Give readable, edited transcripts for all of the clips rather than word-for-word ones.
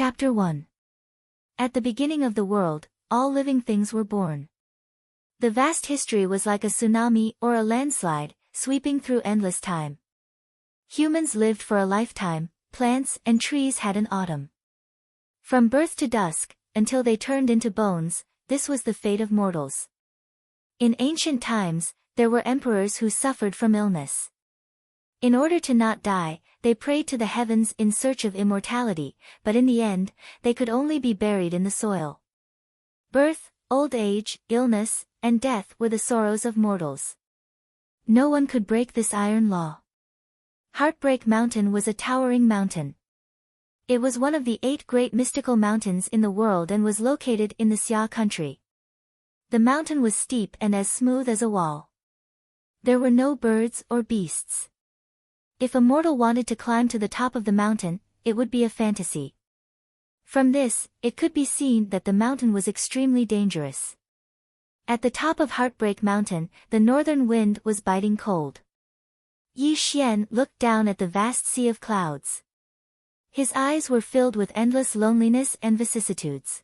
Chapter 1. At the beginning of the world, all living things were born. The vast history was like a tsunami or a landslide, sweeping through endless time. Humans lived for a lifetime, plants and trees had an autumn. From birth to dusk, until they turned into bones, this was the fate of mortals. In ancient times, there were emperors who suffered from illness. In order to not die, they prayed to the heavens in search of immortality, but in the end, they could only be buried in the soil. Birth, old age, illness, and death were the sorrows of mortals. No one could break this iron law. Heartbreak Mountain was a towering mountain. It was one of the 8 great mystical mountains in the world and was located in the Xia country. The mountain was steep and as smooth as a wall. There were no birds or beasts. If a mortal wanted to climb to the top of the mountain, it would be a fantasy. From this, it could be seen that the mountain was extremely dangerous. At the top of Heartbreak Mountain, the northern wind was biting cold. Yi Xian looked down at the vast sea of clouds. His eyes were filled with endless loneliness and vicissitudes.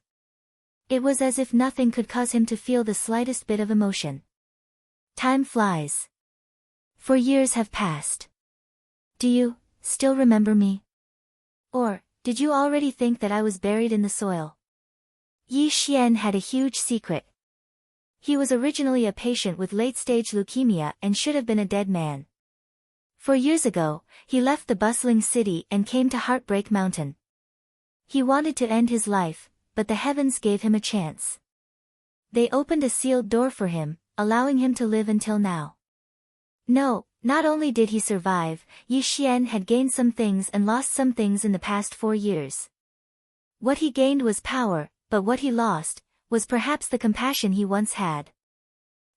It was as if nothing could cause him to feel the slightest bit of emotion. Time flies. 4 years have passed. Do you still remember me? Or, did you already think that I was buried in the soil? Yi Xian had a huge secret. He was originally a patient with late-stage leukemia and should have been a dead man. 4 years ago, he left the bustling city and came to Heartbreak Mountain. He wanted to end his life, but the heavens gave him a chance. They opened a sealed door for him, allowing him to live until now. No, not only did he survive, Yi Xian had gained some things and lost some things in the past 4 years. What he gained was power, but what he lost was perhaps the compassion he once had.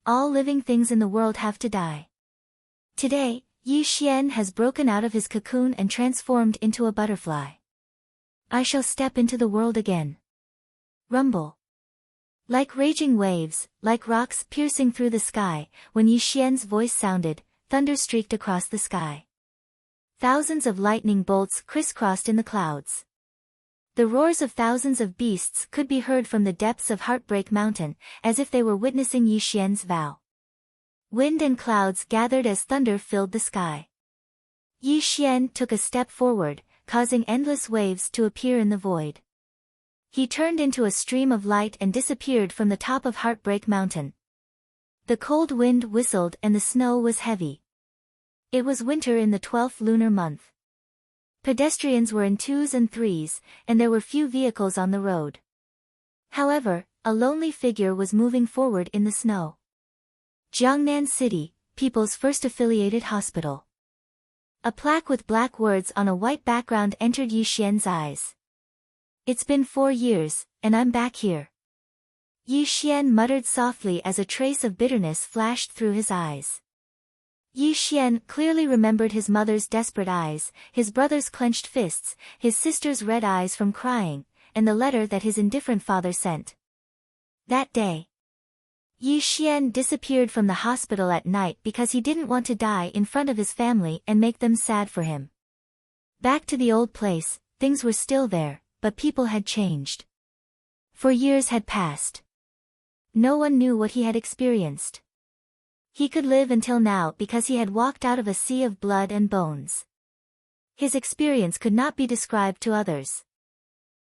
All living things in the world have to die. Today, Yi Xian has broken out of his cocoon and transformed into a butterfly. I shall step into the world again. Rumble. Like raging waves, like rocks piercing through the sky, when Yi Xian's voice sounded, thunder streaked across the sky. Thousands of lightning bolts crisscrossed in the clouds. The roars of thousands of beasts could be heard from the depths of Heartbreak Mountain, as if they were witnessing Yi Xian's vow. Wind and clouds gathered as thunder filled the sky. Yi Xian took a step forward, causing endless waves to appear in the void. He turned into a stream of light and disappeared from the top of Heartbreak Mountain. The cold wind whistled and the snow was heavy. It was winter in the 12th lunar month. Pedestrians were in 2s and 3s, and there were few vehicles on the road. However, a lonely figure was moving forward in the snow. Jiangnan City, People's First Affiliated Hospital. A plaque with black words on a white background entered Yi Xian's eyes. It's been 4 years, and I'm back here. Yi Xian muttered softly as a trace of bitterness flashed through his eyes. Yi Xian clearly remembered his mother's desperate eyes, his brother's clenched fists, his sister's red eyes from crying, and the letter that his indifferent father sent. That day, Yi Xian disappeared from the hospital at night because he didn't want to die in front of his family and make them sad for him. Back to the old place, things were still there, but people had changed. 4 years had passed. No one knew what he had experienced. He could live until now because he had walked out of a sea of blood and bones. His experience could not be described to others.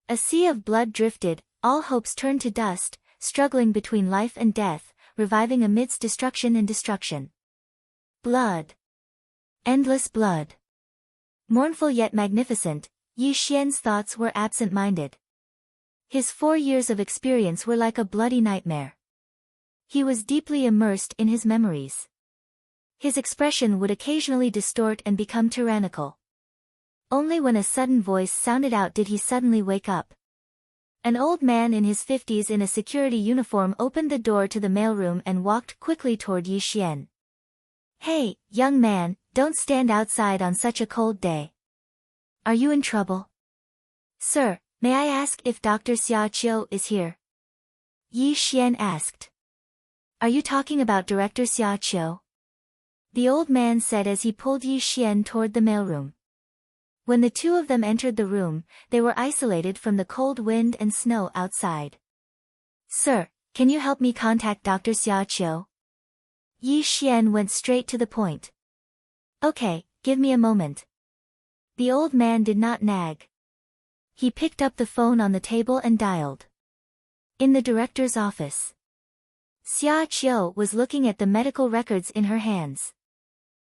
A sea of blood drifted, all hopes turned to dust, struggling between life and death, reviving amidst destruction and destruction. Blood. Endless blood. Mournful yet magnificent, Yi Xian's thoughts were absent-minded. His 4 years of experience were like a bloody nightmare. He was deeply immersed in his memories. His expression would occasionally distort and become tyrannical. Only when a sudden voice sounded out did he suddenly wake up. An old man in his 50s in a security uniform opened the door to the mailroom and walked quickly toward Yi Xian. Hey, young man, don't stand outside on such a cold day. Are you in trouble? Sir, may I ask if Dr. Xiaqiu is here? Yi Xian asked. Are you talking about Director Xiaqiu? The old man said as he pulled Yi Xian toward the mailroom. When the two of them entered the room, they were isolated from the cold wind and snow outside. "Sir, can you help me contact Dr. Xia Qiu?" Yi Xian went straight to the point. "Okay, give me a moment." The old man did not nag. He picked up the phone on the table and dialed. In the director's office. Xia Qiu was looking at the medical records in her hands.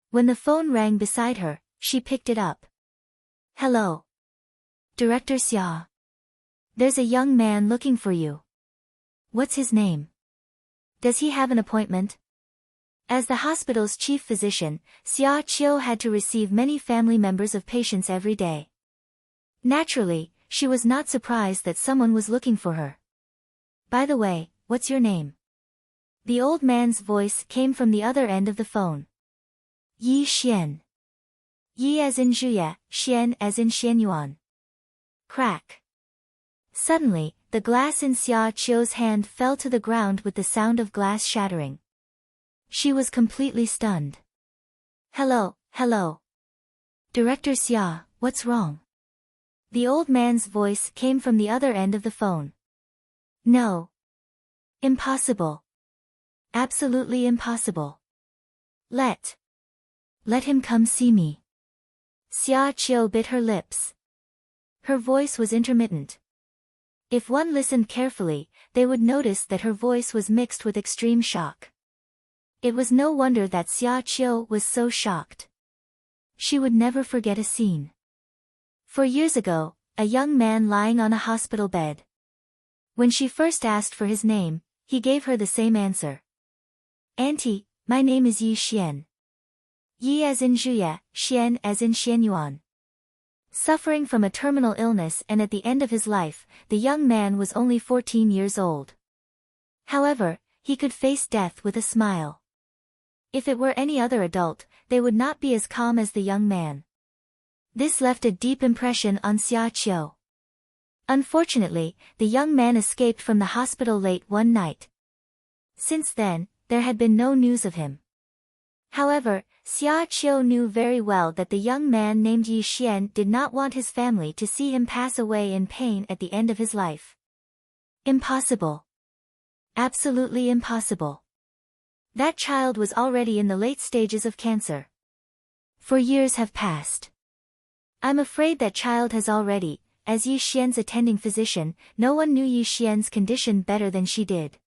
When the phone rang beside her, she picked it up. "Hello. Director Xia. There's a young man looking for you. What's his name? Does he have an appointment?" As the hospital's chief physician, Xia Qiu had to receive many family members of patients every day. Naturally, she was not surprised that someone was looking for her. "By the way, what's your name?" The old man's voice came from the other end of the phone. "Yi Xian. Yi as in Zhuye, Xian as in Xianyuan." Crack. Suddenly, the glass in Xia Qiu's hand fell to the ground with the sound of glass shattering. She was completely stunned. Hello. Director Xia, what's wrong?" The old man's voice came from the other end of the phone. "No. Impossible. Absolutely impossible. Let him come see me." Xia Qiu bit her lips. Her voice was intermittent. If one listened carefully, they would notice that her voice was mixed with extreme shock. It was no wonder that Xia Qiu was so shocked. She would never forget a scene. 4 years ago, a young man lying on a hospital bed. When she first asked for his name, he gave her the same answer. "Auntie, my name is Yi Xian." Yi as in Zhuye, Xian as in Xianyuan. Suffering from a terminal illness and at the end of his life, the young man was only 14 years old. However, he could face death with a smile. If it were any other adult, they would not be as calm as the young man. This left a deep impression on Xia Qiu. Unfortunately, the young man escaped from the hospital late one night. Since then, there had been no news of him. However, Xia Qiu knew very well that the young man named Yi Xian did not want his family to see him pass away in pain at the end of his life. Impossible. Absolutely impossible. That child was already in the late stages of cancer. 4 years have passed. I'm afraid that child has already, as Yi Xian's attending physician, no one knew Yi Xian's condition better than she did.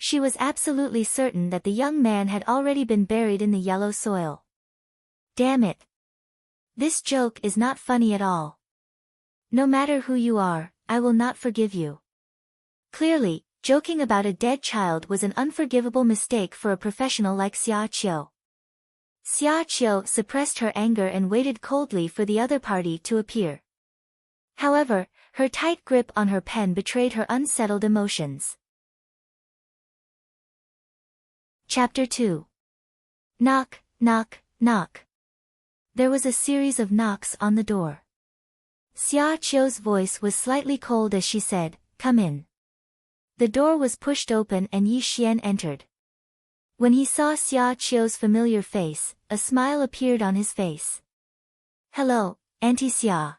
She was absolutely certain that the young man had already been buried in the yellow soil. Damn it. This joke is not funny at all. No matter who you are, I will not forgive you. Clearly, joking about a dead child was an unforgivable mistake for a professional like Xia Qiu. Xia Qiu suppressed her anger and waited coldly for the other party to appear. However, her tight grip on her pen betrayed her unsettled emotions. Chapter 2. Knock, knock, knock. There was a series of knocks on the door. Xia Qiu's voice was slightly cold as she said, "Come in." The door was pushed open and Yi Xian entered. When he saw Xia Qiu's familiar face, a smile appeared on his face. "Hello, Auntie Xia.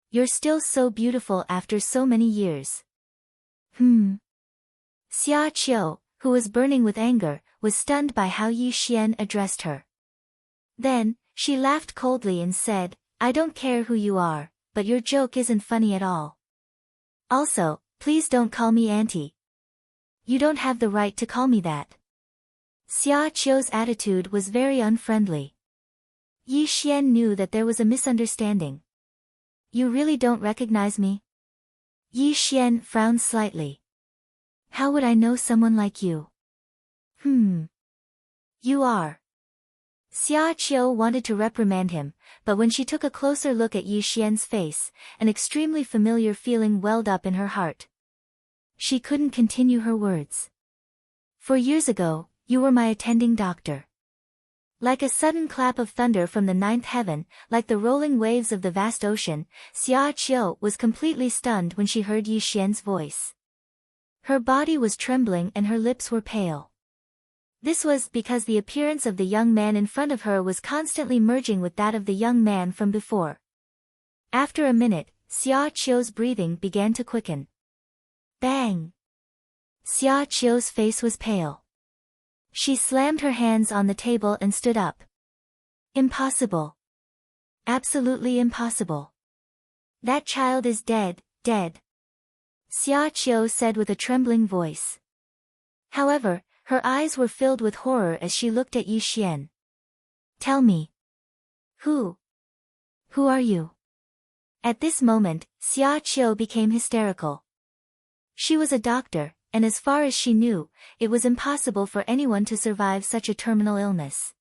You're still so beautiful after so many years." Xia Qiu, who was burning with anger, was stunned by how Yi Xian addressed her. Then, she laughed coldly and said, "I don't care who you are, but your joke isn't funny at all. Also, please don't call me auntie. You don't have the right to call me that." Xia Qiu's attitude was very unfriendly. Yi Xian knew that there was a misunderstanding. "You really don't recognize me?" Yi Xian frowned slightly. "How would I know someone like you?" You are." Xia Qiu wanted to reprimand him, but when she took a closer look at Yi Xian's face, an extremely familiar feeling welled up in her heart. She couldn't continue her words. "4 years ago, you were my attending doctor." Like a sudden clap of thunder from the 9th heaven, like the rolling waves of the vast ocean, Xia Qiu was completely stunned when she heard Yi Xian's voice. Her body was trembling and her lips were pale. This was because the appearance of the young man in front of her was constantly merging with that of the young man from before. After a minute, Xia Qiu's breathing began to quicken. Bang! Xia Qiu's face was pale. She slammed her hands on the table and stood up. Impossible. Absolutely impossible. That child is dead, dead. Xia Qiu said with a trembling voice. However, her eyes were filled with horror as she looked at Yi Xian. Tell me. Who are you? At this moment, Xia Qiu became hysterical. She was a doctor, and as far as she knew, it was impossible for anyone to survive such a terminal illness.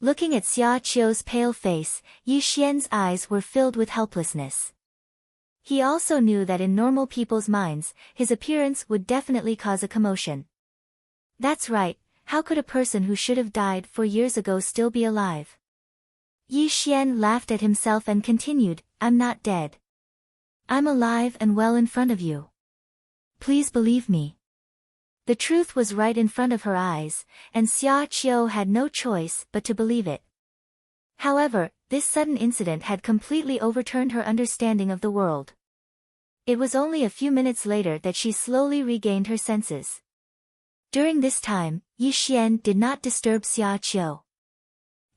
Looking at Xia Qiu's pale face, Yi Xian's eyes were filled with helplessness. He also knew that in normal people's minds, his appearance would definitely cause a commotion. That's right, how could a person who should have died 4 years ago still be alive? Yi Xian laughed at himself and continued, I'm not dead. I'm alive and well in front of you. Please believe me. The truth was right in front of her eyes, and Xia Qiu had no choice but to believe it. However, this sudden incident had completely overturned her understanding of the world. It was only a few minutes later that she slowly regained her senses. During this time, Yi Xian did not disturb Xia Qiu.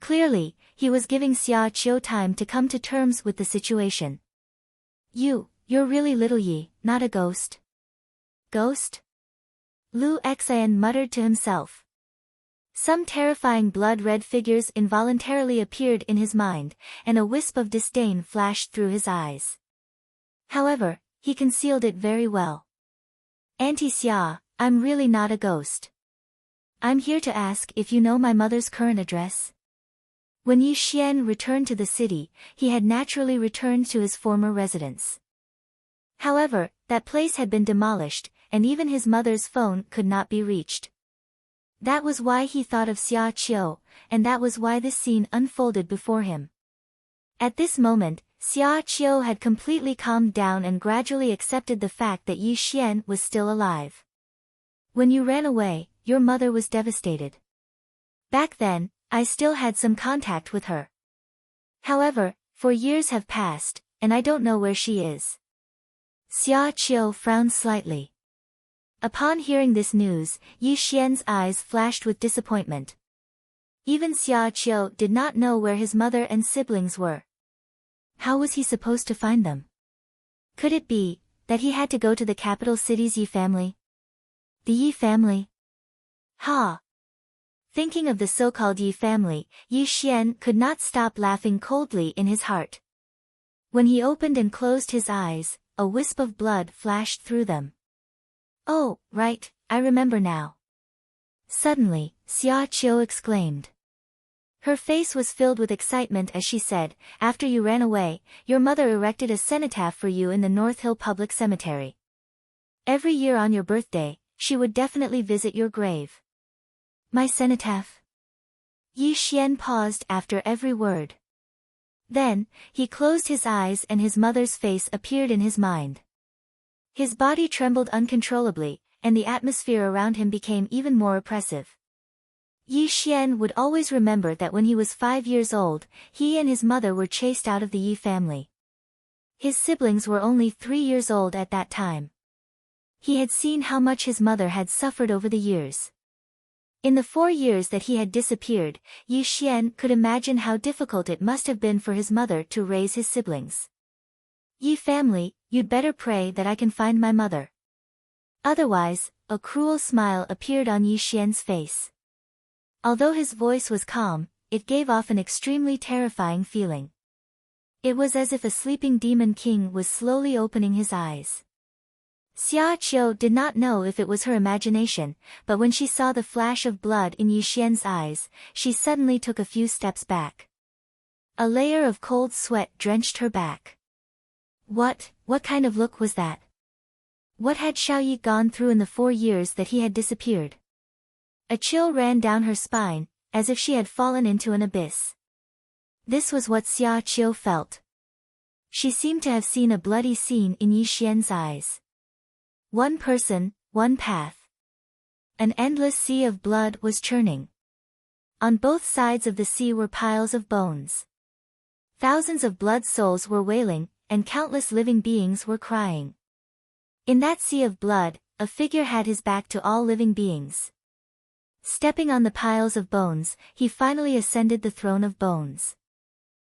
Clearly, he was giving Xia Qiu time to come to terms with the situation. You're really little Yi, not a ghost. Ghost? Lu Xian muttered to himself. Some terrifying blood-red figures involuntarily appeared in his mind, and a wisp of disdain flashed through his eyes. However, he concealed it very well. Auntie Xia, I'm really not a ghost. I'm here to ask if you know my mother's current address. When Yi Xian returned to the city, he had naturally returned to his former residence. However, that place had been demolished, and even his mother's phone could not be reached. That was why he thought of Xia Qiu, and that was why this scene unfolded before him. At this moment, Xia Qiu had completely calmed down and gradually accepted the fact that Yi Xian was still alive. When you ran away, your mother was devastated. Back then, I still had some contact with her. However, 4 years have passed, and I don't know where she is. Xia Qiu frowned slightly. Upon hearing this news, Yi Xian's eyes flashed with disappointment. Even Xia Qiu did not know where his mother and siblings were. How was he supposed to find them? Could it be that he had to go to the capital city's Yi family? The Yi family? Ha! Thinking of the so-called Yi family, Yi Xian could not stop laughing coldly in his heart. When he opened and closed his eyes, a wisp of blood flashed through them. Oh, right, I remember now. Suddenly, Xia Qiu exclaimed. Her face was filled with excitement as she said, after you ran away, your mother erected a cenotaph for you in the North Hill Public Cemetery. Every year on your birthday, she would definitely visit your grave. My cenotaph? Yi Xian paused after every word. Then, he closed his eyes and his mother's face appeared in his mind. His body trembled uncontrollably, and the atmosphere around him became even more oppressive. Yi Xian would always remember that when he was 5 years old, he and his mother were chased out of the Yi family. His siblings were only 3 years old at that time. He had seen how much his mother had suffered over the years. In the 4 years that he had disappeared, Yi Xian could imagine how difficult it must have been for his mother to raise his siblings. Yi family, you'd better pray that I can find my mother. Otherwise, a cruel smile appeared on Yi Xian's face. Although his voice was calm, it gave off an extremely terrifying feeling. It was as if a sleeping demon king was slowly opening his eyes. Xia Qiu did not know if it was her imagination, but when she saw the flash of blood in Yi Xian's eyes, she suddenly took a few steps back. A layer of cold sweat drenched her back. What kind of look was that? What had Xiaoyi gone through in the 4 years that he had disappeared? A chill ran down her spine, as if she had fallen into an abyss. This was what Xia Qiu felt. She seemed to have seen a bloody scene in Yi Xian's eyes. One person, one path. An endless sea of blood was churning. On both sides of the sea were piles of bones. Thousands of blood souls were wailing, and countless living beings were crying. In that sea of blood, a figure had his back to all living beings. Stepping on the piles of bones, he finally ascended the throne of bones.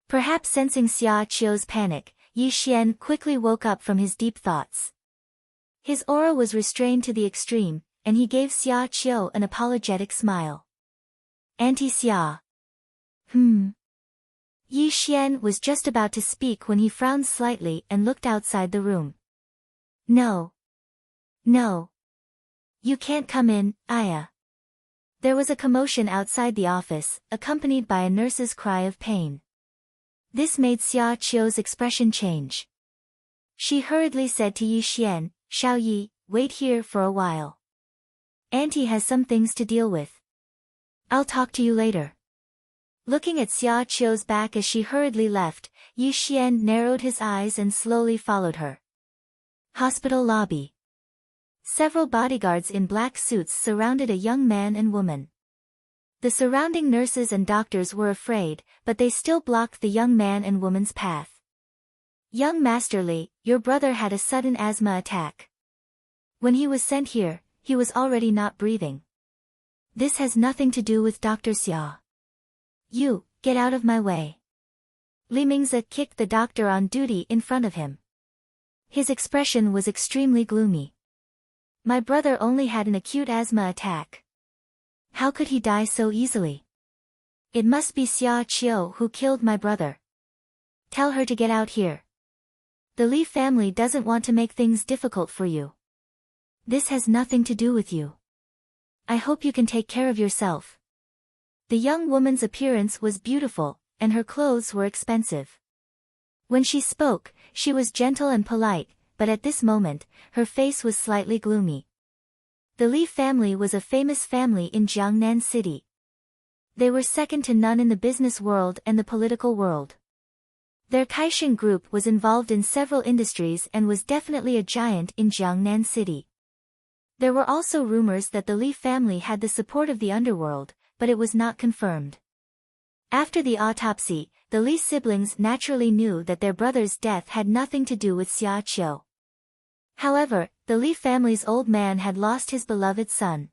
Perhaps sensing Xia Qiu's panic, Yi Xian quickly woke up from his deep thoughts. His aura was restrained to the extreme, and he gave Xia Qiu an apologetic smile. Auntie Xia. Yi Xian was just about to speak when he frowned slightly and looked outside the room. No. No. You can't come in, Aya. There was a commotion outside the office, accompanied by a nurse's cry of pain. This made Xia Qiu's expression change. She hurriedly said to Yi Xian, Xiao Yi, wait here for a while. Auntie has some things to deal with. I'll talk to you later. Looking at Xia Qiu's back as she hurriedly left, Yi Xian narrowed his eyes and slowly followed her. Hospital lobby. Several bodyguards in black suits surrounded a young man and woman. The surrounding nurses and doctors were afraid, but they still blocked the young man and woman's path. Young Master Li, your brother had a sudden asthma attack. When he was sent here, he was already not breathing. This has nothing to do with Dr. Xia. You, get out of my way. Li Mingzi kicked the doctor on duty in front of him. His expression was extremely gloomy. My brother only had an acute asthma attack. How could he die so easily? It must be Xia Qiu who killed my brother. Tell her to get out here. The Li family doesn't want to make things difficult for you. This has nothing to do with you. I hope you can take care of yourself. The young woman's appearance was beautiful, and her clothes were expensive. When she spoke, she was gentle and polite, but at this moment, her face was slightly gloomy. The Li family was a famous family in Jiangnan City. They were second to none in the business world and the political world. Their Kaixin group was involved in several industries and was definitely a giant in Jiangnan City. There were also rumors that the Li family had the support of the underworld, but it was not confirmed. After the autopsy, the Li siblings naturally knew that their brother's death had nothing to do with Xia Qiu. However, the Li family's old man had lost his beloved son.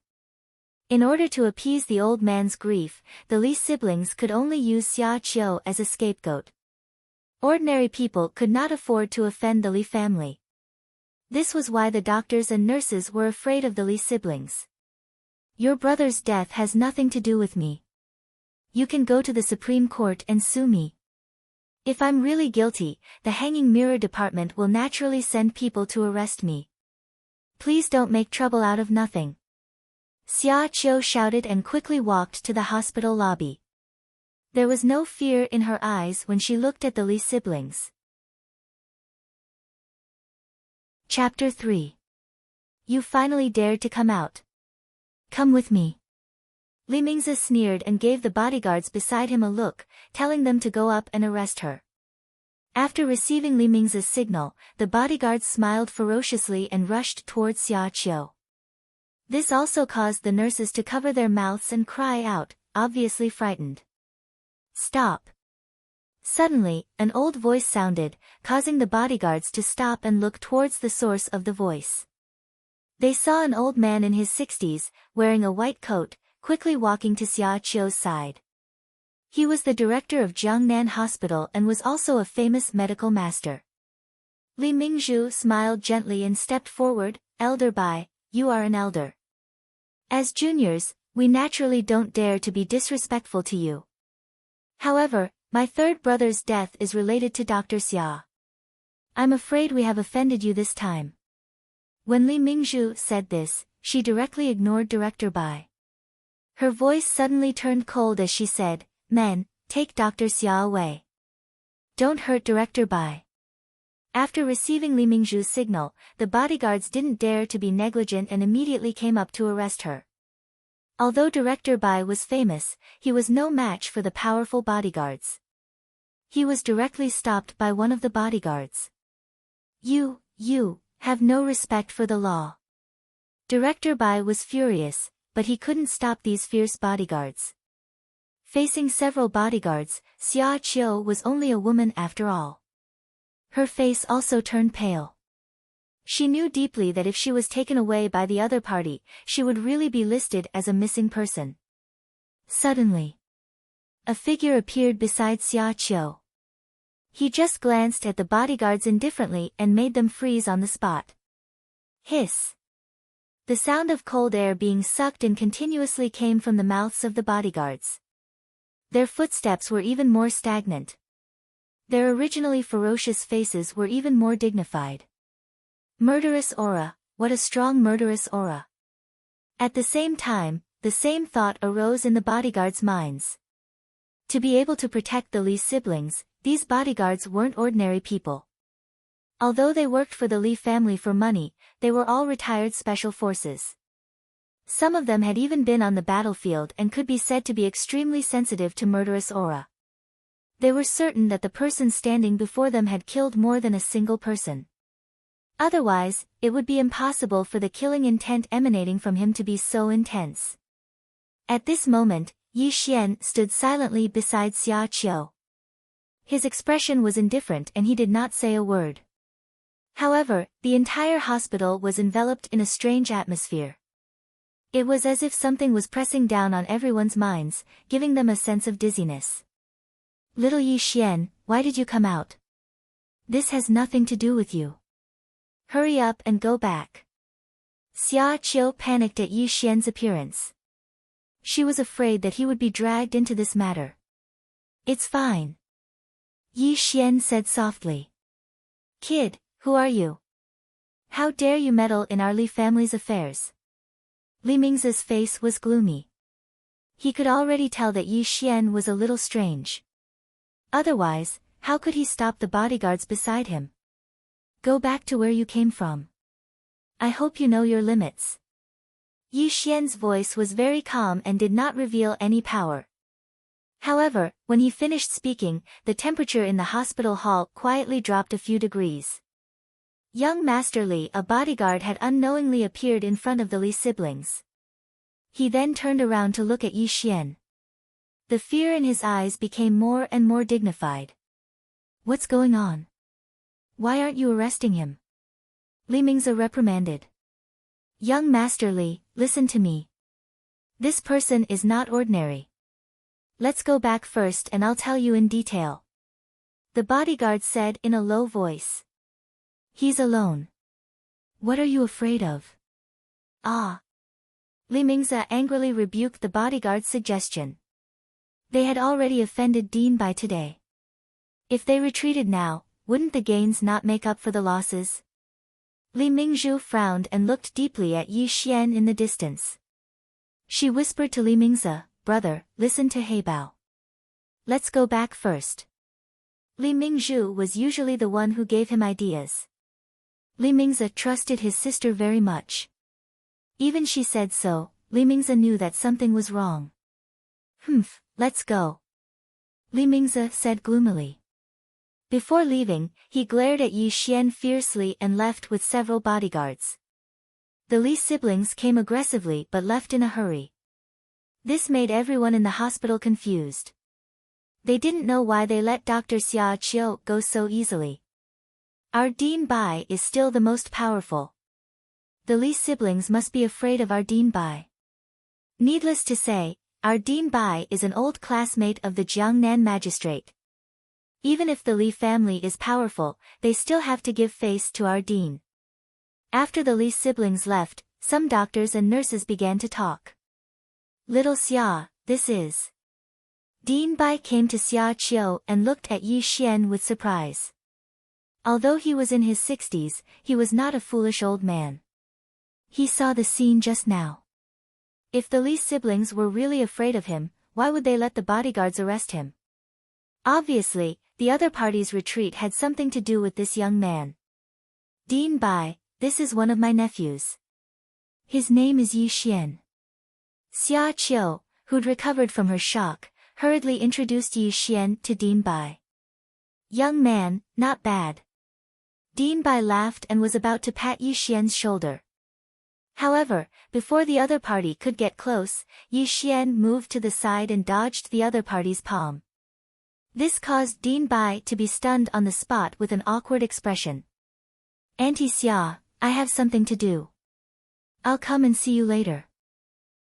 In order to appease the old man's grief, the Li siblings could only use Xia Qiu as a scapegoat. Ordinary people could not afford to offend the Li family. This was why the doctors and nurses were afraid of the Li siblings. Your brother's death has nothing to do with me. You can go to the Supreme Court and sue me. If I'm really guilty, the Hanging Mirror Department will naturally send people to arrest me. Please don't make trouble out of nothing. Xia Qiu shouted and quickly walked to the hospital lobby. There was no fear in her eyes when she looked at the Li siblings. Chapter 3. You finally dared to come out. Come with me. Li Mingzi sneered and gave the bodyguards beside him a look, telling them to go up and arrest her. After receiving Li Mingzi's signal, the bodyguards smiled ferociously and rushed towards Xia Qiu. This also caused the nurses to cover their mouths and cry out, obviously frightened. Stop! Suddenly, an old voice sounded, causing the bodyguards to stop and look towards the source of the voice. They saw an old man in his 60s, wearing a white coat, quickly walking to Xia Qiu's side. He was the director of Jiangnan Hospital and was also a famous medical master. Li Mingzhu smiled gently and stepped forward. Elder Bai, you are an elder. As juniors, we naturally don't dare to be disrespectful to you. However, my third brother's death is related to Dr. Xia. I'm afraid we have offended you this time. When Li Mingzhu said this, she directly ignored Director Bai. Her voice suddenly turned cold as she said, Men, take Dr. Xia away. Don't hurt Director Bai. After receiving Li Mingzhu's signal, the bodyguards didn't dare to be negligent and immediately came up to arrest her. Although Director Bai was famous, he was no match for the powerful bodyguards. He was directly stopped by one of the bodyguards. You have no respect for the law. Director Bai was furious, but he couldn't stop these fierce bodyguards. Facing several bodyguards, Xia Qiu was only a woman after all. Her face also turned pale. She knew deeply that if she was taken away by the other party, she would really be listed as a missing person. Suddenly, a figure appeared beside Xia Qiu. He just glanced at the bodyguards indifferently and made them freeze on the spot. Hiss. The sound of cold air being sucked in continuously came from the mouths of the bodyguards. Their footsteps were even more stagnant. Their originally ferocious faces were even more dignified. Murderous aura, what a strong murderous aura. At the same time, the same thought arose in the bodyguards' minds. To be able to protect the Li siblings, these bodyguards weren't ordinary people. Although they worked for the Li family for money, they were all retired special forces. Some of them had even been on the battlefield and could be said to be extremely sensitive to murderous aura. They were certain that the person standing before them had killed more than a single person. Otherwise, it would be impossible for the killing intent emanating from him to be so intense. At this moment, Yi Xian stood silently beside Xia Qiu. His expression was indifferent and he did not say a word. However, the entire hospital was enveloped in a strange atmosphere. It was as if something was pressing down on everyone's minds, giving them a sense of dizziness. Little Yi Xian, why did you come out? This has nothing to do with you. Hurry up and go back. Xia Qiu panicked at Yi Xian's appearance. She was afraid that he would be dragged into this matter. It's fine. Yi Xian said softly. Kid, who are you? How dare you meddle in our Li family's affairs? Li Mingzi's face was gloomy. He could already tell that Yi Xian was a little strange. Otherwise, how could he stop the bodyguards beside him? Go back to where you came from. I hope you know your limits. Yi Xian's voice was very calm and did not reveal any power. However, when he finished speaking, the temperature in the hospital hall quietly dropped a few degrees. Young Master Li, a bodyguard, had unknowingly appeared in front of the Li siblings. He then turned around to look at Yi Xian. The fear in his eyes became more and more dignified. What's going on? Why aren't you arresting him? Li Mingzi reprimanded. Young Master Li, listen to me. This person is not ordinary. Let's go back first and I'll tell you in detail. The bodyguard said in a low voice. He's alone. What are you afraid of? Ah. Li Mingzi angrily rebuked the bodyguard's suggestion. They had already offended Dean by today. If they retreated now, wouldn't the gains not make up for the losses? Li Mingzhu frowned and looked deeply at Yi Xian in the distance. She whispered to Li Mingzi, brother, listen to Heibao. Let's go back first. Li Mingzhu was usually the one who gave him ideas. Li Mingzi trusted his sister very much. Even she said so, Li Mingzi knew that something was wrong. Let's go. Li Mingzi said gloomily. Before leaving, he glared at Yi Xian fiercely and left with several bodyguards. The Li siblings came aggressively but left in a hurry. This made everyone in the hospital confused. They didn't know why they let Dr. Xia Qiu go so easily. Our Dean Bai is still the most powerful. The Li siblings must be afraid of our Dean Bai. Needless to say, our Dean Bai is an old classmate of the Jiangnan magistrate. Even if the Li family is powerful, they still have to give face to our Dean. After the Li siblings left, some doctors and nurses began to talk. Little Xia, this is. Dean Bai came to Xia Qiu and looked at Yi Xian with surprise. Although he was in his 60s, he was not a foolish old man. He saw the scene just now. If the Li siblings were really afraid of him, why would they let the bodyguards arrest him? Obviously, the other party's retreat had something to do with this young man. Dean Bai, this is one of my nephews. His name is Yi Xian. Xia Qiu, who'd recovered from her shock, hurriedly introduced Yi Xian to Dean Bai. Young man, not bad. Dean Bai laughed and was about to pat Yi Xian's shoulder. However, before the other party could get close, Yi Xian moved to the side and dodged the other party's palm. This caused Dien Bai to be stunned on the spot with an awkward expression. "Auntie Xia, I have something to do. I'll come and see you later."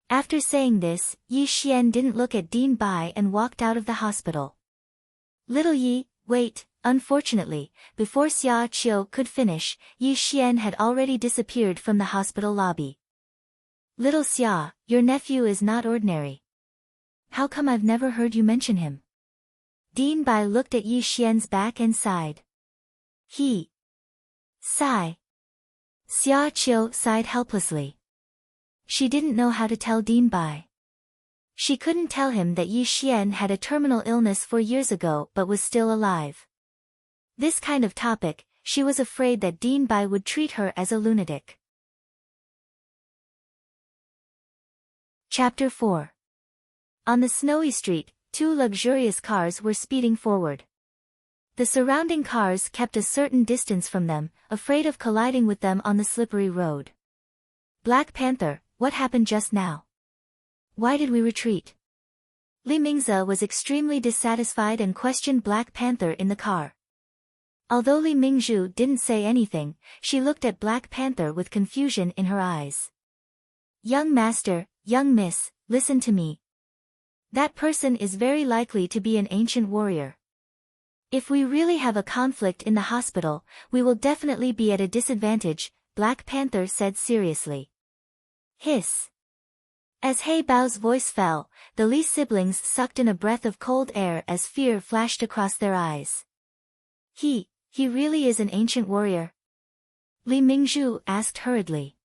After saying this, Yi Xian didn't look at Dien Bai and walked out of the hospital. "Little Yi, wait." Unfortunately, before Xia Qiu could finish, Yi Xian had already disappeared from the hospital lobby. "Little Xia, your nephew is not ordinary. How come I've never heard you mention him?" Dien Bai looked at Yi Xian's back and sighed. He sigh. Xia Qiu sighed helplessly. She didn't know how to tell Dien Bai. She couldn't tell him that Yi Xian had a terminal illness 4 years ago but was still alive. This kind of topic, she was afraid that Dien Bai would treat her as a lunatic. Chapter 4. On the snowy street, 2 luxurious cars were speeding forward. The surrounding cars kept a certain distance from them, afraid of colliding with them on the slippery road. "Black Panther, what happened just now? Why did we retreat?" Li Mingze was extremely dissatisfied and questioned Black Panther in the car. Although Li Mingzhu didn't say anything, she looked at Black Panther with confusion in her eyes. "Young master, young miss, listen to me. That person is very likely to be an ancient warrior. If we really have a conflict in the hospital, we will definitely be at a disadvantage," Black Panther said seriously. Hiss. As He Bao's voice fell, the Li siblings sucked in a breath of cold air as fear flashed across their eyes. He really is an ancient warrior?" Li Mingzhu asked hurriedly.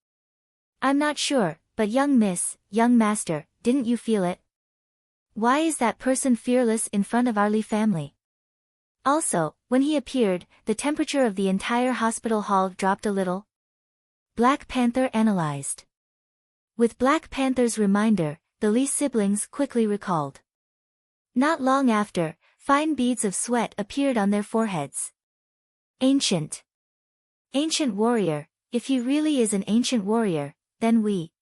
"I'm not sure, but young miss, young master, didn't you feel it? Why is that person fearless in front of our Li family? Also, when he appeared, the temperature of the entire hospital hall dropped a little." Black Panther analyzed. With Black Panther's reminder, the Li siblings quickly recalled. Not long after, fine beads of sweat appeared on their foreheads. Ancient warrior, if he really is an ancient warrior, then we.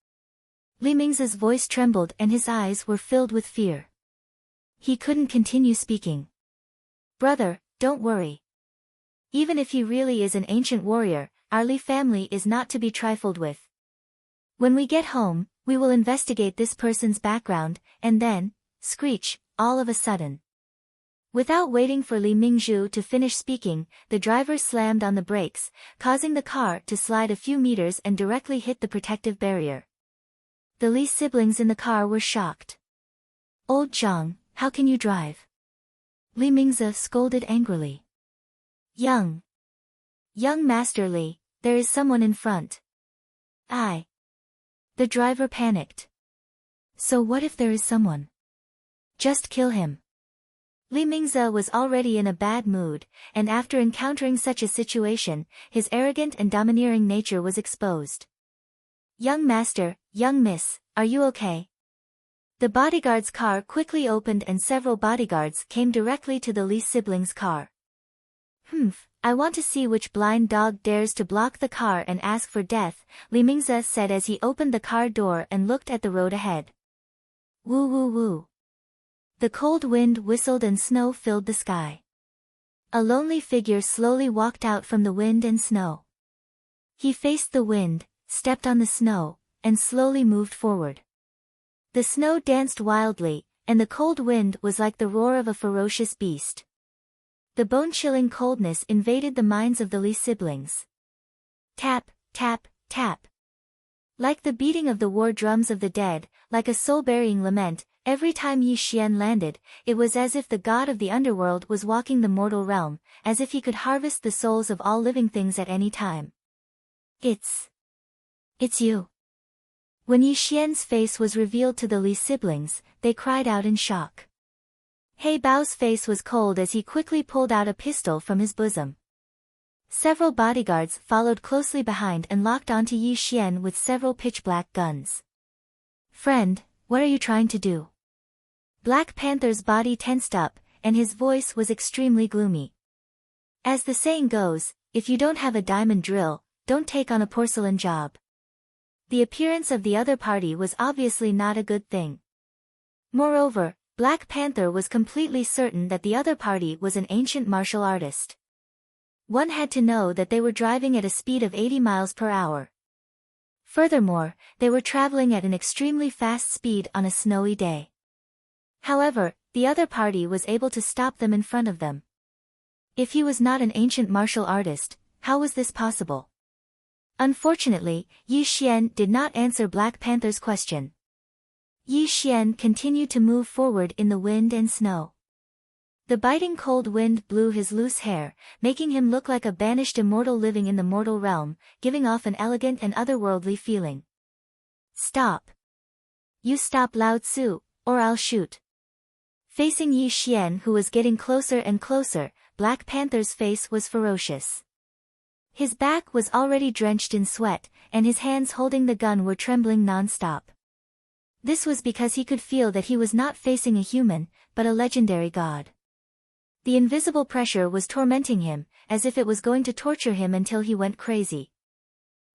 Li Mingze's voice trembled and his eyes were filled with fear. He couldn't continue speaking. "Brother, don't worry. Even if he really is an ancient warrior, our Li family is not to be trifled with. When we get home, we will investigate this person's background, and then, screech, all of a sudden." Without waiting for Li Mingzhu to finish speaking, the driver slammed on the brakes, causing the car to slide a few meters and directly hit the protective barrier. The Li siblings in the car were shocked. "Old Zhang, how can you drive?" Li Mingze scolded angrily. Young Master Li, there is someone in front." The driver panicked. "So what if there is someone? Just kill him." Li Mingze was already in a bad mood, and after encountering such a situation, his arrogant and domineering nature was exposed. "Young master, young miss, are you okay?" The bodyguard's car quickly opened and several bodyguards came directly to the Li siblings' car. I want to see which blind dog dares to block the car and ask for death," Li Mingze said as he opened the car door and looked at the road ahead. Woo woo woo. The cold wind whistled and snow filled the sky. A lonely figure slowly walked out from the wind and snow. He faced the wind, stepped on the snow, and slowly moved forward. The snow danced wildly, and the cold wind was like the roar of a ferocious beast. The bone-chilling coldness invaded the minds of the Li siblings. Tap, tap, tap. Like the beating of the war drums of the dead, like a soul-burying lament, every time Yi Xian landed, it was as if the god of the underworld was walking the mortal realm, as if he could harvest the souls of all living things at any time. It's you." When Yi Xian's face was revealed to the Li siblings, they cried out in shock. He Bao's face was cold as he quickly pulled out a pistol from his bosom. Several bodyguards followed closely behind and locked onto Yi Xian with several pitch-black guns. "Friend, what are you trying to do?" Black Panther's body tensed up, and his voice was extremely gloomy. As the saying goes, if you don't have a diamond drill, don't take on a porcelain job. The appearance of the other party was obviously not a good thing. Moreover, Black Panther was completely certain that the other party was an ancient martial artist. One had to know that they were driving at a speed of 80 miles per hour. Furthermore, they were traveling at an extremely fast speed on a snowy day. However, the other party was able to stop them in front of them. If he was not an ancient martial artist, how was this possible? Unfortunately, Yi Xian did not answer Black Panther's question. Yi Xian continued to move forward in the wind and snow. The biting cold wind blew his loose hair, making him look like a banished immortal living in the mortal realm, giving off an elegant and otherworldly feeling. Stop! You stop, Lao Tzu, or I'll shoot. Facing Yi Xian, who was getting closer and closer, Black Panther's face was ferocious. His back was already drenched in sweat, and his hands holding the gun were trembling non-stop. This was because he could feel that he was not facing a human, but a legendary god. The invisible pressure was tormenting him, as if it was going to torture him until he went crazy.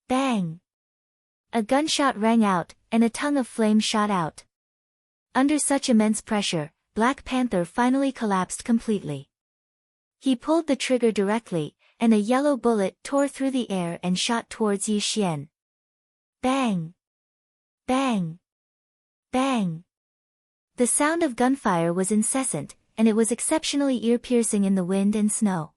Bang! A gunshot rang out, and a tongue of flame shot out. Under such immense pressure, Black Panther finally collapsed completely. He pulled the trigger directly, and a yellow bullet tore through the air and shot towards Yi Xian. Bang! Bang! Bang! The sound of gunfire was incessant, and it was exceptionally ear-piercing in the wind and snow.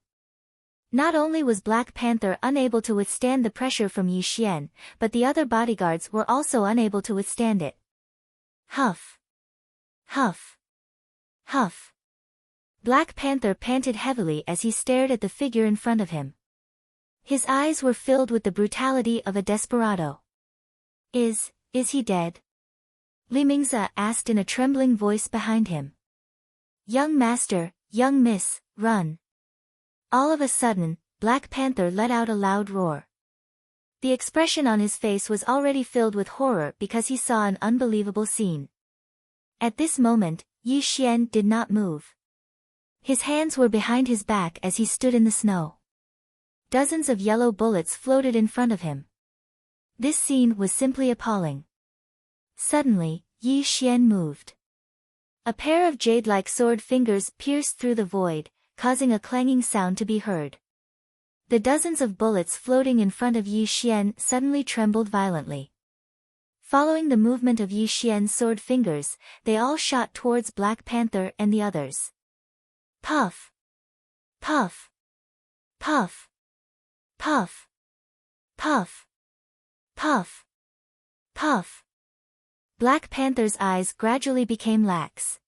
Not only was Black Panther unable to withstand the pressure from Yi Xian, but the other bodyguards were also unable to withstand it. Huff! Huff! Huff! Black Panther panted heavily as he stared at the figure in front of him. His eyes were filled with the brutality of a desperado. Is he dead? Li Mingzi asked in a trembling voice behind him. Young master, young miss, run. All of a sudden, Black Panther let out a loud roar. The expression on his face was already filled with horror because he saw an unbelievable scene. At this moment, Yi Xian did not move. His hands were behind his back as he stood in the snow. Dozens of yellow bullets floated in front of him. This scene was simply appalling. Suddenly, Yi Xian moved. A pair of jade-like sword fingers pierced through the void, causing a clanging sound to be heard. The dozens of bullets floating in front of Yi Xian suddenly trembled violently. Following the movement of Yi Xian's sword fingers, they all shot towards Black Panther and the others. Puff! Puff! Puff! Puff! Puff! Puff! Puff! Black Panther's eyes gradually became lax.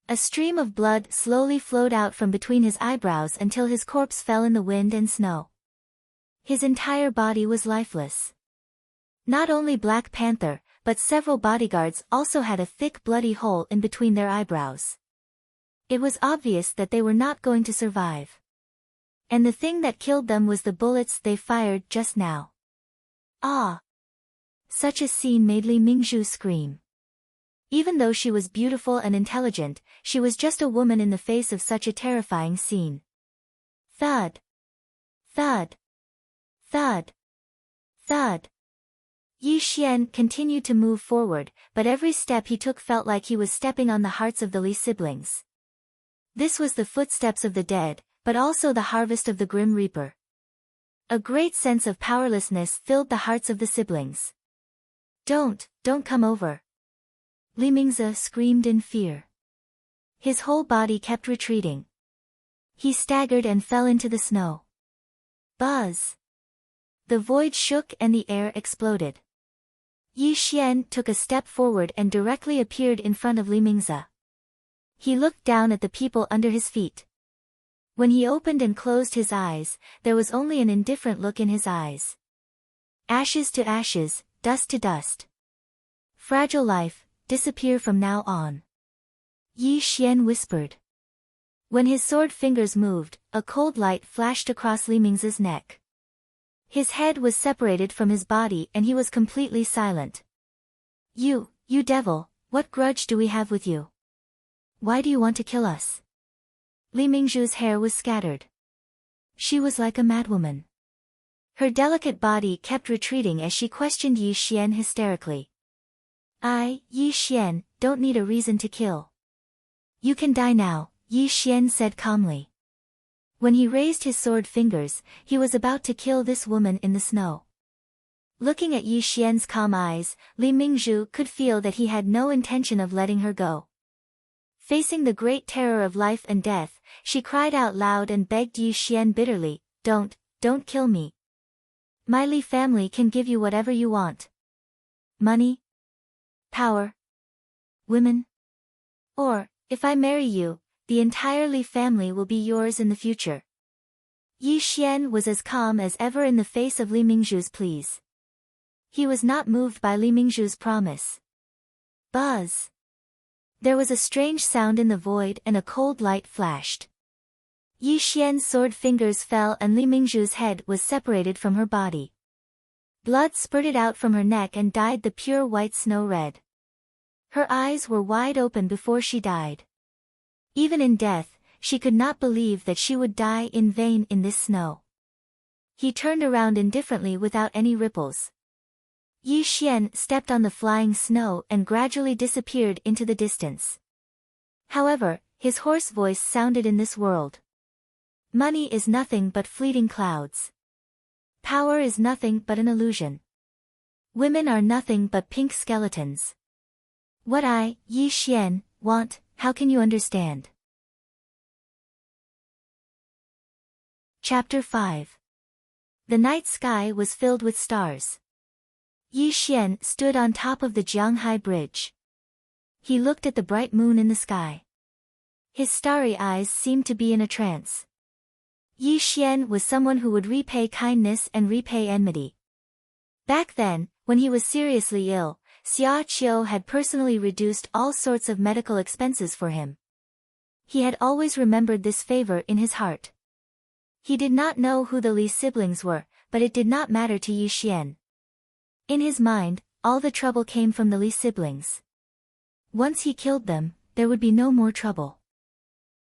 A stream of blood slowly flowed out from between his eyebrows until his corpse fell in the wind and snow. His entire body was lifeless. Not only Black Panther, but several bodyguards also had a thick bloody hole in between their eyebrows. It was obvious that they were not going to survive. And the thing that killed them was the bullets they fired just now. Ah! Such a scene made Li Mingzhu scream. Even though she was beautiful and intelligent, she was just a woman in the face of such a terrifying scene. Thud! Thud! Thud! Thud! Yi Xian continued to move forward, but every step he took felt like he was stepping on the hearts of the Li siblings. This was the footsteps of the dead, but also the harvest of the Grim Reaper. A great sense of powerlessness filled the hearts of the siblings. Don't come over. Li Mingzi screamed in fear. His whole body kept retreating. He staggered and fell into the snow. Buzz! The void shook and the air exploded. Yi Xian took a step forward and directly appeared in front of Li Mingzi. He looked down at the people under his feet. When he opened and closed his eyes, there was only an indifferent look in his eyes. Ashes to ashes, dust to dust. Fragile life, disappear from now on. Yi Xian whispered. When his sword fingers moved, a cold light flashed across Li Mingzi's neck. His head was separated from his body and he was completely silent. You devil, what grudge do we have with you? Why do you want to kill us? Li Mingzhu's hair was scattered. She was like a madwoman. Her delicate body kept retreating as she questioned Yi Xian hysterically. Yi Xian, don't need a reason to kill. You can die now, Yi Xian said calmly. When he raised his sword fingers, he was about to kill this woman in the snow. Looking at Yi Xian's calm eyes, Li Mingzhu could feel that he had no intention of letting her go. Facing the great terror of life and death, she cried out loud and begged Yi Xian bitterly, don't kill me. My Li family can give you whatever you want. Money? Power? Women? Or, if I marry you, the entire Li family will be yours in the future. Yi Xian was as calm as ever in the face of Li Mingzhu's pleas. He was not moved by Li Mingzhu's promise. Buzz! There was a strange sound in the void and a cold light flashed. Yi Xian's sword fingers fell and Li Mingzhu's head was separated from her body. Blood spurted out from her neck and dyed the pure white snow red. Her eyes were wide open before she died. Even in death, she could not believe that she would die in vain in this snow. He turned around indifferently without any ripples. Yi Xian stepped on the flying snow and gradually disappeared into the distance. However, his hoarse voice sounded in this world. Money is nothing but fleeting clouds. Power is nothing but an illusion. Women are nothing but pink skeletons. What I, Yi Xian, want, how can you understand? Chapter 5. The night sky was filled with stars. Yi Xian stood on top of the Jianghai Bridge. He looked at the bright moon in the sky. His starry eyes seemed to be in a trance. Yi Xian was someone who would repay kindness and repay enmity. Back then, when he was seriously ill, Xia Qiu had personally reduced all sorts of medical expenses for him. He had always remembered this favor in his heart. He did not know who the Li siblings were, but it did not matter to Yi Xian. In his mind, all the trouble came from the Li siblings. Once he killed them, there would be no more trouble.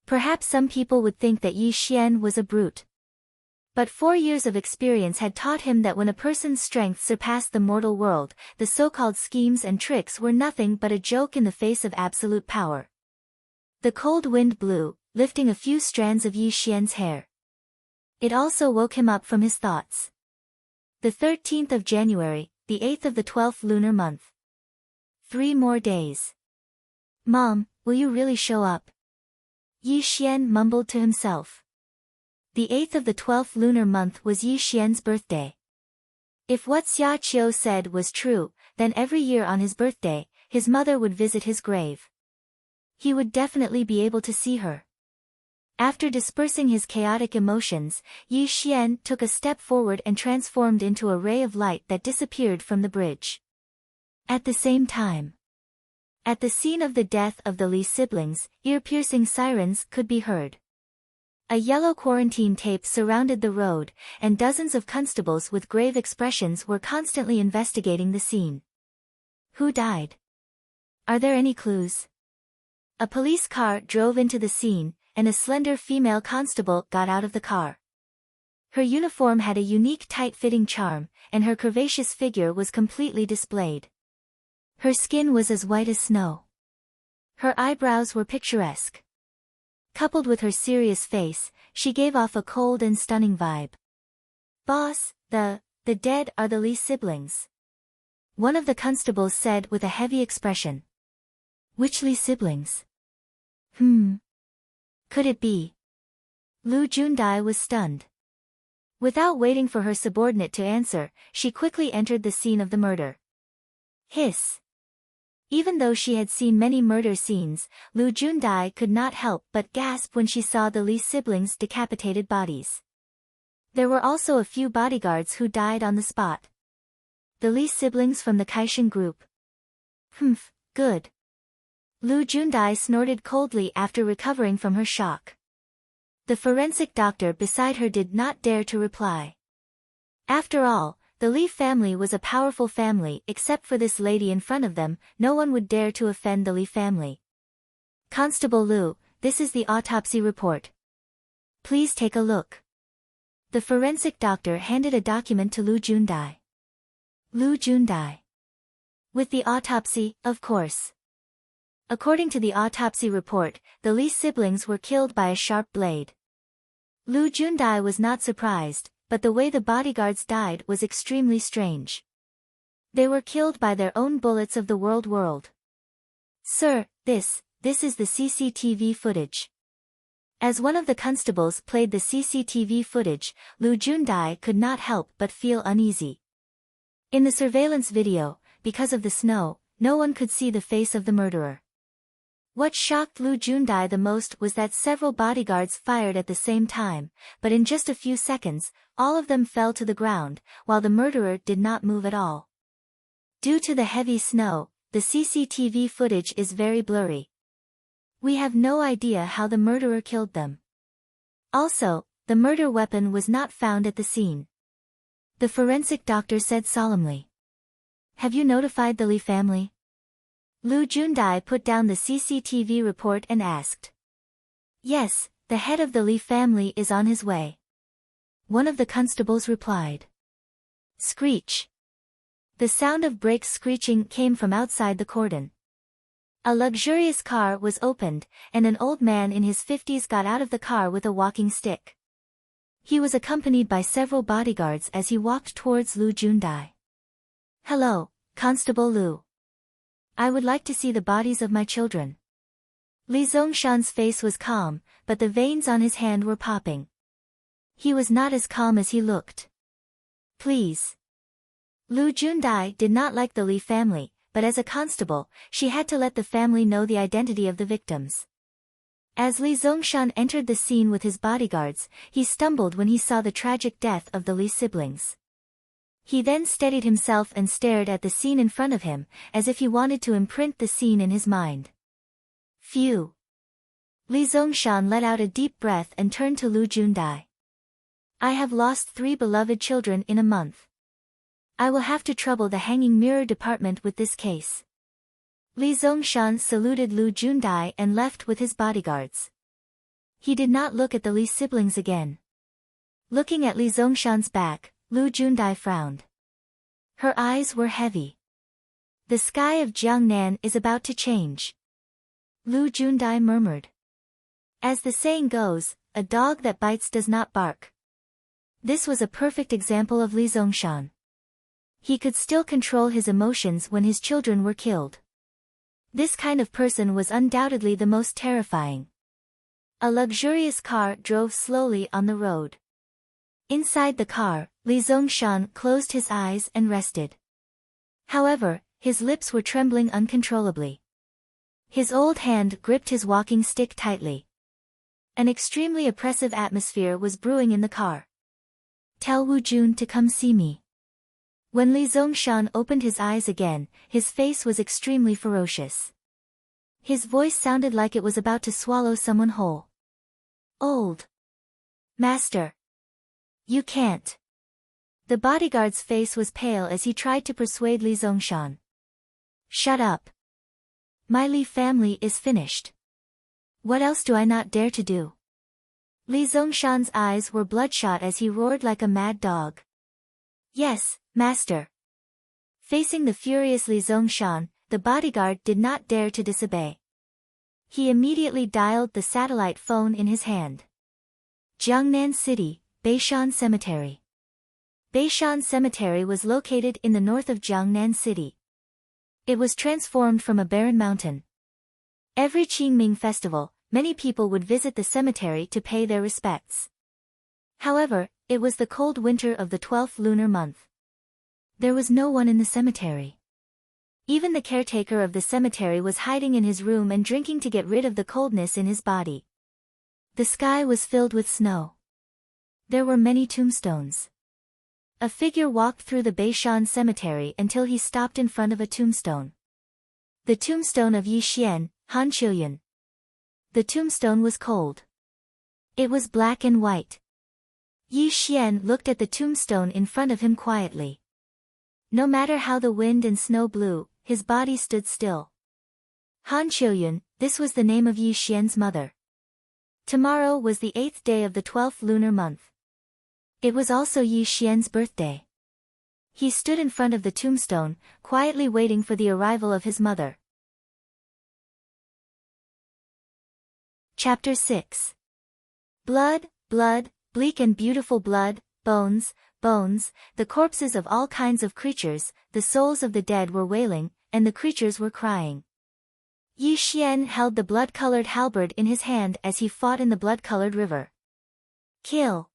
Perhaps some people would think that Yi Xian was a brute. But 4 years of experience had taught him that when a person's strength surpassed the mortal world, the so-called schemes and tricks were nothing but a joke in the face of absolute power. The cold wind blew, lifting a few strands of Yi Xian's hair. It also woke him up from his thoughts. The 13th of January, the 8th of the 12th lunar month. 3 more days. Mom, will you really show up? Yi Xian mumbled to himself. The 8th of the 12th lunar month was Yi Xian's birthday. If what Xia Qiu said was true, then every year on his birthday, his mother would visit his grave. He would definitely be able to see her. After dispersing his chaotic emotions, Yi Xian took a step forward and transformed into a ray of light that disappeared from the bridge. At the same time, at the scene of the death of the Li siblings, ear-piercing sirens could be heard. A yellow quarantine tape surrounded the road, and dozens of constables with grave expressions were constantly investigating the scene. Who died? Are there any clues? A police car drove into the scene, and a slender female constable got out of the car. Her uniform had a unique tight-fitting charm, and her curvaceous figure was completely displayed. Her skin was as white as snow. Her eyebrows were picturesque. Coupled with her serious face, she gave off a cold and stunning vibe. Boss, the dead are the Li siblings. One of the constables said with a heavy expression. Which Li siblings? Could it be? Lu Jundai was stunned. Without waiting for her subordinate to answer, she quickly entered the scene of the murder. Hiss. Even though she had seen many murder scenes, Lu Jundai could not help but gasp when she saw the Li siblings' decapitated bodies. There were also a few bodyguards who died on the spot. The Li siblings from the Kaishin group. Good. Lu Jundai snorted coldly after recovering from her shock. The forensic doctor beside her did not dare to reply. After all, the Li family was a powerful family. Except for this lady in front of them, no one would dare to offend the Li family. Constable Lu, this is the autopsy report. Please take a look. The forensic doctor handed a document to Lu Jundai. Lu Jundai. With the autopsy, of course. According to the autopsy report, the Li siblings were killed by a sharp blade. Lu Jundai was not surprised, but the way the bodyguards died was extremely strange. They were killed by their own bullets of the world. Sir, this is the CCTV footage. As one of the constables played the CCTV footage, Lu Jundai could not help but feel uneasy. In the surveillance video, because of the snow, no one could see the face of the murderer. What shocked Lu Jundai the most was that several bodyguards fired at the same time, but in just a few seconds, all of them fell to the ground, while the murderer did not move at all. Due to the heavy snow, the CCTV footage is very blurry. We have no idea how the murderer killed them. Also, the murder weapon was not found at the scene. The forensic doctor said solemnly. Have you notified the Li family? Lu Jundai put down the CCTV report and asked. Yes, the head of the Li family is on his way. One of the constables replied. Screech. The sound of brakes screeching came from outside the cordon. A luxurious car was opened, and an old man in his 50s got out of the car with a walking stick. He was accompanied by several bodyguards as he walked towards Lu Jundai. Hello, Constable Lu. I would like to see the bodies of my children. Li Zongshan's face was calm, but the veins on his hand were popping. He was not as calm as he looked. Please. Lu Jundai did not like the Li family, but as a constable, she had to let the family know the identity of the victims. As Li Zongshan entered the scene with his bodyguards, he stumbled when he saw the tragic death of the Li siblings. He then steadied himself and stared at the scene in front of him, as if he wanted to imprint the scene in his mind. Phew! Li Zongshan let out a deep breath and turned to Lu Jundai. I have lost 3 beloved children in a month. I will have to trouble the hanging mirror department with this case. Li Zongshan saluted Lu Jundai and left with his bodyguards. He did not look at the Li siblings again. Looking at Li Zongshan's back, Lu Jundai frowned. Her eyes were heavy. The sky of Jiangnan is about to change. Lu Jundai murmured. As the saying goes, a dog that bites does not bark. This was a perfect example of Li Zongshan. He could still control his emotions when his children were killed. This kind of person was undoubtedly the most terrifying. A luxurious car drove slowly on the road. Inside the car, Li Zongshan closed his eyes and rested. However, his lips were trembling uncontrollably. His old hand gripped his walking stick tightly. An extremely oppressive atmosphere was brewing in the car. Tell Wu Jun to come see me. When Li Zongshan opened his eyes again, his face was extremely ferocious. His voice sounded like it was about to swallow someone whole. Old Master. You can't. The bodyguard's face was pale as he tried to persuade Li Zongshan. Shut up. My Li family is finished. What else do I not dare to do? Li Zongshan's eyes were bloodshot as he roared like a mad dog. Yes, Master. Facing the furious Li Zongshan, the bodyguard did not dare to disobey. He immediately dialed the satellite phone in his hand. Jiangnan City, Beishan Cemetery. Beishan Cemetery was located in the north of Jiangnan City. It was transformed from a barren mountain. Every Qingming festival, many people would visit the cemetery to pay their respects. However, it was the cold winter of the 12th lunar month. There was no one in the cemetery. Even the caretaker of the cemetery was hiding in his room and drinking to get rid of the coldness in his body. The sky was filled with snow. There were many tombstones. A figure walked through the Beishan cemetery until he stopped in front of a tombstone. The tombstone of Yi Xian, Han Qiuyun. The tombstone was cold. It was black and white. Yi Xian looked at the tombstone in front of him quietly. No matter how the wind and snow blew, his body stood still. Han Qiuyun, this was the name of Yi Xian's mother. Tomorrow was the 8th day of the 12th lunar month. It was also Yi Xian's birthday. He stood in front of the tombstone, quietly waiting for the arrival of his mother. Chapter 6. Blood, blood, bleak and beautiful blood, bones, bones, the corpses of all kinds of creatures, the souls of the dead were wailing, and the creatures were crying. Yi Xian held the blood-colored halberd in his hand as he fought in the blood-colored river. Kill!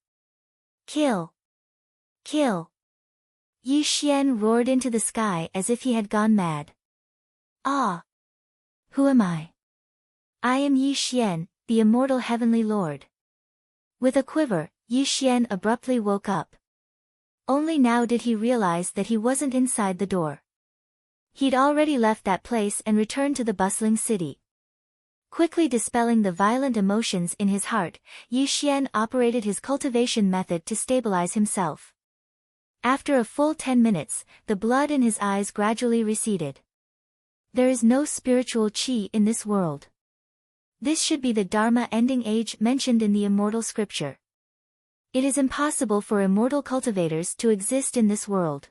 Kill! Kill! Yi Xian roared into the sky as if he had gone mad. Ah! Who am I? I am Yi Xian, the immortal heavenly lord. With a quiver, Yi Xian abruptly woke up. Only now did he realize that he wasn't inside the door. He'd already left that place and returned to the bustling city. Quickly dispelling the violent emotions in his heart, Yi Xian operated his cultivation method to stabilize himself. After a full 10 minutes, the blood in his eyes gradually receded. There is no spiritual qi in this world. This should be the Dharma ending age mentioned in the immortal scripture. It is impossible for immortal cultivators to exist in this world.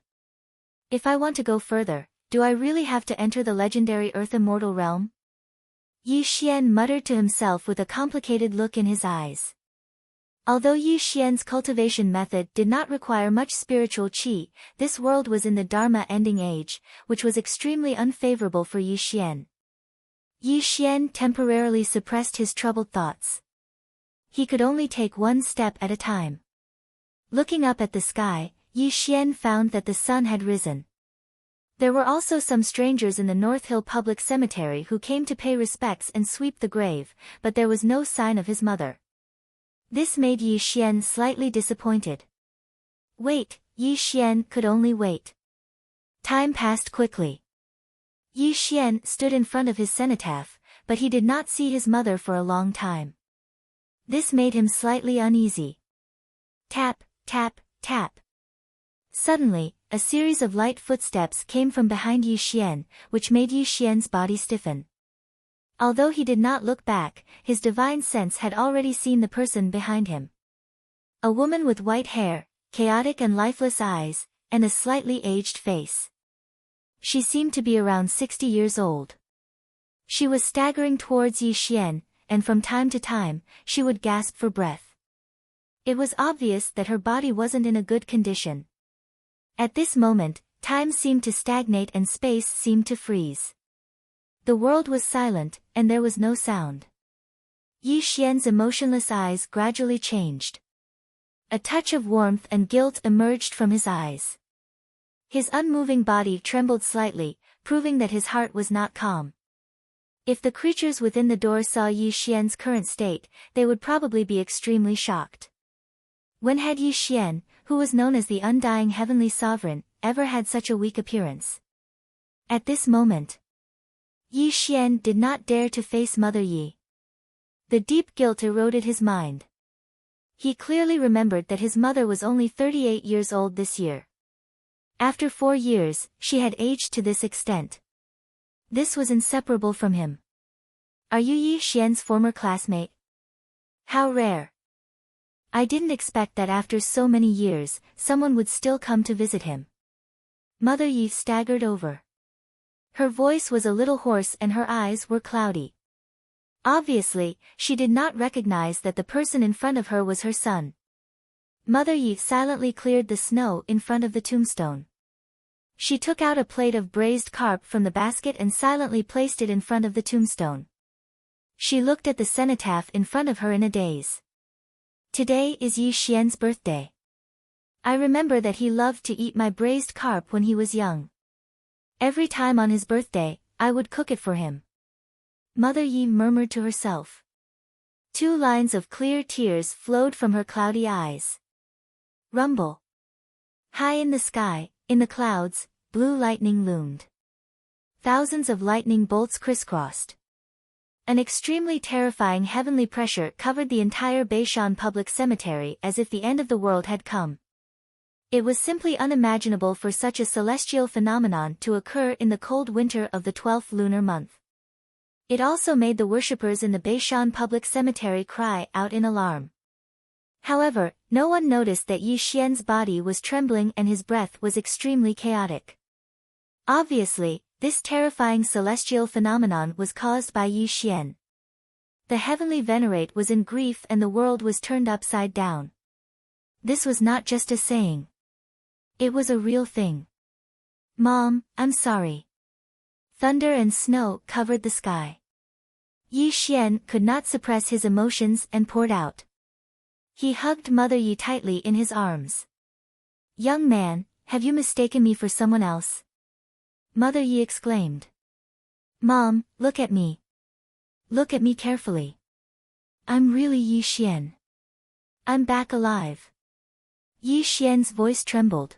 If I want to go further, do I really have to enter the legendary Earth Immortal realm? Yi Xian muttered to himself with a complicated look in his eyes. Although Yi Xian's cultivation method did not require much spiritual qi, this world was in the Dharma ending age, which was extremely unfavorable for Yi Xian. Yi Xian temporarily suppressed his troubled thoughts. He could only take one step at a time. Looking up at the sky, Yi Xian found that the sun had risen. There were also some strangers in the North Hill Public Cemetery who came to pay respects and sweep the grave, but there was no sign of his mother. This made Yi Xian slightly disappointed. Wait, Yi Xian could only wait. Time passed quickly. Yi Xian stood in front of his cenotaph, but he did not see his mother for a long time. This made him slightly uneasy. Tap, tap, tap. Suddenly, a series of light footsteps came from behind Yi Xian, which made Yi Xian's body stiffen. Although he did not look back, his divine sense had already seen the person behind him. A woman with white hair, chaotic and lifeless eyes, and a slightly aged face. She seemed to be around 60 years old. She was staggering towards Yi Xian, and from time to time, she would gasp for breath. It was obvious that her body wasn't in a good condition. At this moment, time seemed to stagnate and space seemed to freeze. The world was silent, and there was no sound. Yi Xian's emotionless eyes gradually changed. A touch of warmth and guilt emerged from his eyes. His unmoving body trembled slightly, proving that his heart was not calm. If the creatures within the door saw Yi Xian's current state, they would probably be extremely shocked. When had Yi Xian, who was known as the undying heavenly sovereign, ever had such a weak appearance? At this moment, Yi Xian did not dare to face Mother Yi. The deep guilt eroded his mind. He clearly remembered that his mother was only 38 years old this year. After 4 years, she had aged to this extent. This was inseparable from him. Are you Yi Xian's former classmate? How rare. I didn't expect that after so many years, someone would still come to visit him. Mother Yi staggered over. Her voice was a little hoarse and her eyes were cloudy. Obviously, she did not recognize that the person in front of her was her son. Mother Yi silently cleared the snow in front of the tombstone. She took out a plate of braised carp from the basket and silently placed it in front of the tombstone. She looked at the cenotaph in front of her in a daze. Today is Yi Xian's birthday. I remember that he loved to eat my braised carp when he was young. Every time on his birthday, I would cook it for him. Mother Yi murmured to herself. 2 lines of clear tears flowed from her cloudy eyes. Rumble. High in the sky, in the clouds, blue lightning loomed. Thousands of lightning bolts crisscrossed. An extremely terrifying heavenly pressure covered the entire Beishan public cemetery as if the end of the world had come. It was simply unimaginable for such a celestial phenomenon to occur in the cold winter of the 12th lunar month. It also made the worshippers in the Beishan public cemetery cry out in alarm. However, no one noticed that Yi Xian's body was trembling and his breath was extremely chaotic. Obviously, this terrifying celestial phenomenon was caused by Yi Xian. The heavenly venerate was in grief and the world was turned upside down. This was not just a saying. It was a real thing. Mom, I'm sorry. Thunder and snow covered the sky. Yi Xian could not suppress his emotions and poured out. He hugged Mother Yi tightly in his arms. Young man, have you mistaken me for someone else? Mother Yi exclaimed. Mom, look at me. Look at me carefully. I'm really Yi Xian. I'm back alive. Yi Xian's voice trembled.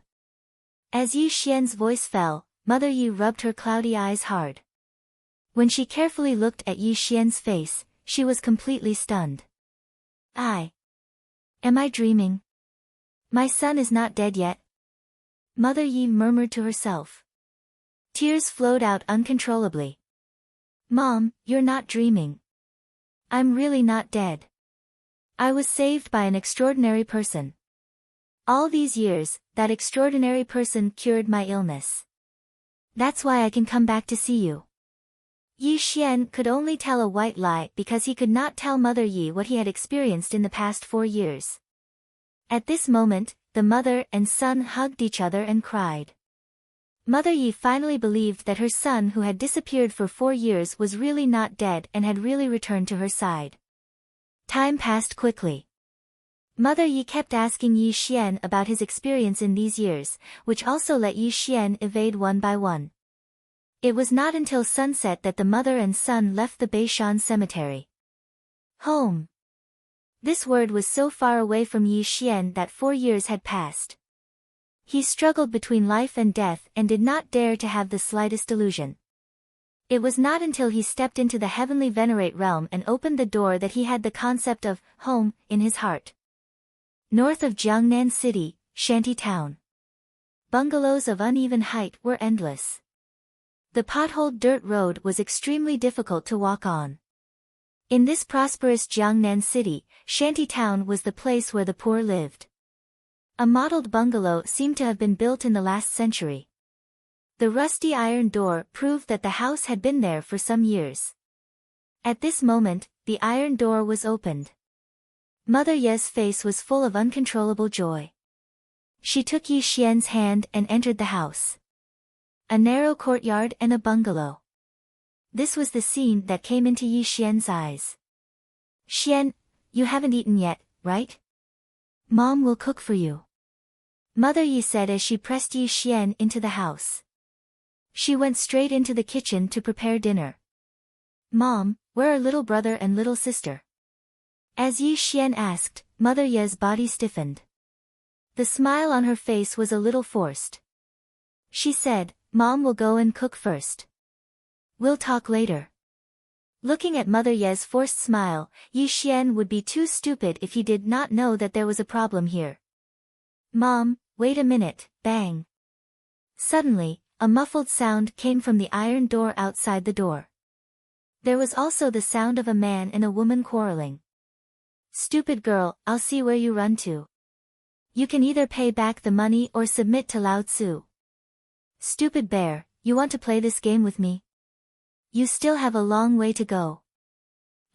As Yi Xian's voice fell, Mother Yi rubbed her cloudy eyes hard. When she carefully looked at Yi Xian's face, she was completely stunned. Am I dreaming? My son is not dead yet? Mother Yi murmured to herself. Tears flowed out uncontrollably. Mom, you're not dreaming. I'm really not dead. I was saved by an extraordinary person. All these years, that extraordinary person cured my illness. That's why I can come back to see you. Yi Xian could only tell a white lie because he could not tell Mother Yi what he had experienced in the past 4 years. At this moment, the mother and son hugged each other and cried. Mother Yi finally believed that her son who had disappeared for 4 years was really not dead and had really returned to her side. Time passed quickly. Mother Yi kept asking Yi Xian about his experience in these years, which also let Yi Xian evade one by one. It was not until sunset that the mother and son left the Beishan cemetery. Home. This word was so far away from Yi Xian that 4 years had passed. He struggled between life and death and did not dare to have the slightest illusion. It was not until he stepped into the heavenly venerate realm and opened the door that he had the concept of home in his heart. North of Jiangnan City, Shanty Town. Bungalows of uneven height were endless. The potholed dirt road was extremely difficult to walk on. In this prosperous Jiangnan city, Shanty Town was the place where the poor lived. A mottled bungalow seemed to have been built in the last century. The rusty iron door proved that the house had been there for some years. At this moment, the iron door was opened. Mother Ye's face was full of uncontrollable joy. She took Yi Xian's hand and entered the house. A narrow courtyard and a bungalow. This was the scene that came into Yi Xian's eyes. Xian, you haven't eaten yet, right? Mom will cook for you. Mother Yi said as she pressed Yi Xian into the house. She went straight into the kitchen to prepare dinner. Mom, where are little brother and little sister? As Yi Xian asked, Mother Ye's body stiffened. The smile on her face was a little forced. She said, Mom will go and cook first. We'll talk later. Looking at Mother Ye's forced smile, Yi Xian would be too stupid if he did not know that there was a problem here. Mom, wait a minute, bang. Suddenly, a muffled sound came from the iron door outside the door. There was also the sound of a man and a woman quarreling. Stupid girl, I'll see where you run to. You can either pay back the money or submit to Lao Tzu. Stupid bear, you want to play this game with me? You still have a long way to go.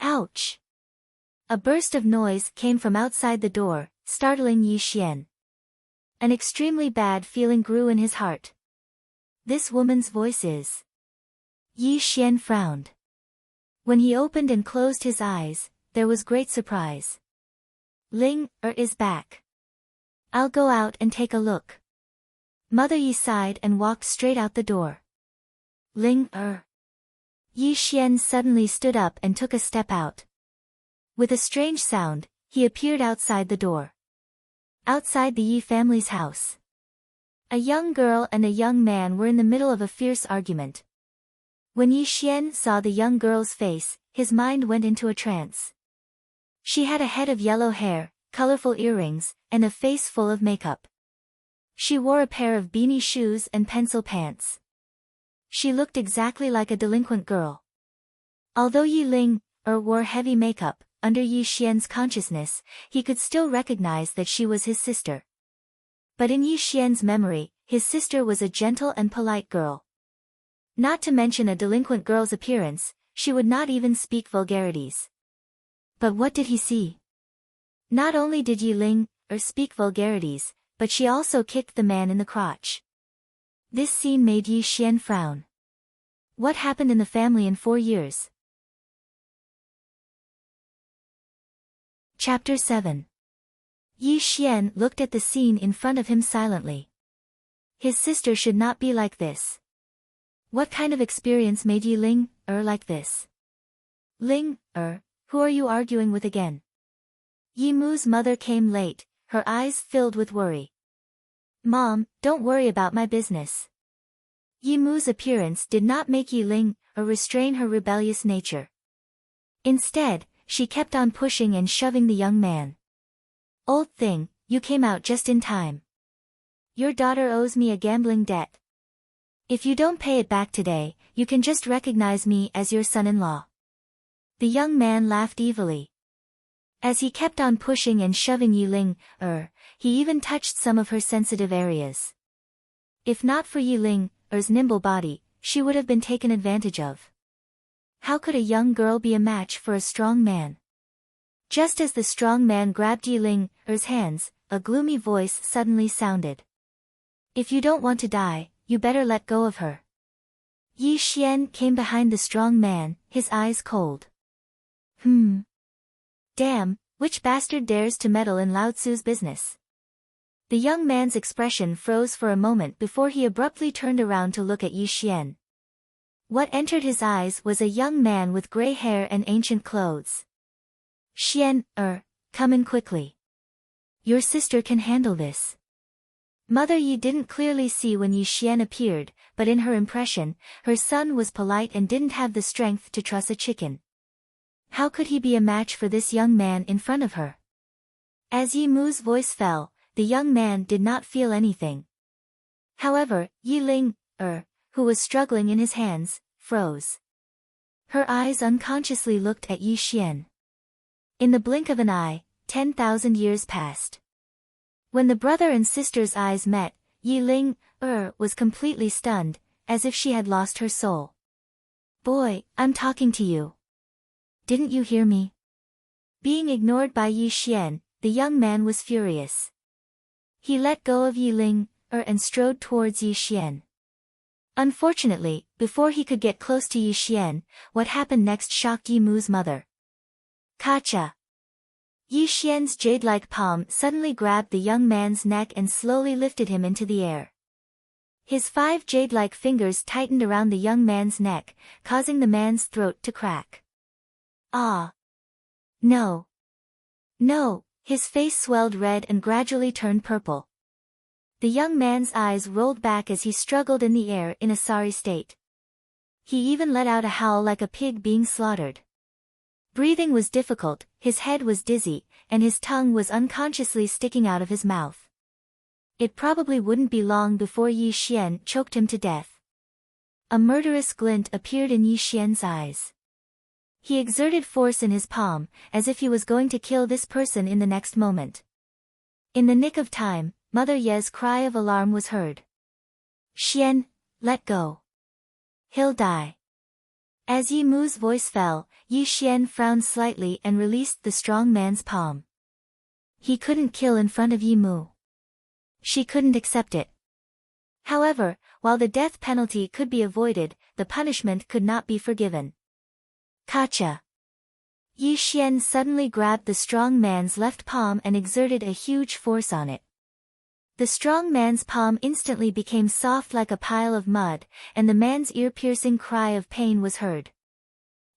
Ouch! A burst of noise came from outside the door, startling Yi Xian. An extremely bad feeling grew in his heart. This woman's voice is... Yi Xian frowned. When he opened and closed his eyes, there was great surprise. Ling is back. I'll go out and take a look. Mother Yi sighed and walked straight out the door. Ling Yi Xian suddenly stood up and took a step out. With a strange sound, he appeared outside the door. Outside the Yi family's house. A young girl and a young man were in the middle of a fierce argument. When Yi Xian saw the young girl's face, his mind went into a trance. She had a head of yellow hair, colorful earrings, and a face full of makeup. She wore a pair of beanie shoes and pencil pants. She looked exactly like a delinquent girl. Although Yi Ling wore heavy makeup, under Yi Xian's consciousness, he could still recognize that she was his sister. But in Yi Xian's memory, his sister was a gentle and polite girl. Not to mention a delinquent girl's appearance, she would not even speak vulgarities. But what did he see? Not only did Yi Ling speak vulgarities, but she also kicked the man in the crotch. This scene made Yi Xian frown. What happened in the family in 4 years? Chapter 7. Yi Xian looked at the scene in front of him silently. His sister should not be like this. What kind of experience made Yi Ling like this? Ling who are you arguing with again? Yi Mu's mother came late, her eyes filled with worry. Mom, don't worry about my business. Yi Mu's appearance did not make Yi Ling restrain her rebellious nature. Instead, she kept on pushing and shoving the young man. Old thing, you came out just in time. Your daughter owes me a gambling debt. If you don't pay it back today, you can just recognize me as your son-in-law. The young man laughed evilly. As he kept on pushing and shoving Yi Ling, he even touched some of her sensitive areas. If not for Yi Ling's nimble body, she would have been taken advantage of. How could a young girl be a match for a strong man? Just as the strong man grabbed Yi Ling's hands, a gloomy voice suddenly sounded. If you don't want to die, you better let go of her. Yi Xian came behind the strong man, his eyes cold. Damn, which bastard dares to meddle in Lao Tzu's business? The young man's expression froze for a moment before he abruptly turned around to look at Yi Xian. What entered his eyes was a young man with gray hair and ancient clothes. Xian, come in quickly. Your sister can handle this. Mother Yi didn't clearly see when Yi Xian appeared, but in her impression, her son was polite and didn't have the strength to truss a chicken. How could he be a match for this young man in front of her? As Yi Mu's voice fell, the young man did not feel anything. However, Yi Ling, who was struggling in his hands, froze. Her eyes unconsciously looked at Yi Xian. In the blink of an eye, 10,000 years passed. When the brother and sister's eyes met, Yi Ling, was completely stunned, as if she had lost her soul. Boy, I'm talking to you. Didn't you hear me? Being ignored by Yi Xian, the young man was furious. He let go of Yi Ling, and strode towards Yi Xian. Unfortunately, before he could get close to Yi Xian, what happened next shocked Yi Mu's mother. Kacha! Yi Xian's jade-like palm suddenly grabbed the young man's neck and slowly lifted him into the air. His 5 jade-like fingers tightened around the young man's neck, causing the man's throat to crack. Ah! No! No! His face swelled red and gradually turned purple. The young man's eyes rolled back as he struggled in the air in a sorry state. He even let out a howl like a pig being slaughtered. Breathing was difficult, his head was dizzy, and his tongue was unconsciously sticking out of his mouth. It probably wouldn't be long before Yi Xian choked him to death. A murderous glint appeared in Yi Xian's eyes. He exerted force in his palm, as if he was going to kill this person in the next moment. In the nick of time, Mother Ye's cry of alarm was heard. Xian, let go. He'll die. As Yi Mu's voice fell, Yi Xian frowned slightly and released the strong man's palm. He couldn't kill in front of Yi Mu. She couldn't accept it. However, while the death penalty could be avoided, the punishment could not be forgiven. Kacha! Yi Xian suddenly grabbed the strong man's left palm and exerted a huge force on it. The strong man's palm instantly became soft like a pile of mud, and the man's ear-piercing cry of pain was heard.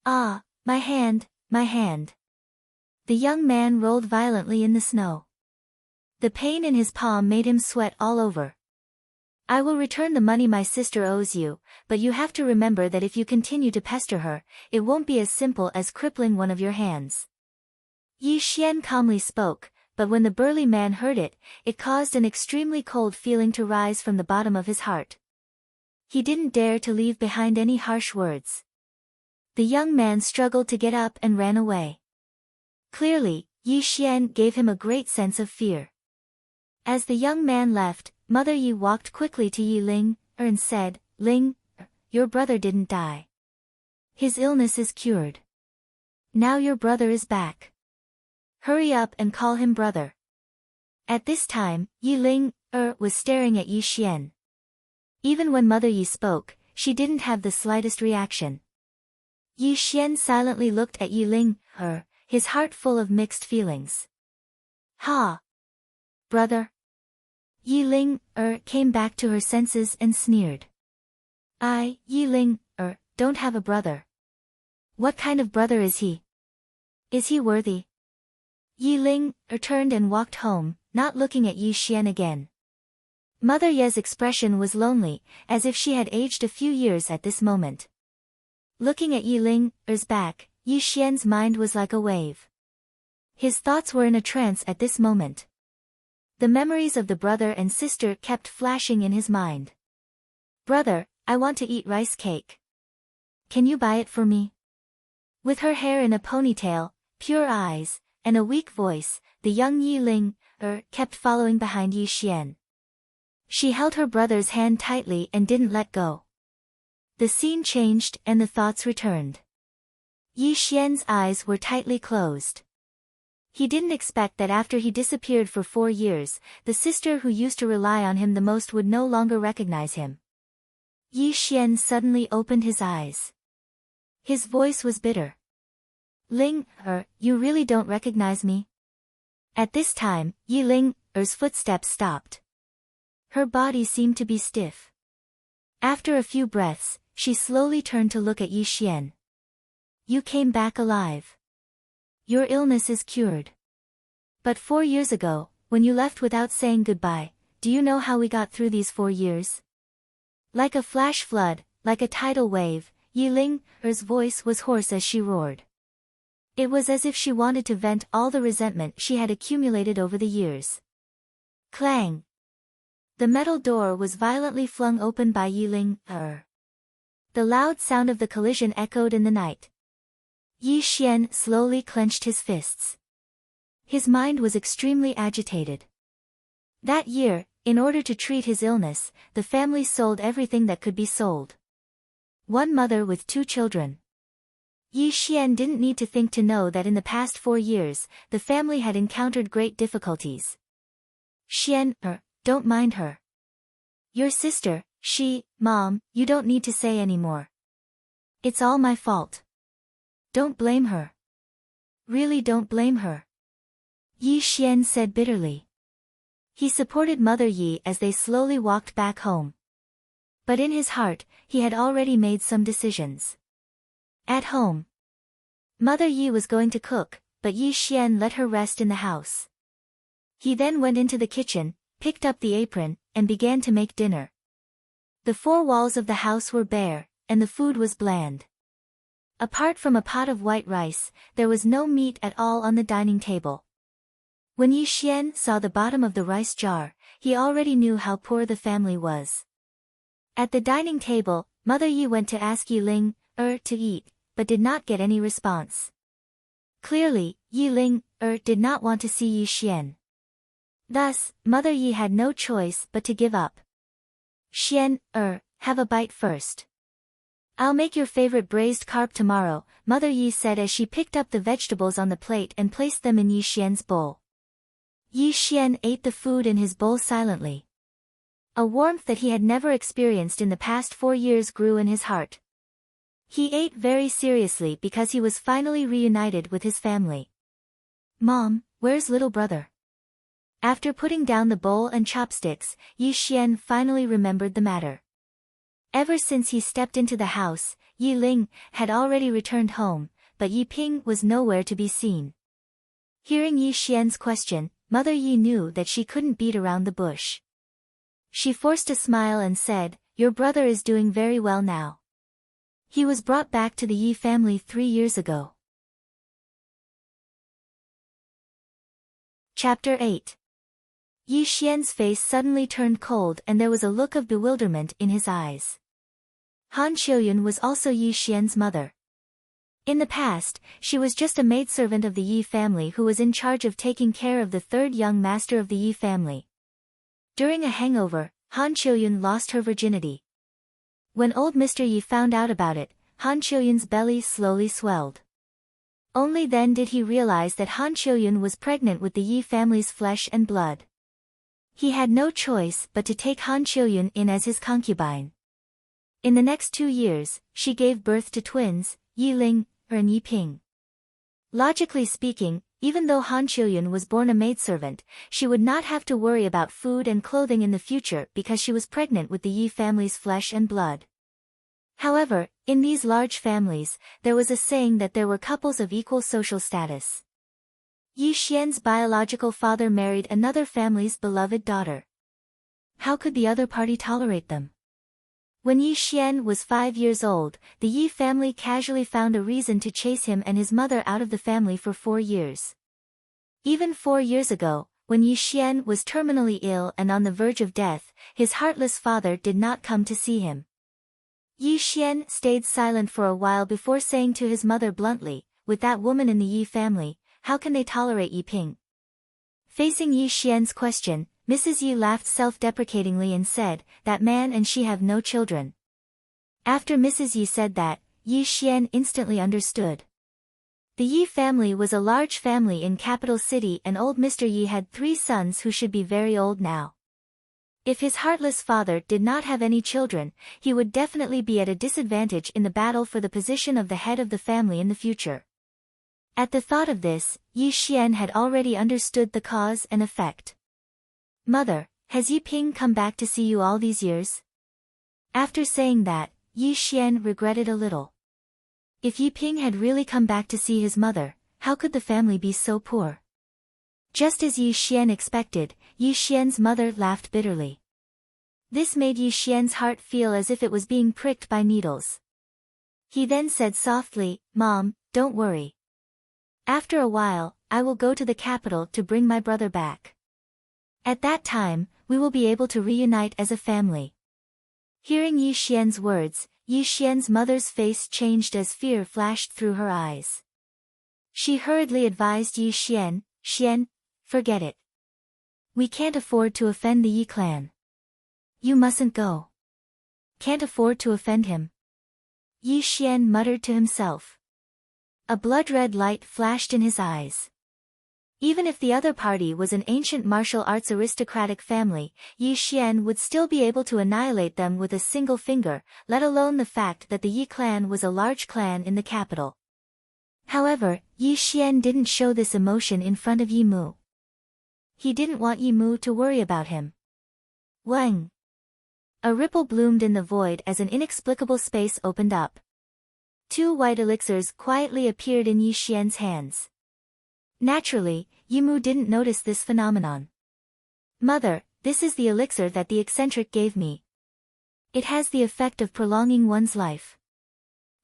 Ah, my hand, my hand. The young man rolled violently in the snow. The pain in his palm made him sweat all over. I will return the money my sister owes you, but you have to remember that if you continue to pester her, it won't be as simple as crippling one of your hands. Yi Xian calmly spoke, but when the burly man heard it, it caused an extremely cold feeling to rise from the bottom of his heart. He didn't dare to leave behind any harsh words. The young man struggled to get up and ran away. Clearly, Yi Xian gave him a great sense of fear. As the young man left, Mother Yi walked quickly to Yi Ling and said, "Ling, your brother didn't die. His illness is cured. Now your brother is back. Hurry up and call him brother." At this time, Yi Ling was staring at Yi Xian. Even when Mother Yi spoke, she didn't have the slightest reaction. Yi Xian silently looked at Yi Ling, his heart full of mixed feelings. "Ha! Brother?" Yi Ling came back to her senses and sneered. "I, Yi Ling, don't have a brother. What kind of brother is he? Is he worthy?" Yi Ling turned and walked home, not looking at Yi Xian again. Mother Ye's expression was lonely, as if she had aged a few years at this moment. Looking at Yi Ling's back, Yi Xian's mind was like a wave. His thoughts were in a trance at this moment. The memories of the brother and sister kept flashing in his mind. "Brother, I want to eat rice cake. Can you buy it for me?" With her hair in a ponytail, pure eyes, and a weak voice, the young Yi Ling kept following behind Yi Xian. She held her brother's hand tightly and didn't let go. The scene changed and the thoughts returned. Yi Xian's eyes were tightly closed. He didn't expect that after he disappeared for 4 years, the sister who used to rely on him the most would no longer recognize him. Yi Xian suddenly opened his eyes. His voice was bitter. "Ling, you really don't recognize me?" At this time, Yi Ling's footsteps stopped. Her body seemed to be stiff. After a few breaths, she slowly turned to look at Yi Xian. "You came back alive. Your illness is cured. But 4 years ago, when you left without saying goodbye, do you know how we got through these 4 years?" Like a flash flood, like a tidal wave, Yi Ling's voice was hoarse as she roared. It was as if she wanted to vent all the resentment she had accumulated over the years. Clang! The metal door was violently flung open by Yi Ling. The loud sound of the collision echoed in the night. Yi Xian slowly clenched his fists. His mind was extremely agitated. That year, in order to treat his illness, the family sold everything that could be sold. One mother with 2 children. Yi Xian didn't need to think to know that in the past 4 years, the family had encountered great difficulties. "Xian, don't mind her. Your sister, Mom, you don't need to say anymore. It's all my fault. Don't blame her. Really don't blame her," Yi Xian said bitterly. He supported Mother Yi as they slowly walked back home. But in his heart, he had already made some decisions. At home, Mother Yi was going to cook, but Yi Xian let her rest in the house. He then went into the kitchen, picked up the apron, and began to make dinner. The 4 walls of the house were bare, and the food was bland. Apart from a pot of white rice, there was no meat at all on the dining table. When Yi Xian saw the bottom of the rice jar, he already knew how poor the family was. At the dining table, Mother Yi went to ask Yi Ling to eat, but did not get any response. Clearly, Yi Ling did not want to see Yi Xian. Thus, Mother Yi had no choice but to give up. "Xian, have a bite first. I'll make your favorite braised carp tomorrow," Mother Yi said as she picked up the vegetables on the plate and placed them in Yi Xian's bowl. Yi Xian ate the food in his bowl silently. A warmth that he had never experienced in the past 4 years grew in his heart. He ate very seriously because he was finally reunited with his family. "Mom, where's little brother?" After putting down the bowl and chopsticks, Yi Xian finally remembered the matter. Ever since he stepped into the house, Yi Ling had already returned home, but Yi Ping was nowhere to be seen. Hearing Yi Xian's question, Mother Yi knew that she couldn't beat around the bush. She forced a smile and said, "Your brother is doing very well now. He was brought back to the Yi family 3 years ago." Chapter 8. Yi Xian's face suddenly turned cold and there was a look of bewilderment in his eyes. Han Qiuyun was also Yi Xian's mother. In the past, she was just a maidservant of the Yi family who was in charge of taking care of the third young master of the Yi family. During a hangover, Han Qiuyun lost her virginity. When old Mr. Yi found out about it, Han Qiuyun's belly slowly swelled. Only then did he realize that Han Qiuyun was pregnant with the Yi family's flesh and blood. He had no choice but to take Han Qiuyun in as his concubine. In the next 2 years, she gave birth to twins, Yi Ling and Yi Ping. Logically speaking, even though Han Qiuyun was born a maidservant, she would not have to worry about food and clothing in the future because she was pregnant with the Yi family's flesh and blood. However, in these large families, there was a saying that there were couples of equal social status. Yi Xian's biological father married another family's beloved daughter. How could the other party tolerate them? When Yi Xian was 5 years old, the Yi family casually found a reason to chase him and his mother out of the family for 4 years. Even 4 years ago, when Yi Xian was terminally ill and on the verge of death, his heartless father did not come to see him. Yi Xian stayed silent for a while before saying to his mother bluntly, "With that woman in the Yi family, how can they tolerate Yi Ping?" Facing Yi Xian's question, Mrs. Yi laughed self-deprecatingly and said, "That man and she have no children." After Mrs. Yi said that, Yi Xian instantly understood. The Yi family was a large family in capital city and old Mr. Yi had 3 sons who should be very old now. If his heartless father did not have any children, he would definitely be at a disadvantage in the battle for the position of the head of the family in the future. At the thought of this, Yi Xian had already understood the cause and effect. "Mother, has Yi Ping come back to see you all these years?" After saying that, Yi Xian regretted a little. If Yi Ping had really come back to see his mother, how could the family be so poor? Just as Yi Xian expected, Yi Xian's mother laughed bitterly. This made Yi Xian's heart feel as if it was being pricked by needles. He then said softly, "Mom, don't worry. After a while, I will go to the capital to bring my brother back. At that time, we will be able to reunite as a family." Hearing Yi Xian's words, Yi Xian's mother's face changed as fear flashed through her eyes. She hurriedly advised Yi Xian, "Xian, forget it. We can't afford to offend the Yi clan. You mustn't go." "Can't afford to offend him?" Yi Xian muttered to himself. A blood-red light flashed in his eyes. Even if the other party was an ancient martial arts aristocratic family, Yi Xian would still be able to annihilate them with a single finger, let alone the fact that the Yi clan was a large clan in the capital. However, Yi Xian didn't show this emotion in front of Yi Mu. He didn't want Yi Mu to worry about him. Wang! A ripple bloomed in the void as an inexplicable space opened up. 2 white elixirs quietly appeared in Yi Xian's hands. Naturally, Yi Mu didn't notice this phenomenon. "Mother, this is the elixir that the eccentric gave me. It has the effect of prolonging one's life.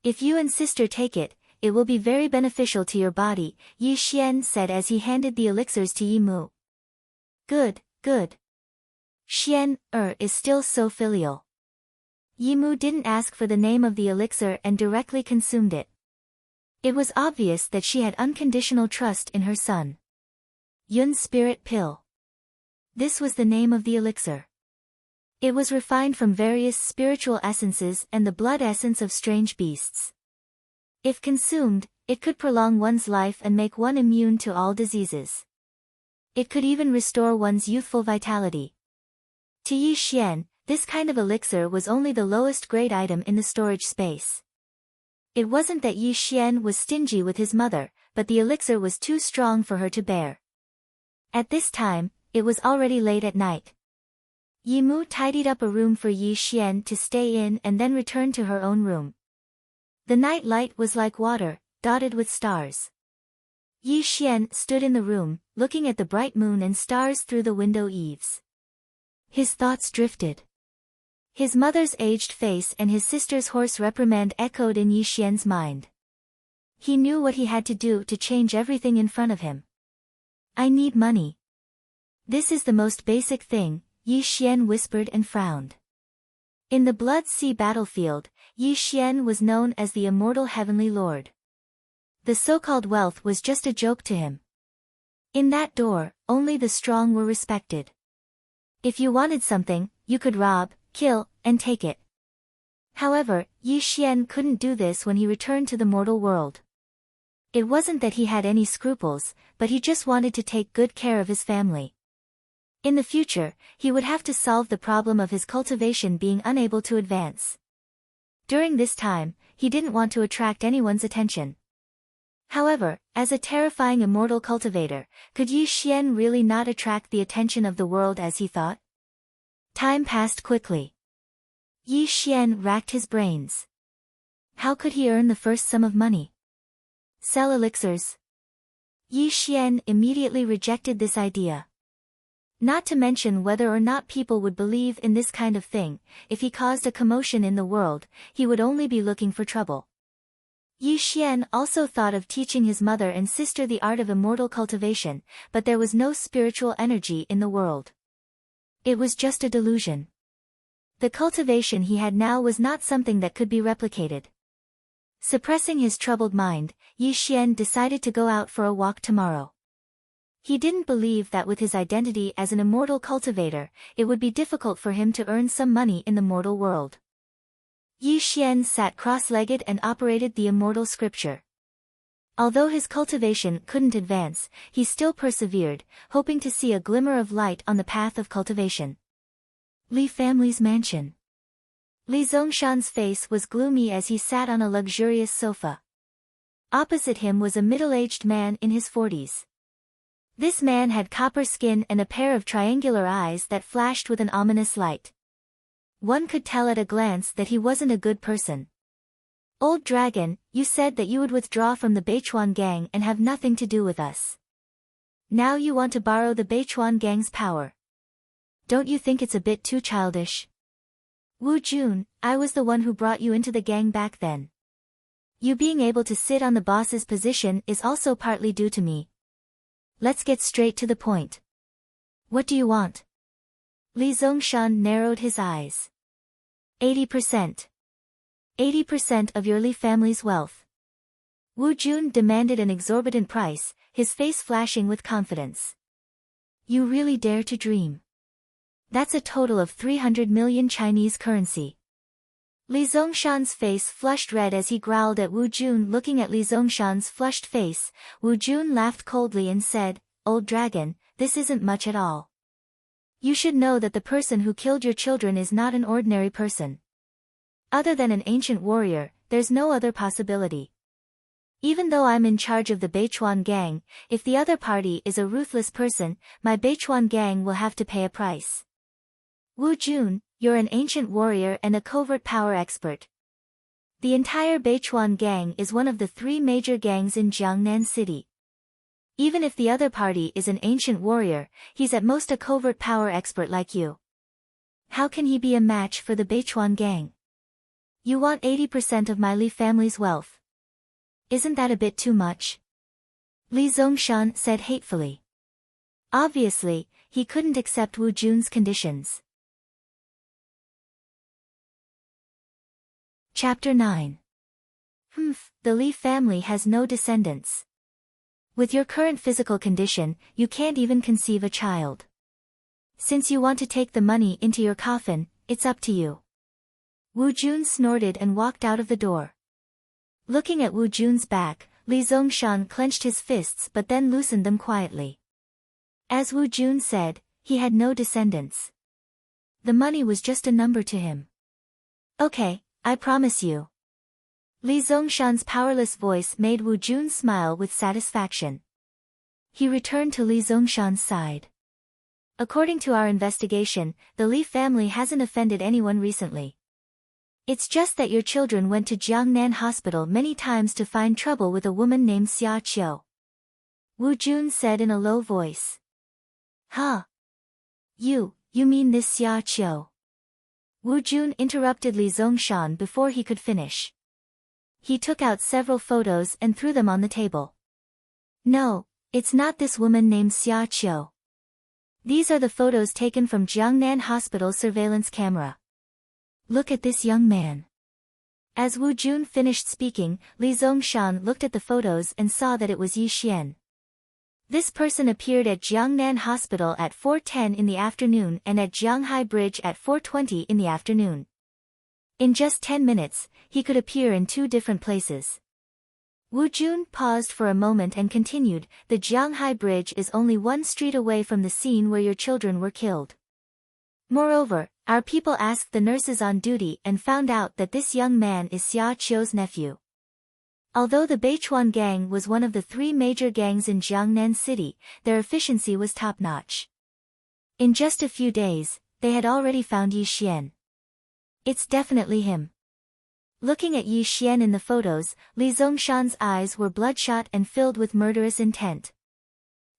If you and sister take it, it will be very beneficial to your body," Yi Xian said as he handed the elixirs to Yi Mu. Good, good. Xian, is still so filial. Yi Mu didn't ask for the name of the elixir and directly consumed it. It was obvious that she had unconditional trust in her son. Yun's Spirit Pill. This was the name of the elixir. It was refined from various spiritual essences and the blood essence of strange beasts. If consumed, it could prolong one's life and make one immune to all diseases. It could even restore one's youthful vitality. To Yi Xian, this kind of elixir was only the lowest grade item in the storage space. It wasn't that Yi Xian was stingy with his mother, but the elixir was too strong for her to bear. At this time, it was already late at night. Yi Mu tidied up a room for Yi Xian to stay in and then returned to her own room. The night light was like water, dotted with stars. Yi Xian stood in the room, looking at the bright moon and stars through the window eaves. His thoughts drifted. His mother's aged face and his sister's hoarse reprimand echoed in Yi Xian's mind. He knew what he had to do to change everything in front of him. "I need money. This is the most basic thing," Yi Xian whispered and frowned. In the Blood Sea battlefield, Yi Xian was known as the Immortal Heavenly Lord. The so-called wealth was just a joke to him. In that door, only the strong were respected. If you wanted something, you could rob, kill, and take it. However, Yi Xian couldn't do this when he returned to the mortal world. It wasn't that he had any scruples, but he just wanted to take good care of his family. In the future, he would have to solve the problem of his cultivation being unable to advance. During this time, he didn't want to attract anyone's attention. However, as a terrifying immortal cultivator, could Yi Xian really not attract the attention of the world as he thought? Time passed quickly. Yi Xian racked his brains. How could he earn the first sum of money? Sell elixirs? Yi Xian immediately rejected this idea. Not to mention whether or not people would believe in this kind of thing. If he caused a commotion in the world, he would only be looking for trouble. Yi Xian also thought of teaching his mother and sister the art of immortal cultivation, but there was no spiritual energy in the world. It was just a delusion. The cultivation he had now was not something that could be replicated. Suppressing his troubled mind, Yi Xian decided to go out for a walk tomorrow. He didn't believe that with his identity as an immortal cultivator, it would be difficult for him to earn some money in the mortal world. Yi Xian sat cross-legged and operated the immortal scripture. Although his cultivation couldn't advance, he still persevered, hoping to see a glimmer of light on the path of cultivation. Li family's mansion. Li Zongshan's face was gloomy as he sat on a luxurious sofa. Opposite him was a middle-aged man in his 40s. This man had copper skin and a pair of triangular eyes that flashed with an ominous light. One could tell at a glance that he wasn't a good person. Old dragon, you said that you would withdraw from the Beichuan gang and have nothing to do with us. Now you want to borrow the Beichuan gang's power. Don't you think it's a bit too childish? Wu Jun, I was the one who brought you into the gang back then. You being able to sit on the boss's position is also partly due to me. Let's get straight to the point. What do you want? Li Zongshan narrowed his eyes. 80%. 80% of your Li family's wealth. Wu Jun demanded an exorbitant price, his face flashing with confidence. You really dare to dream. That's a total of 300 million Chinese currency. Li Zongshan's face flushed red as he growled at Wu Jun. Looking at Li Zongshan's flushed face, Wu Jun laughed coldly and said, Old dragon, this isn't much at all. You should know that the person who killed your children is not an ordinary person. Other than an ancient warrior, there's no other possibility. Even though I'm in charge of the Beichuan gang, if the other party is a ruthless person, my Beichuan gang will have to pay a price. Wu Jun, you're an ancient warrior and a covert power expert. The entire Beichuan gang is one of the 3 major gangs in Jiangnan City. Even if the other party is an ancient warrior, he's at most a covert power expert like you. How can he be a match for the Beichuan gang? You want 80% of my Li family's wealth. Isn't that a bit too much? Li Zongshan said hatefully. Obviously, he couldn't accept Wu Jun's conditions. Chapter 9. The Li family has no descendants. With your current physical condition, you can't even conceive a child. Since you want to take the money into your coffin, it's up to you. Wu Jun snorted and walked out of the door. Looking at Wu Jun's back, Li Zongshan clenched his fists but then loosened them quietly. As Wu Jun said, he had no descendants. The money was just a number to him. Okay, I promise you. Li Zongshan's powerless voice made Wu Jun smile with satisfaction. He returned to Li Zongshan's side. According to our investigation, the Li family hasn't offended anyone recently. It's just that your children went to Jiangnan Hospital many times to find trouble with a woman named Xia Qiu. Wu Jun said in a low voice. Huh? You mean this Xia Qiu? Wu Jun interrupted Li Zongshan before he could finish. He took out several photos and threw them on the table. No, it's not this woman named Xia Qiu. These are the photos taken from Jiangnan Hospital surveillance camera. Look at this young man. As Wu Jun finished speaking, Li Zongshan looked at the photos and saw that it was Yi Xian. This person appeared at Jiangnan Hospital at 4:10 in the afternoon and at Jianghai Bridge at 4:20 in the afternoon. In just 10 minutes, he could appear in 2 different places. Wu Jun paused for a moment and continued, the Jianghai Bridge is only 1 street away from the scene where your children were killed. Moreover, our people asked the nurses on duty and found out that this young man is Xia Qiu's nephew. Although the Beichuan gang was one of the 3 major gangs in Jiangnan City, their efficiency was top-notch. In just a few days, they had already found Yi Xian. It's definitely him. Looking at Yi Xian in the photos, Li Zongshan's eyes were bloodshot and filled with murderous intent.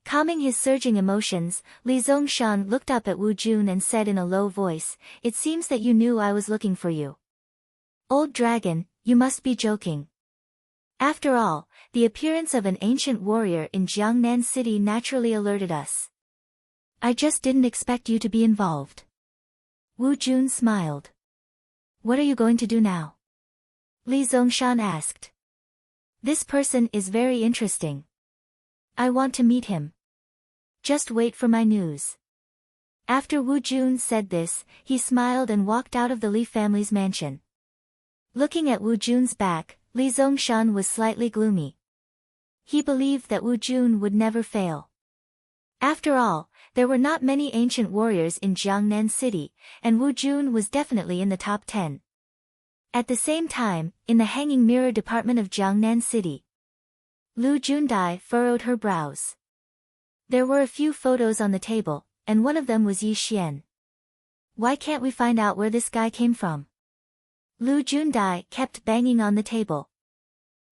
Calming his surging emotions, Li Zongshan looked up at Wu Jun and said in a low voice, "It seems that you knew I was looking for you. Old dragon, you must be joking." After all, the appearance of an ancient warrior in Jiangnan City naturally alerted us. I just didn't expect you to be involved. Wu Jun smiled. What are you going to do now? Li Zongshan asked. This person is very interesting. I want to meet him. Just wait for my news. After Wu Jun said this, he smiled and walked out of the Li family's mansion. Looking at Wu Jun's back, Li Zongshan was slightly gloomy. He believed that Wu Jun would never fail. After all, there were not many ancient warriors in Jiangnan City, and Wu Jun was definitely in the top 10. At the same time, in the Hanging Mirror department of Jiangnan City, Lu Jundai furrowed her brows. There were a few photos on the table, and one of them was Yi Xian. Why can't we find out where this guy came from? Lu Jundai kept banging on the table.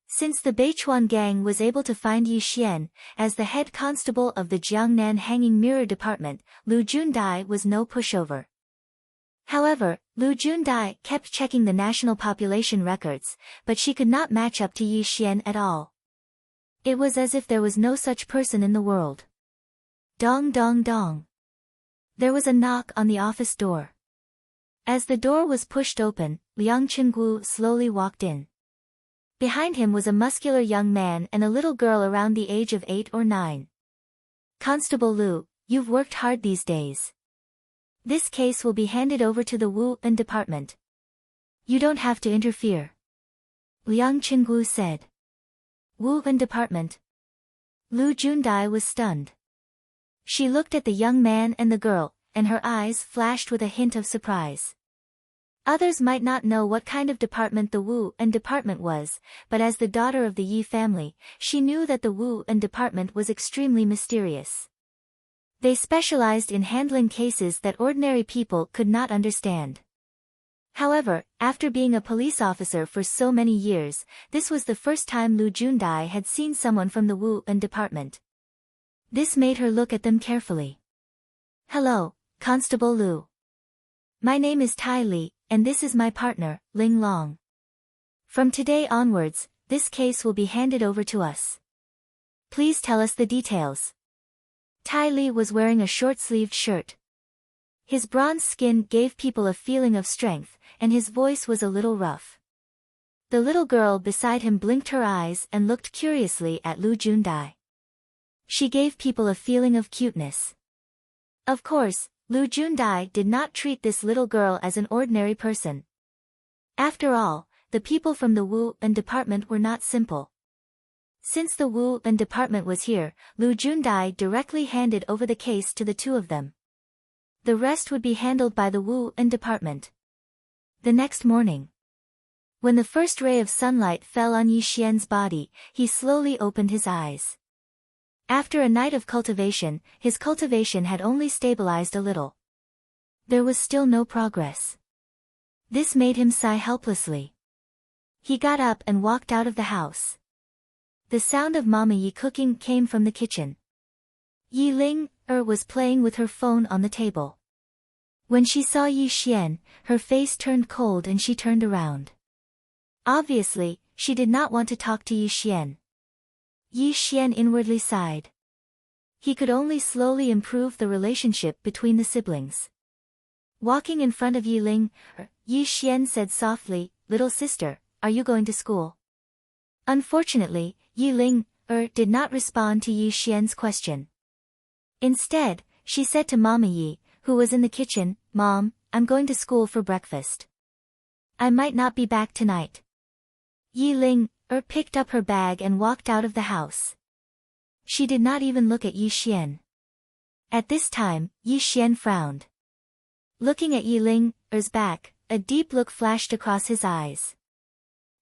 Since the Beichuan gang was able to find Yi Xian, as the head constable of the Jiangnan Hanging Mirror department, Lu Jundai was no pushover. However, Lu Jundai kept checking the national population records, but she could not match up to Yi Xian at all. It was as if there was no such person in the world. Dong dong dong. There was a knock on the office door. As the door was pushed open, Liang Qinggu slowly walked in. Behind him was a muscular young man and a little girl around the age of 8 or 9. Constable Lu, you've worked hard these days. This case will be handed over to the Wu-en department. You don't have to interfere. Liang Qinggu said. Wu-en department. Lu Jundai was stunned. She looked at the young man and the girl, and her eyes flashed with a hint of surprise. Others might not know what kind of department the Wu-en department was, but as the daughter of the Yi family, she knew that the Wu-en department was extremely mysterious. They specialized in handling cases that ordinary people could not understand. However, after being a police officer for so many years, this was the first time Lu Jundai had seen someone from the Wu-en department. This made her look at them carefully. Hello, Constable Lu. My name is Tai Li, and this is my partner, Ling Long. From today onwards, this case will be handed over to us. Please tell us the details. Tai Li was wearing a short-sleeved shirt. His bronze skin gave people a feeling of strength, and his voice was a little rough. The little girl beside him blinked her eyes and looked curiously at Lu Jundai. She gave people a feeling of cuteness. Of course, Lu Jundai did not treat this little girl as an ordinary person. After all, the people from the Wu-en department were not simple. Since the Wu-en department was here, Lu Jundai directly handed over the case to the 2 of them. The rest would be handled by the Wu-en department. The next morning, when the first ray of sunlight fell on Yi Xian's body, he slowly opened his eyes. After a night of cultivation, his cultivation had only stabilized a little. There was still no progress. This made him sigh helplessly. He got up and walked out of the house. The sound of Mama Yi cooking came from the kitchen. Yi Ling was playing with her phone on the table. When she saw Yi Xian, her face turned cold and she turned around. Obviously, she did not want to talk to Yi Xian. Yi Xian inwardly sighed. He could only slowly improve the relationship between the siblings. Walking in front of Yi Ling, Yi Xian said softly, "Little sister, "Are you going to school?" Unfortunately, Yi Ling did not respond to Yi Xian's question. Instead, she said to Mama Yi, who was in the kitchen, "Mom, I'm going to school for breakfast. I might not be back tonight." Yi Ling picked up her bag and walked out of the house. She did not even look at Yi Xian. At this time, Yi Xian frowned. Looking at Yi Ling's back, a deep look flashed across his eyes.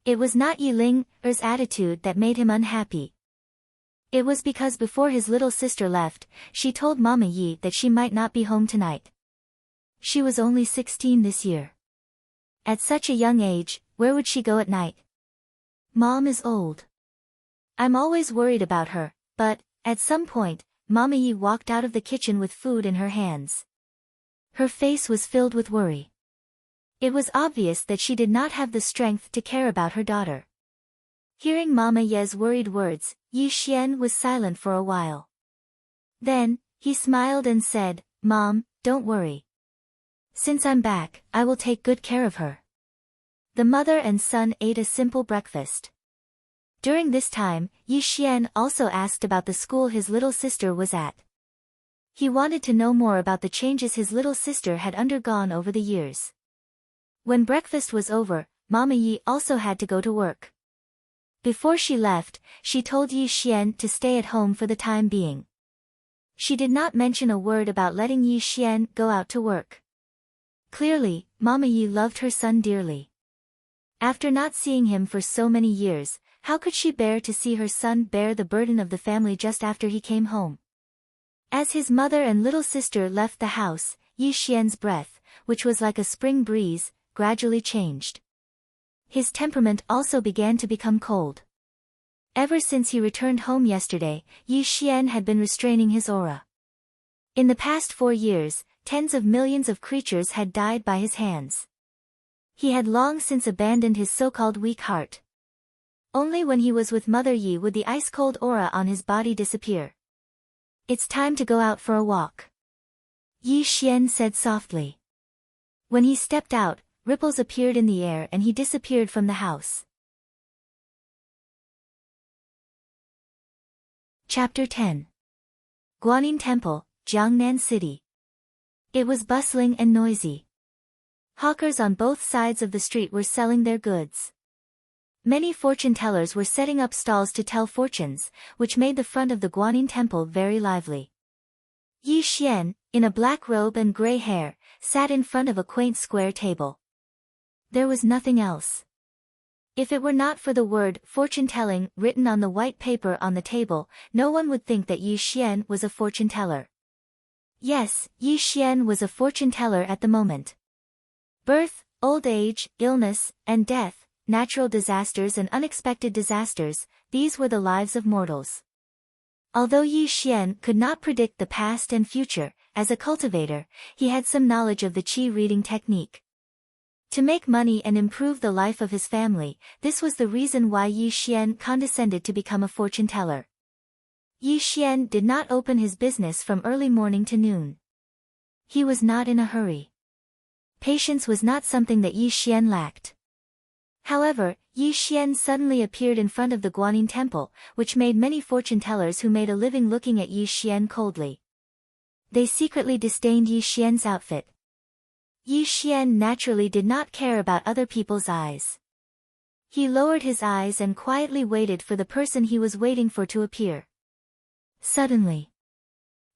It was not Yi Ling's attitude that made him unhappy. It was because before his little sister left, she told Mama Yi that she might not be home tonight. She was only 16 this year. At such a young age, where would she go at night? Mom is old. I'm always worried about her, but, at some point, Mama Yi walked out of the kitchen with food in her hands. Her face was filled with worry. It was obvious that she did not have the strength to care about her daughter. Hearing Mama Ye's worried words, Yi Xian was silent for a while. Then, he smiled and said, "Mom, don't worry. Since I'm back, I will take good care of her." The mother and son ate a simple breakfast. During this time, Yi Xian also asked about the school his little sister was at. He wanted to know more about the changes his little sister had undergone over the years. When breakfast was over, Mama Yi also had to go to work. Before she left, she told Yi Xian to stay at home for the time being. She did not mention a word about letting Yi Xian go out to work. Clearly, Mama Yi loved her son dearly. After not seeing him for so many years, how could she bear to see her son bear the burden of the family just after he came home? As his mother and little sister left the house, Yi Xian's breath, which was like a spring breeze, gradually changed. His temperament also began to become cold. Ever since he returned home yesterday, Yi Xian had been restraining his aura. In the past 4 years, tens of millions of creatures had died by his hands. He had long since abandoned his so-called weak heart. Only when he was with Mother Yi would the ice-cold aura on his body disappear. "It's time to go out for a walk," Yi Xian said softly. When he stepped out, ripples appeared in the air and he disappeared from the house. Chapter 10. Guanyin Temple, Jiangnan City. It was bustling and noisy. Hawkers on both sides of the street were selling their goods. Many fortune-tellers were setting up stalls to tell fortunes, which made the front of the Guanyin Temple very lively. Yi Xian, in a black robe and gray hair, sat in front of a quaint square table. There was nothing else. If it were not for the word fortune-telling written on the white paper on the table, no one would think that Yi Xian was a fortune-teller. Yes, Yi Xian was a fortune-teller at the moment. Birth, old age, illness, and death, natural disasters and unexpected disasters, these were the lives of mortals. Although Yi Xian could not predict the past and future, as a cultivator, he had some knowledge of the qi reading technique. To make money and improve the life of his family, this was the reason why Yi Xian condescended to become a fortune-teller. Yi Xian did not open his business from early morning to noon. He was not in a hurry. Patience was not something that Yi Xian lacked. However, Yi Xian suddenly appeared in front of the Guanyin Temple, which made many fortune-tellers who made a living looking at Yi Xian coldly. They secretly disdained Yi Xian's outfit. Yi Xian naturally did not care about other people's eyes. He lowered his eyes and quietly waited for the person he was waiting for to appear. Suddenly,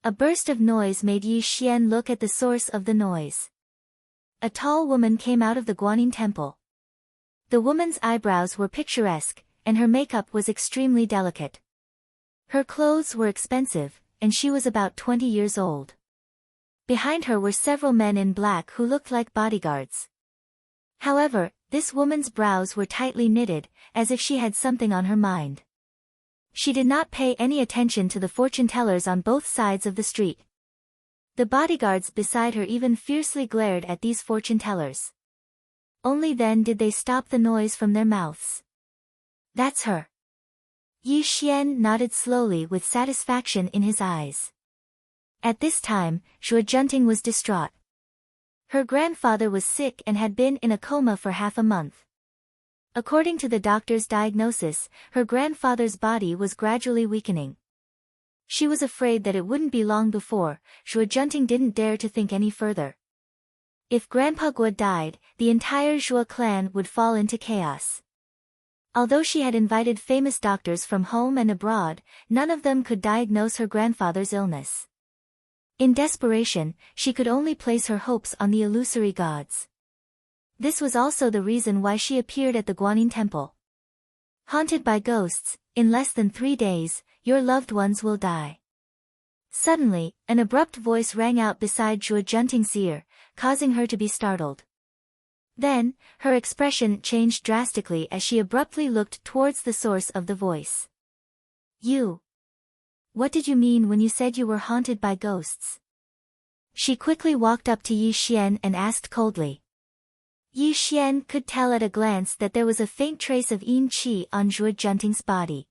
a burst of noise made Yi Xian look at the source of the noise. A tall woman came out of the Guanyin Temple. The woman's eyebrows were picturesque, and her makeup was extremely delicate. Her clothes were expensive, and she was about 20 years old. Behind her were several men in black who looked like bodyguards. However, this woman's brows were tightly knitted, as if she had something on her mind. She did not pay any attention to the fortune-tellers on both sides of the street. The bodyguards beside her even fiercely glared at these fortune-tellers. Only then did they stop the noise from their mouths. "That's her." Yi Xian nodded slowly with satisfaction in his eyes. At this time, Zhuo Junting was distraught. Her grandfather was sick and had been in a coma for half a month. According to the doctor's diagnosis, her grandfather's body was gradually weakening. She was afraid that it wouldn't be long before. Zhuo Junting didn't dare to think any further. If Grandpa Guo died, the entire Zhuo clan would fall into chaos. Although she had invited famous doctors from home and abroad, none of them could diagnose her grandfather's illness. In desperation, she could only place her hopes on the illusory gods. This was also the reason why she appeared at the Guanyin temple. Haunted by ghosts, in less than 3 days, your loved ones will die. Suddenly, an abrupt voice rang out beside Zhuo Junting's ear, causing her to be startled. Then, her expression changed drastically as she abruptly looked towards the source of the voice. You. What did you mean when you said you were haunted by ghosts? She quickly walked up to Yi Xian and asked coldly. Yi Xian could tell at a glance that there was a faint trace of yin qi on Zhuo Junting's body.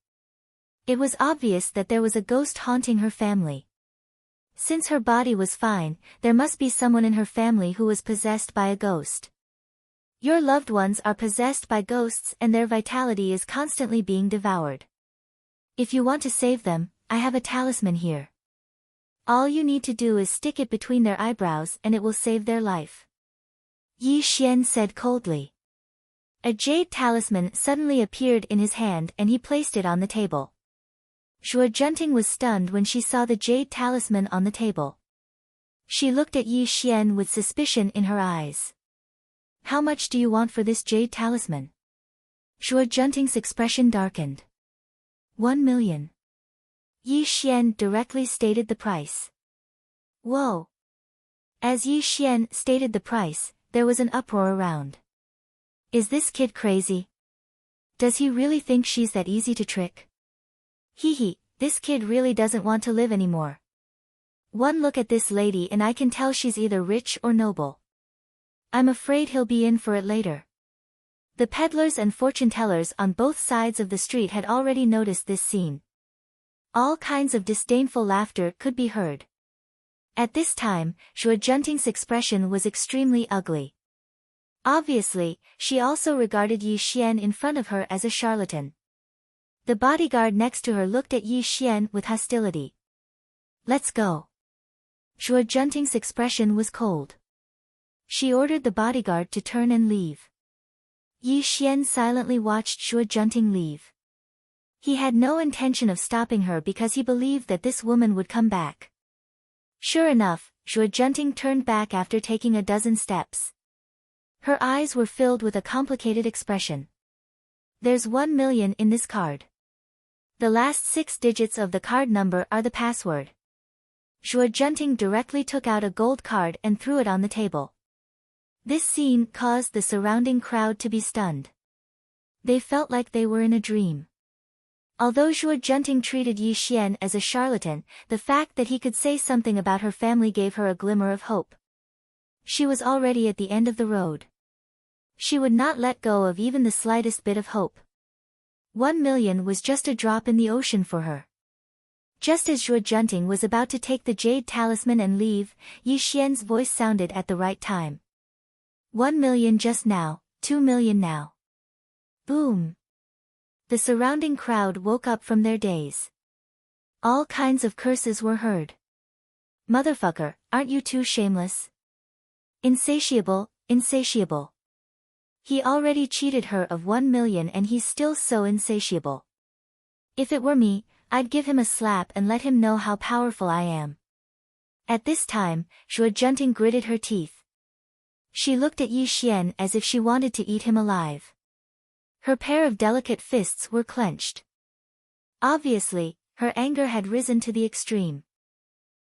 It was obvious that there was a ghost haunting her family. Since her body was fine, there must be someone in her family who was possessed by a ghost. Your loved ones are possessed by ghosts and their vitality is constantly being devoured. If you want to save them, I have a talisman here. All you need to do is stick it between their eyebrows and it will save their life. Yi Xian said coldly. A jade talisman suddenly appeared in his hand and he placed it on the table. Zhuo Junting was stunned when she saw the jade talisman on the table. She looked at Yi Xian with suspicion in her eyes. How much do you want for this jade talisman? Zhuo Junting's expression darkened. 1 million. Yi Xian directly stated the price. Whoa! As Yi Xian stated the price, there was an uproar around. Is this kid crazy? Does he really think she's that easy to trick? Hee, this kid really doesn't want to live anymore. One look at this lady and I can tell she's either rich or noble. I'm afraid he'll be in for it later. The peddlers and fortune-tellers on both sides of the street had already noticed this scene. All kinds of disdainful laughter could be heard. At this time, Zhuo Junting's expression was extremely ugly. Obviously, she also regarded Yi Xian in front of her as a charlatan. The bodyguard next to her looked at Yi Xian with hostility. Let's go. Zhuo Junting's expression was cold. She ordered the bodyguard to turn and leave. Yi Xian silently watched Zhuo Junting leave. He had no intention of stopping her because he believed that this woman would come back. Sure enough, Zhuo Junting turned back after taking a dozen steps. Her eyes were filled with a complicated expression. There's 1 million in this card. The last 6 digits of the card number are the password. Zhuo Junting directly took out a gold card and threw it on the table. This scene caused the surrounding crowd to be stunned. They felt like they were in a dream. Although Zhuo Junting treated Yi Xian as a charlatan, the fact that he could say something about her family gave her a glimmer of hope. She was already at the end of the road. She would not let go of even the slightest bit of hope. 1 million was just a drop in the ocean for her. Just as Zhuo Junting was about to take the jade talisman and leave, Yi Xian's voice sounded at the right time. 1 million just now, 2 million now. Boom! The surrounding crowd woke up from their daze. All kinds of curses were heard. Motherfucker, aren't you too shameless? Insatiable, insatiable. He already cheated her of 1 million and he's still so insatiable. If it were me, I'd give him a slap and let him know how powerful I am. At this time, Zhuo Junting gritted her teeth. She looked at Yi Xian as if she wanted to eat him alive. Her pair of delicate fists were clenched. Obviously, her anger had risen to the extreme.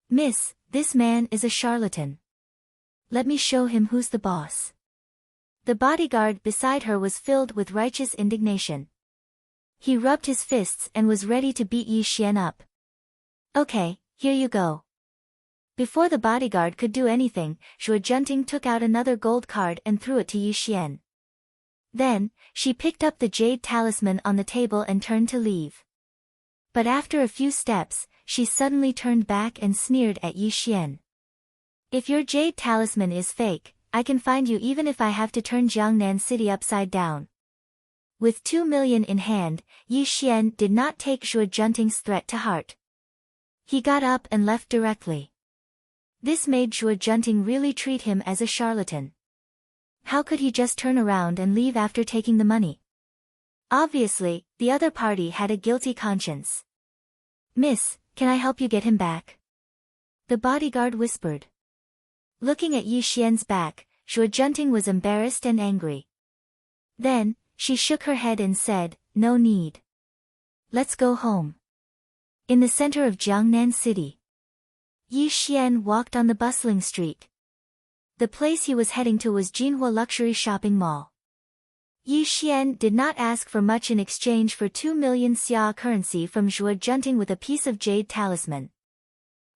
Miss, this man is a charlatan. Let me show him who's the boss. The bodyguard beside her was filled with righteous indignation. He rubbed his fists and was ready to beat Yi Xian up. Okay, here you go. Before the bodyguard could do anything, Zhuo Junting took out another gold card and threw it to Yi Xian. Then, she picked up the jade talisman on the table and turned to leave. But after a few steps, she suddenly turned back and sneered at Yi Xian. If your jade talisman is fake, I can find you even if I have to turn Jiangnan City upside down. With 2 million in hand, Yi Xian did not take Zhuo Junting's threat to heart. He got up and left directly. This made Zhuo Junting really treat him as a charlatan. How could he just turn around and leave after taking the money? Obviously, the other party had a guilty conscience. "Miss, can I help you get him back?" the bodyguard whispered. Looking at Yi Xian's back, Zhuo Junting was embarrassed and angry. Then, she shook her head and said, "No need. Let's go home." In the center of Jiangnan City, Yi Xian walked on the bustling street. The place he was heading to was Jinhua Luxury Shopping Mall. Yi Xian did not ask for much in exchange for 2 million xia currency from Zhuo Junting with a piece of jade talisman.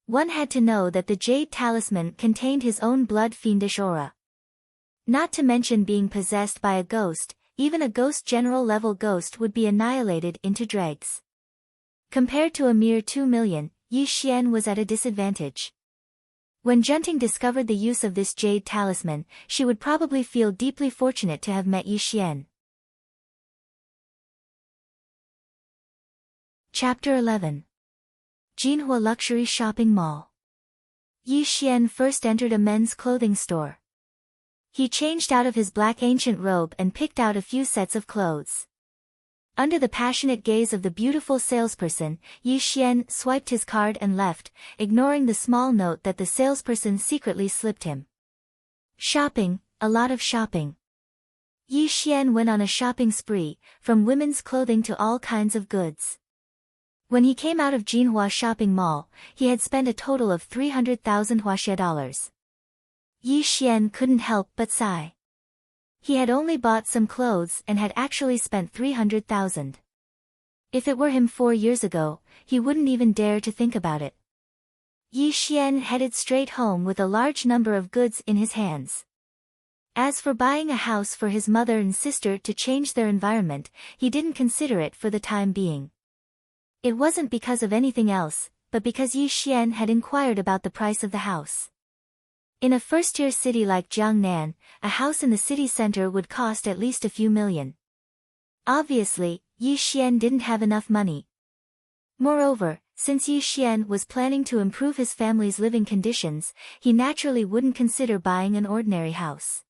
One had to know that the jade talisman contained his own blood-fiendish aura. Not to mention being possessed by a ghost, even a ghost general-level ghost would be annihilated into dregs. Compared to a mere 2 million, Yi Xian was at a disadvantage. When Junting discovered the use of this jade talisman, she would probably feel deeply fortunate to have met Yi Xian. Chapter 11. Jinhua Luxury Shopping Mall. Yi Xian first entered a men's clothing store. He changed out of his black ancient robe and picked out a few sets of clothes. Under the passionate gaze of the beautiful salesperson, Yi Xian swiped his card and left, ignoring the small note that the salesperson secretly slipped him. Shopping, a lot of shopping. Yi Xian went on a shopping spree, from women's clothing to all kinds of goods. When he came out of Jinhua Shopping Mall, he had spent a total of 300,000 huaxia dollars. Yi Xian couldn't help but sigh. He had only bought some clothes and had actually spent 300,000. If it were him 4 years ago, he wouldn't even dare to think about it. Yi Xian headed straight home with a large number of goods in his hands. As for buying a house for his mother and sister to change their environment, he didn't consider it for the time being. It wasn't because of anything else, but because Yi Xian had inquired about the price of the house. In a first-tier city like Jiangnan, a house in the city center would cost at least a few million. Obviously, Yi Xian didn't have enough money. Moreover, since Yi Xian was planning to improve his family's living conditions, he naturally wouldn't consider buying an ordinary house.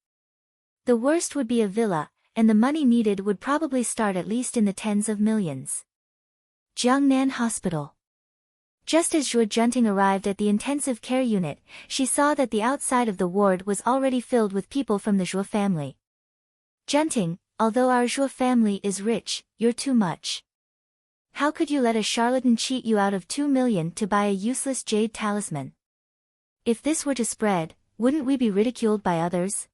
The worst would be a villa, and the money needed would probably start at least in the tens of millions. Jiangnan Hospital. Just as Zhuo Junting arrived at the intensive care unit, she saw that the outside of the ward was already filled with people from the Zhuo family. "Junting, although our Zhuo family is rich, you're too much. How could you let a charlatan cheat you out of 2 million to buy a useless jade talisman? If this were to spread, wouldn't we be ridiculed by others?"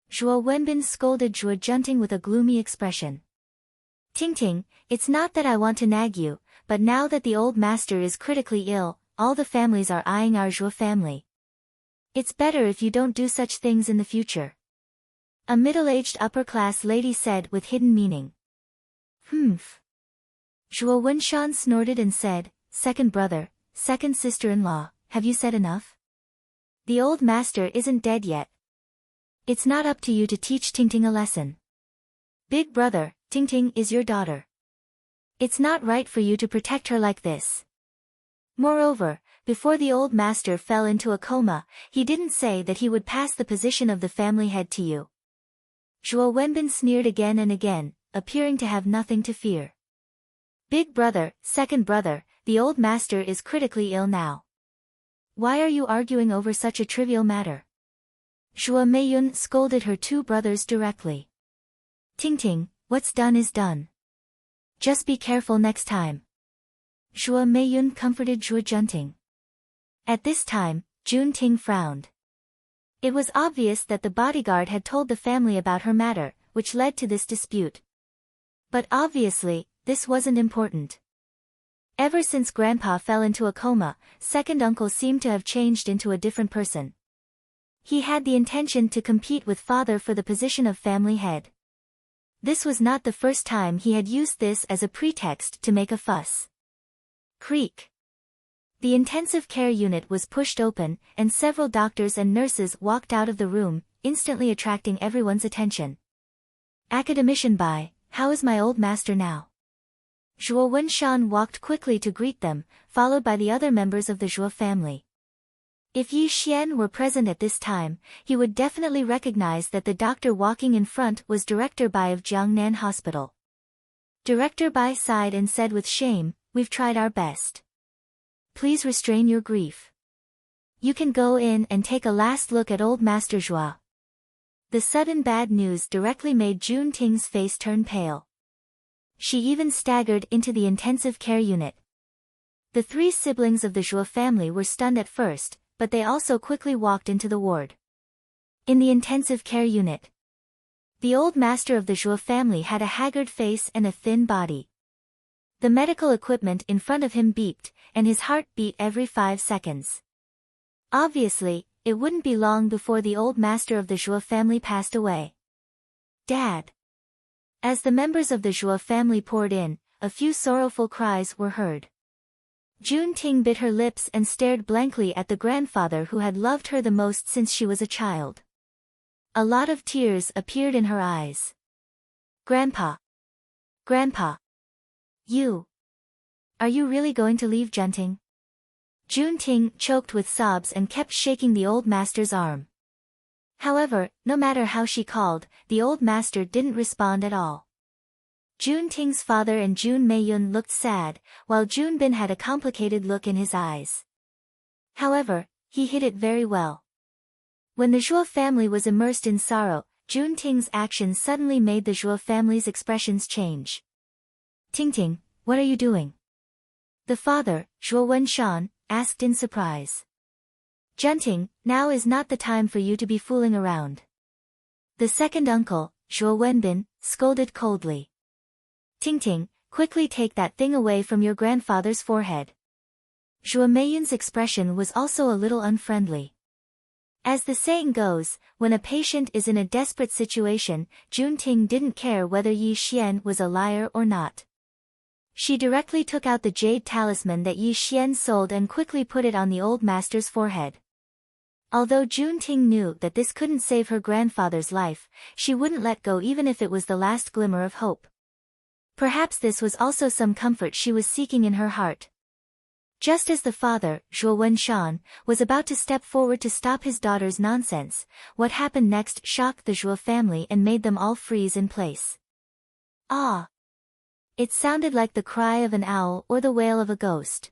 Zhuo Wenbin scolded Zhuo Junting with a gloomy expression. "Ting, it's not that I want to nag you, but now that the old master is critically ill, all the families are eyeing our Zhuo family. It's better if you don't do such things in the future," a middle-aged upper-class lady said with hidden meaning. "Humph." Zhuo Wenshan snorted and said, "Second brother, second sister-in-law, have you said enough? The old master isn't dead yet. It's not up to you to teach Ting a lesson. Big brother, Ting is your daughter. It's not right for you to protect her like this. Moreover, before the old master fell into a coma, he didn't say that he would pass the position of the family head to you." Zhuo Wenbin sneered again and again, appearing to have nothing to fear. "Big brother, second brother, the old master is critically ill now. Why are you arguing over such a trivial matter?" Zhuo Meiyun scolded her two brothers directly. Ting, what's done is done. Just be careful next time." Zhuo Meiyun comforted Zhuo Junting. At this time, Jun Ting frowned. It was obvious that the bodyguard had told the family about her matter, which led to this dispute. But obviously, this wasn't important. Ever since Grandpa fell into a coma, second uncle seemed to have changed into a different person. He had the intention to compete with father for the position of family head. This was not the first time he had used this as a pretext to make a fuss. Creak. The intensive care unit was pushed open, and several doctors and nurses walked out of the room, instantly attracting everyone's attention. Academician by how is my old master now? Zhuo Wenshan walked quickly to greet them, followed by the other members of the Zhuo family. If Yi Xian were present at this time, he would definitely recognize that the doctor walking in front was Director Bai of Jiangnan Hospital. Director Bai sighed and said with shame, "We've tried our best. Please restrain your grief. You can go in and take a last look at old Master Zhuo." The sudden bad news directly made Jun Ting's face turn pale. She even staggered into the intensive care unit. The three siblings of the Zhuo family were stunned at first, but they also quickly walked into the ward. In the intensive care unit, the old master of the Zhuo family had a haggard face and a thin body. The medical equipment in front of him beeped, and his heart beat every 5 seconds. Obviously, it wouldn't be long before the old master of the Zhuo family passed away. "Dad!" As the members of the Zhuo family poured in, a few sorrowful cries were heard. Jun Ting bit her lips and stared blankly at the grandfather who had loved her the most since she was a child. A lot of tears appeared in her eyes. "Grandpa! Grandpa! Are you really going to leave Junting?" Jun Ting choked with sobs and kept shaking the old master's arm. However, no matter how she called, the old master didn't respond at all. Jun Ting's father and Jun Meiyun looked sad, while Jun Bin had a complicated look in his eyes. However, he hid it very well. When the Zhuo family was immersed in sorrow, Jun Ting's actions suddenly made the Zhuo family's expressions change. "Ting, what are you doing?" The father, Zhuo Wenshan, asked in surprise. "Junting, now is not the time for you to be fooling around." The second uncle, Zhuo Wenbin, scolded coldly. "Ting, quickly take that thing away from your grandfather's forehead." Zhuo Meiyun's expression was also a little unfriendly. As the saying goes, when a patient is in a desperate situation, Jun Ting didn't care whether Yi Xian was a liar or not. She directly took out the jade talisman that Yi Xian sold and quickly put it on the old master's forehead. Although Jun Ting knew that this couldn't save her grandfather's life, she wouldn't let go even if it was the last glimmer of hope. Perhaps this was also some comfort she was seeking in her heart. Just as the father, Zhuo Wenshan, was about to step forward to stop his daughter's nonsense, what happened next shocked the Zhuo family and made them all freeze in place. "Ah!" It sounded like the cry of an owl or the wail of a ghost.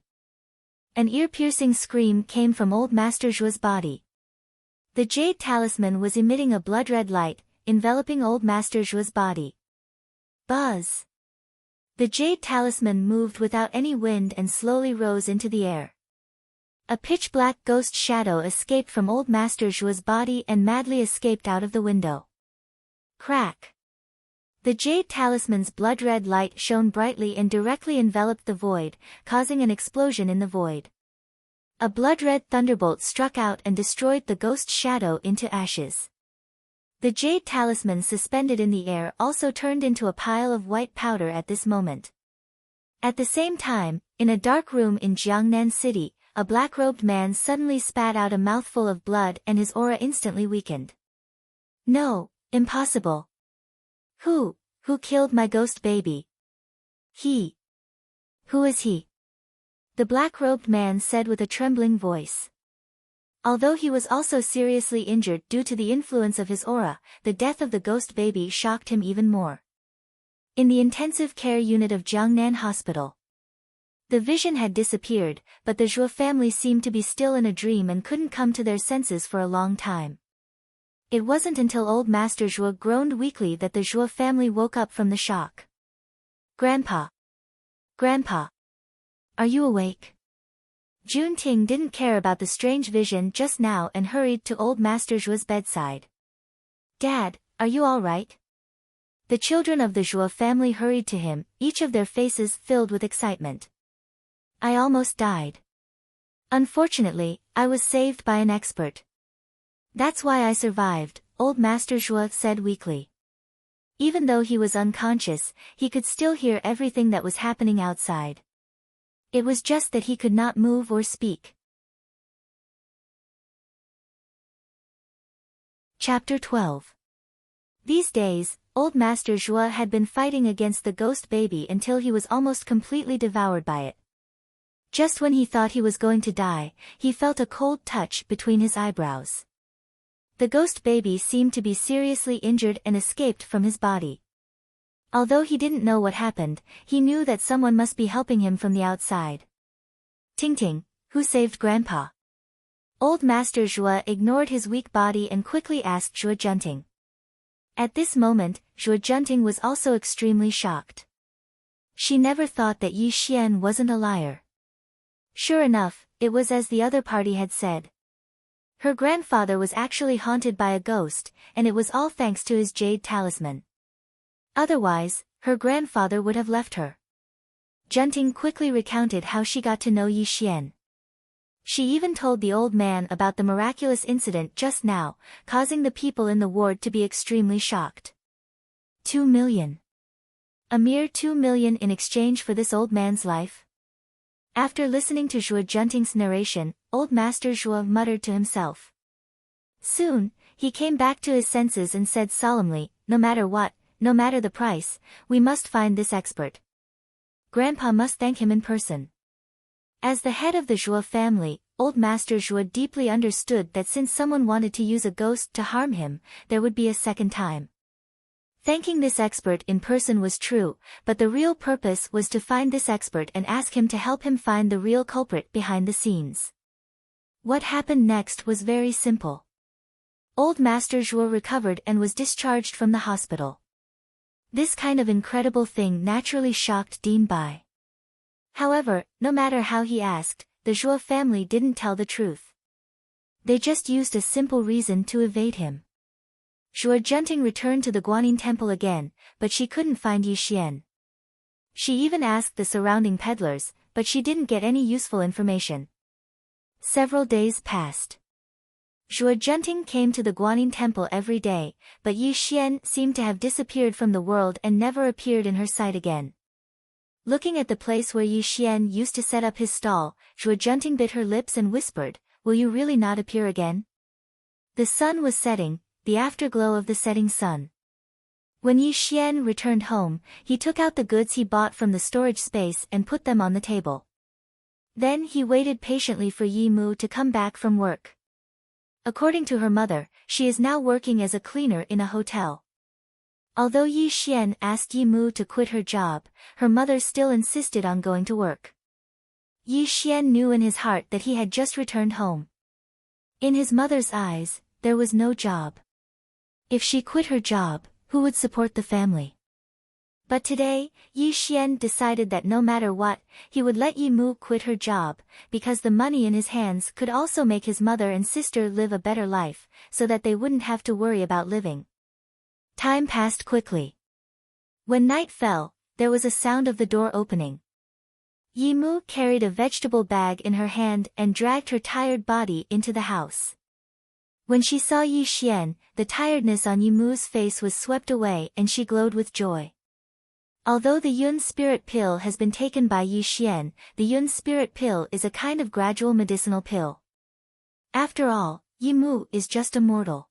An ear-piercing scream came from old Master Zhuo's body. The jade talisman was emitting a blood-red light, enveloping old Master Zhuo's body. Buzz! The jade talisman moved without any wind and slowly rose into the air. A pitch-black ghost shadow escaped from old Master Zhuo's body and madly escaped out of the window. Crack! The jade talisman's blood-red light shone brightly and directly enveloped the void, causing an explosion in the void. A blood-red thunderbolt struck out and destroyed the ghost shadow into ashes. The jade talisman suspended in the air also turned into a pile of white powder at this moment. At the same time, in a dark room in Jiangnan City, a black-robed man suddenly spat out a mouthful of blood and his aura instantly weakened. "No, impossible. Who killed my ghost baby?" Who is he?" the black-robed man said with a trembling voice. Although he was also seriously injured due to the influence of his aura, the death of the ghost baby shocked him even more. In the intensive care unit of Jiangnan Hospital, the vision had disappeared, but the Zhuo family seemed to be still in a dream and couldn't come to their senses for a long time. It wasn't until old Master Zhuo groaned weakly that the Zhuo family woke up from the shock. Grandpa! Are you awake?" Jun Ting didn't care about the strange vision just now and hurried to old Master Zhuo's bedside. "Dad, are you all right?" The children of the Zhuo family hurried to him, each of their faces filled with excitement. "I almost died. Unfortunately, I was saved by an expert. That's why I survived," old Master Zhuo said weakly. Even though he was unconscious, he could still hear everything that was happening outside. It was just that he could not move or speak. Chapter 12. These days, Old Master Zhuo had been fighting against the ghost baby until he was almost completely devoured by it. Just when he thought he was going to die, he felt a cold touch between his eyebrows. The ghost baby seemed to be seriously injured and escaped from his body. Although he didn't know what happened, he knew that someone must be helping him from the outside. Ting Ting, who saved Grandpa? Old Master Zhuo ignored his weak body and quickly asked Zhuo Junting. At this moment, Zhuo Junting was also extremely shocked. She never thought that Yi Xian wasn't a liar. Sure enough, it was as the other party had said. Her grandfather was actually haunted by a ghost, and it was all thanks to his jade talisman. Otherwise, her grandfather would have left her. Junting quickly recounted how she got to know Yi Xian. She even told the old man about the miraculous incident just now, causing the people in the ward to be extremely shocked. 2 million. A mere 2 million in exchange for this old man's life? After listening to Zhuo Junting's narration, Old Master Zhuo muttered to himself. Soon, he came back to his senses and said solemnly, no matter what, no matter the price, we must find this expert. Grandpa must thank him in person. As the head of the Zhuo family, Old Master Zhuo deeply understood that since someone wanted to use a ghost to harm him, there would be a second time. Thanking this expert in person was true, but the real purpose was to find this expert and ask him to help him find the real culprit behind the scenes. What happened next was very simple. Old Master Zhuo recovered and was discharged from the hospital. This kind of incredible thing naturally shocked Dien Bai. However, no matter how he asked, the Zhuo family didn't tell the truth. They just used a simple reason to evade him. Zhuo Junting returned to the Guanyin temple again, but she couldn't find Yi Xian. She even asked the surrounding peddlers, but she didn't get any useful information. Several days passed. Zhuo Junting came to the Guanyin temple every day, but Yi Xian seemed to have disappeared from the world and never appeared in her sight again. Looking at the place where Yi Xian used to set up his stall, Zhuo Junting bit her lips and whispered, "Will you really not appear again?" The sun was setting, the afterglow of the setting sun. When Yi Xian returned home, he took out the goods he bought from the storage space and put them on the table. Then he waited patiently for Yi Mu to come back from work. According to her mother, she is now working as a cleaner in a hotel. Although Yi Xian asked Yi Mu to quit her job, her mother still insisted on going to work. Yi Xian knew in his heart that he had just returned home. In his mother's eyes, there was no job. If she quit her job, who would support the family? But today, Yi Xian decided that no matter what, he would let Yi Mu quit her job, because the money in his hands could also make his mother and sister live a better life, so that they wouldn't have to worry about living. Time passed quickly. When night fell, there was a sound of the door opening. Yi Mu carried a vegetable bag in her hand and dragged her tired body into the house. When she saw Yi Xian, the tiredness on Yi Mu's face was swept away and she glowed with joy. Although the Yun spirit pill has been taken by Yi Xian, the Yun spirit pill is a kind of gradual medicinal pill. After all, Yi Mu is just a mortal.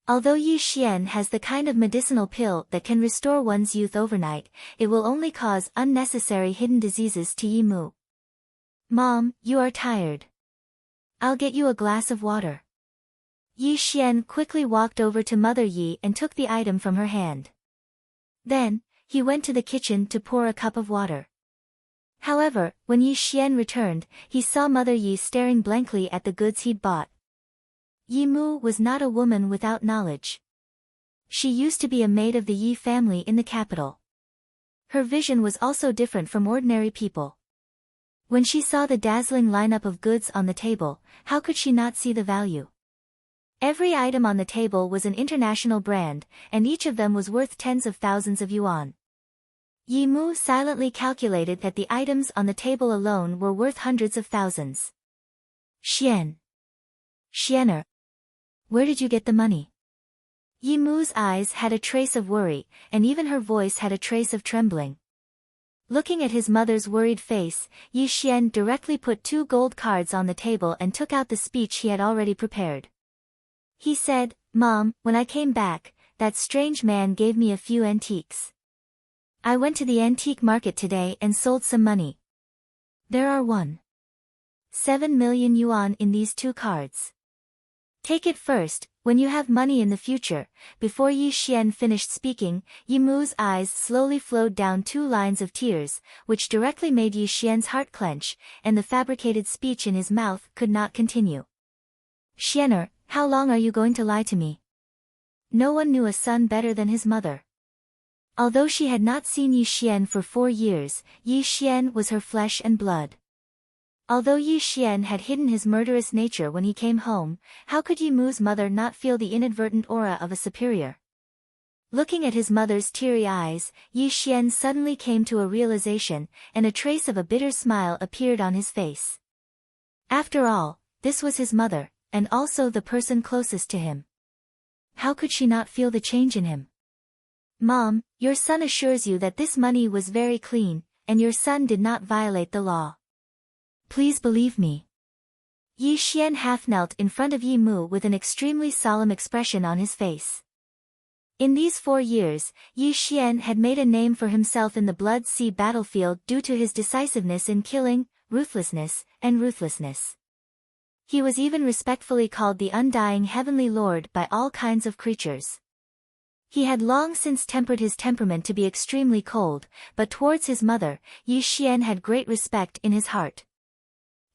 Although Yi Xian has the kind of medicinal pill that can restore one's youth overnight, it will only cause unnecessary hidden diseases to Yi Mu. "Mom, you are tired. I'll get you a glass of water." Yi Xian quickly walked over to Mother Yi and took the item from her hand. Then, he went to the kitchen to pour a cup of water. However, when Yi Xian returned, he saw Mother Yi staring blankly at the goods he'd bought. Yi Mu was not a woman without knowledge. She used to be a maid of the Yi family in the capital. Her vision was also different from ordinary people. When she saw the dazzling lineup of goods on the table, how could she not see the value? Every item on the table was an international brand, and each of them was worth tens of thousands of yuan. Yi Mu silently calculated that the items on the table alone were worth hundreds of thousands. Xianer, where did you get the money?" Yi Mu's eyes had a trace of worry, and even her voice had a trace of trembling. Looking at his mother's worried face, Yi Xian directly put 2 gold cards on the table and took out the speech he had already prepared. He said, "Mom, when I came back, that strange man gave me a few antiques. I went to the antique market today and sold some money. There are 1.7 million yuan in these 2 cards. Take it first, when you have money in the future." Before Yi Xian finished speaking, Yi Mu's eyes slowly flowed down 2 lines of tears, which directly made Yi Xian's heart clench, and the fabricated speech in his mouth could not continue. "Xianer, how long are you going to lie to me?" No one knew a son better than his mother. Although she had not seen Yi Xian for 4 years, Yi Xian was her flesh and blood. Although Yi Xian had hidden his murderous nature when he came home, how could Yi Mu's mother not feel the inadvertent aura of a superior? Looking at his mother's teary eyes, Yi Xian suddenly came to a realization, and a trace of a bitter smile appeared on his face. After all, this was his mother, and also the person closest to him. How could she not feel the change in him? "Mom, your son assures you that this money was very clean, and your son did not violate the law. Please believe me." Yi Xian half knelt in front of Yi Mu with an extremely solemn expression on his face. In these 4 years, Yi Xian had made a name for himself in the Blood Sea battlefield due to his decisiveness in killing, ruthlessness. He was even respectfully called the Undying Heavenly Lord by all kinds of creatures. He had long since tempered his temperament to be extremely cold, but towards his mother, Yi Xian had great respect in his heart.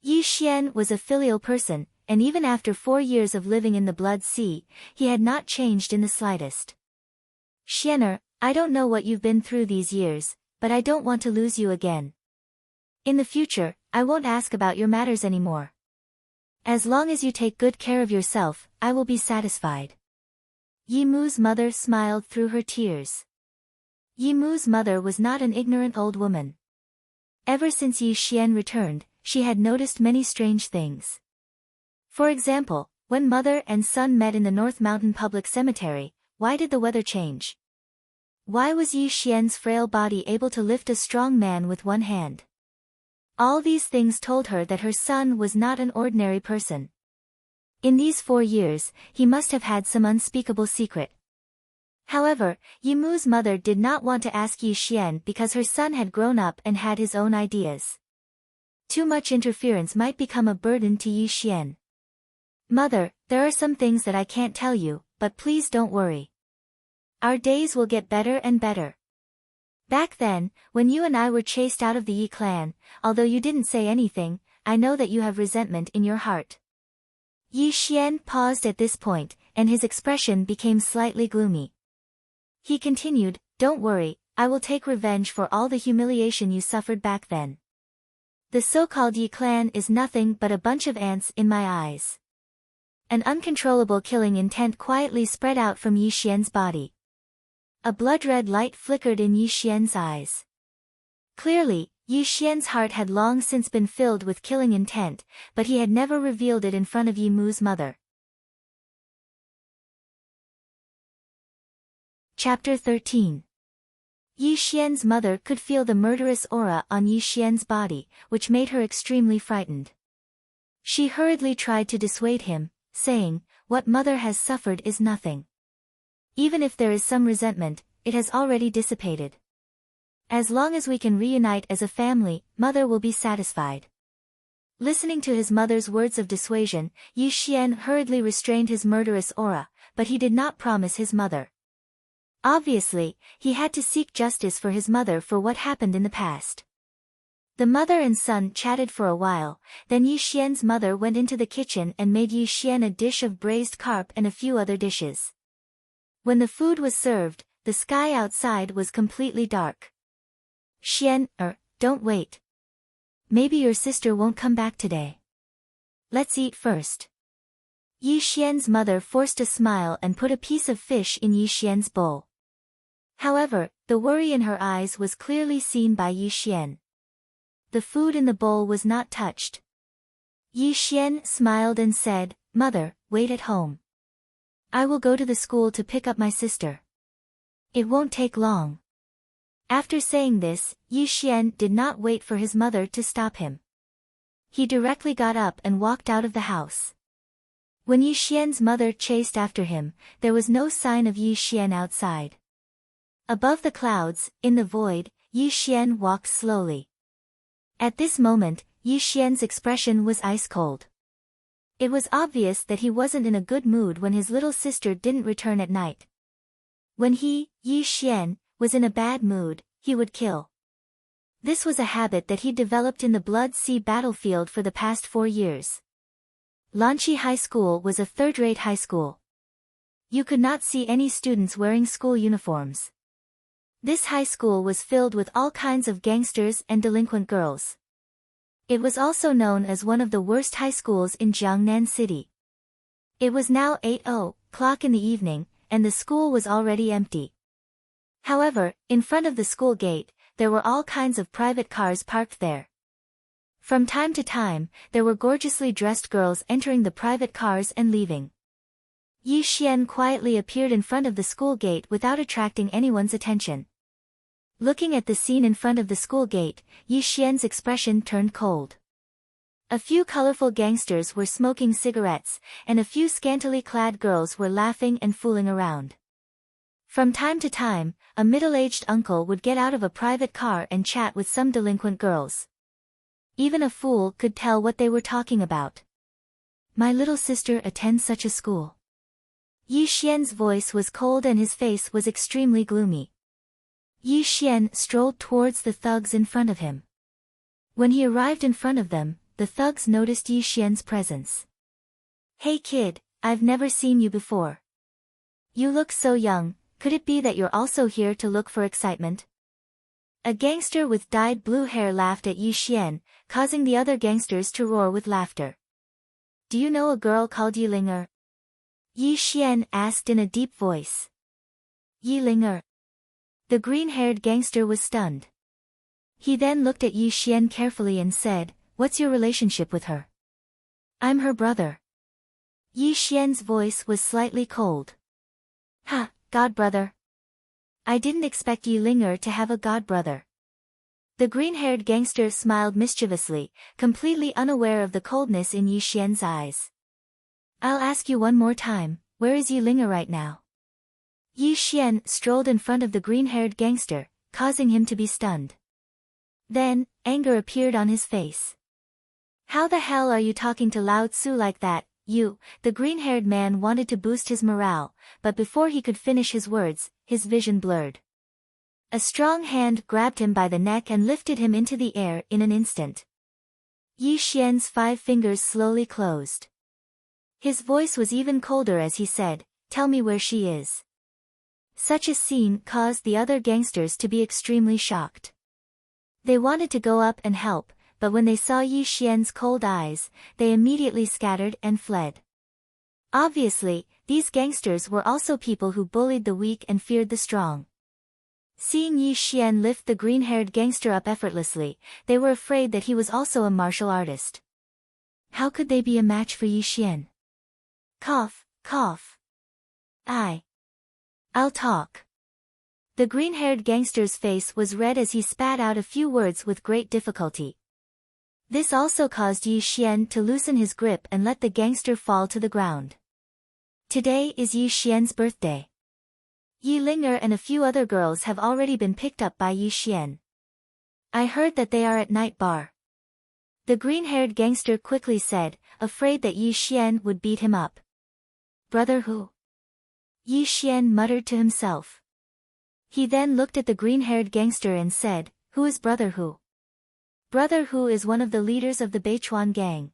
Yi Xian was a filial person, and even after 4 years of living in the Blood Sea, he had not changed in the slightest. "Xianer, I don't know what you've been through these years, but I don't want to lose you again. In the future, I won't ask about your matters anymore. As long as you take good care of yourself, I will be satisfied." Yi Mu's mother smiled through her tears. Yi Mu's mother was not an ignorant old woman. Ever since Yi Xian returned, she had noticed many strange things. For example, when mother and son met in the North Mountain Public Cemetery, why did the weather change? Why was Yi Xian's frail body able to lift a strong man with one hand? All these things told her that her son was not an ordinary person. In these 4 years, he must have had some unspeakable secret. However, Yi Mu's mother did not want to ask Yi Xian because her son had grown up and had his own ideas. Too much interference might become a burden to Yi Xian. "Mother, there are some things that I can't tell you, but please don't worry. Our days will get better and better. Back then, when you and I were chased out of the Yi clan, although you didn't say anything, I know that you have resentment in your heart." Yi Xian paused at this point, and his expression became slightly gloomy. He continued, "Don't worry, I will take revenge for all the humiliation you suffered back then. The so-called Yi clan is nothing but a bunch of ants in my eyes." An uncontrollable killing intent quietly spread out from Yi Xian's body. A blood-red light flickered in Yi Xian's eyes. Clearly, Yi Xian's heart had long since been filled with killing intent, but he had never revealed it in front of Yi Mu's mother. Chapter 13. Yi Xian's mother could feel the murderous aura on Yi Xian's body, which made her extremely frightened. She hurriedly tried to dissuade him, saying, "What mother has suffered is nothing. Even if there is some resentment, it has already dissipated. As long as we can reunite as a family, mother will be satisfied." Listening to his mother's words of dissuasion, Yi Xian hurriedly restrained his murderous aura, but he did not promise his mother. Obviously, he had to seek justice for his mother for what happened in the past. The mother and son chatted for a while, then Yi Xian's mother went into the kitchen and made Yi Xian a dish of braised carp and a few other dishes. When the food was served, the sky outside was completely dark. "Xian, don't wait. Maybe your sister won't come back today. Let's eat first." Yi Xian's mother forced a smile and put a piece of fish in Yi Xian's bowl. However, the worry in her eyes was clearly seen by Yi Xian. The food in the bowl was not touched. Yi Xian smiled and said, "Mother, wait at home. I will go to the school to pick up my sister. It won't take long." After saying this, Yi Xian did not wait for his mother to stop him. He directly got up and walked out of the house. When Yi Xian's mother chased after him, there was no sign of Yi Xian outside. Above the clouds, in the void, Yi Xian walked slowly. At this moment, Yi Xian's expression was ice-cold. It was obvious that he wasn't in a good mood when his little sister didn't return at night. When he, Yi Xian, was in a bad mood, he would kill. This was a habit that he developed in the Blood Sea battlefield for the past 4 years. Lanqi High School was a third-rate high school. You could not see any students wearing school uniforms. This high school was filled with all kinds of gangsters and delinquent girls. It was also known as one of the worst high schools in Jiangnan City. It was now 8:00 in the evening, and the school was already empty. However, in front of the school gate, there were all kinds of private cars parked there. From time to time, there were gorgeously dressed girls entering the private cars and leaving. Yi Xian quietly appeared in front of the school gate without attracting anyone's attention. Looking at the scene in front of the school gate, Yi Xian's expression turned cold. A few colorful gangsters were smoking cigarettes, and a few scantily clad girls were laughing and fooling around. From time to time, a middle-aged uncle would get out of a private car and chat with some delinquent girls. Even a fool could tell what they were talking about. My little sister attends such a school. Yi Xian's voice was cold and his face was extremely gloomy. Yi Xian strolled towards the thugs in front of him. When he arrived in front of them, the thugs noticed Yi Xian's presence. Hey kid, I've never seen you before. You look so young, could it be that you're also here to look for excitement? A gangster with dyed blue hair laughed at Yi Xian, causing the other gangsters to roar with laughter. Do you know a girl called Yilinger? Yi Xian asked in a deep voice. Yilinger. The green-haired gangster was stunned. He then looked at Yi Xian carefully and said, What's your relationship with her? I'm her brother. Yi Xian's voice was slightly cold. Ha, godbrother. I didn't expect Yilinger to have a godbrother. The green-haired gangster smiled mischievously, completely unaware of the coldness in Yi Xian's eyes. I'll ask you one more time, where is Yilinger right now? Yi Xian strolled in front of the green-haired gangster, causing him to be stunned. Then, anger appeared on his face. How the hell are you talking to Lao Tzu like that, you? The green-haired man wanted to boost his morale, but before he could finish his words, his vision blurred. A strong hand grabbed him by the neck and lifted him into the air in an instant. Yi Xian's 5 fingers slowly closed. His voice was even colder as he said, Tell me where she is. Such a scene caused the other gangsters to be extremely shocked. They wanted to go up and help, but when they saw Yi Xian's cold eyes, they immediately scattered and fled. Obviously, these gangsters were also people who bullied the weak and feared the strong. Seeing Yi Xian lift the green-haired gangster up effortlessly, they were afraid that he was also a martial artist. How could they be a match for Yi Xian? Cough, cough. I'll talk. The green-haired gangster's face was red as he spat out a few words with great difficulty. This also caused Yi Xian to loosen his grip and let the gangster fall to the ground. Today is Yi Xian's birthday. Yilinger and a few other girls have already been picked up by Yi Xian. I heard that they are at night bar. The green-haired gangster quickly said, afraid that Yi Xian would beat him up. Brother who? Yi Xian muttered to himself. He then looked at the green-haired gangster and said, Who is Brother Hu? Brother Hu is one of the leaders of the Beichuan gang.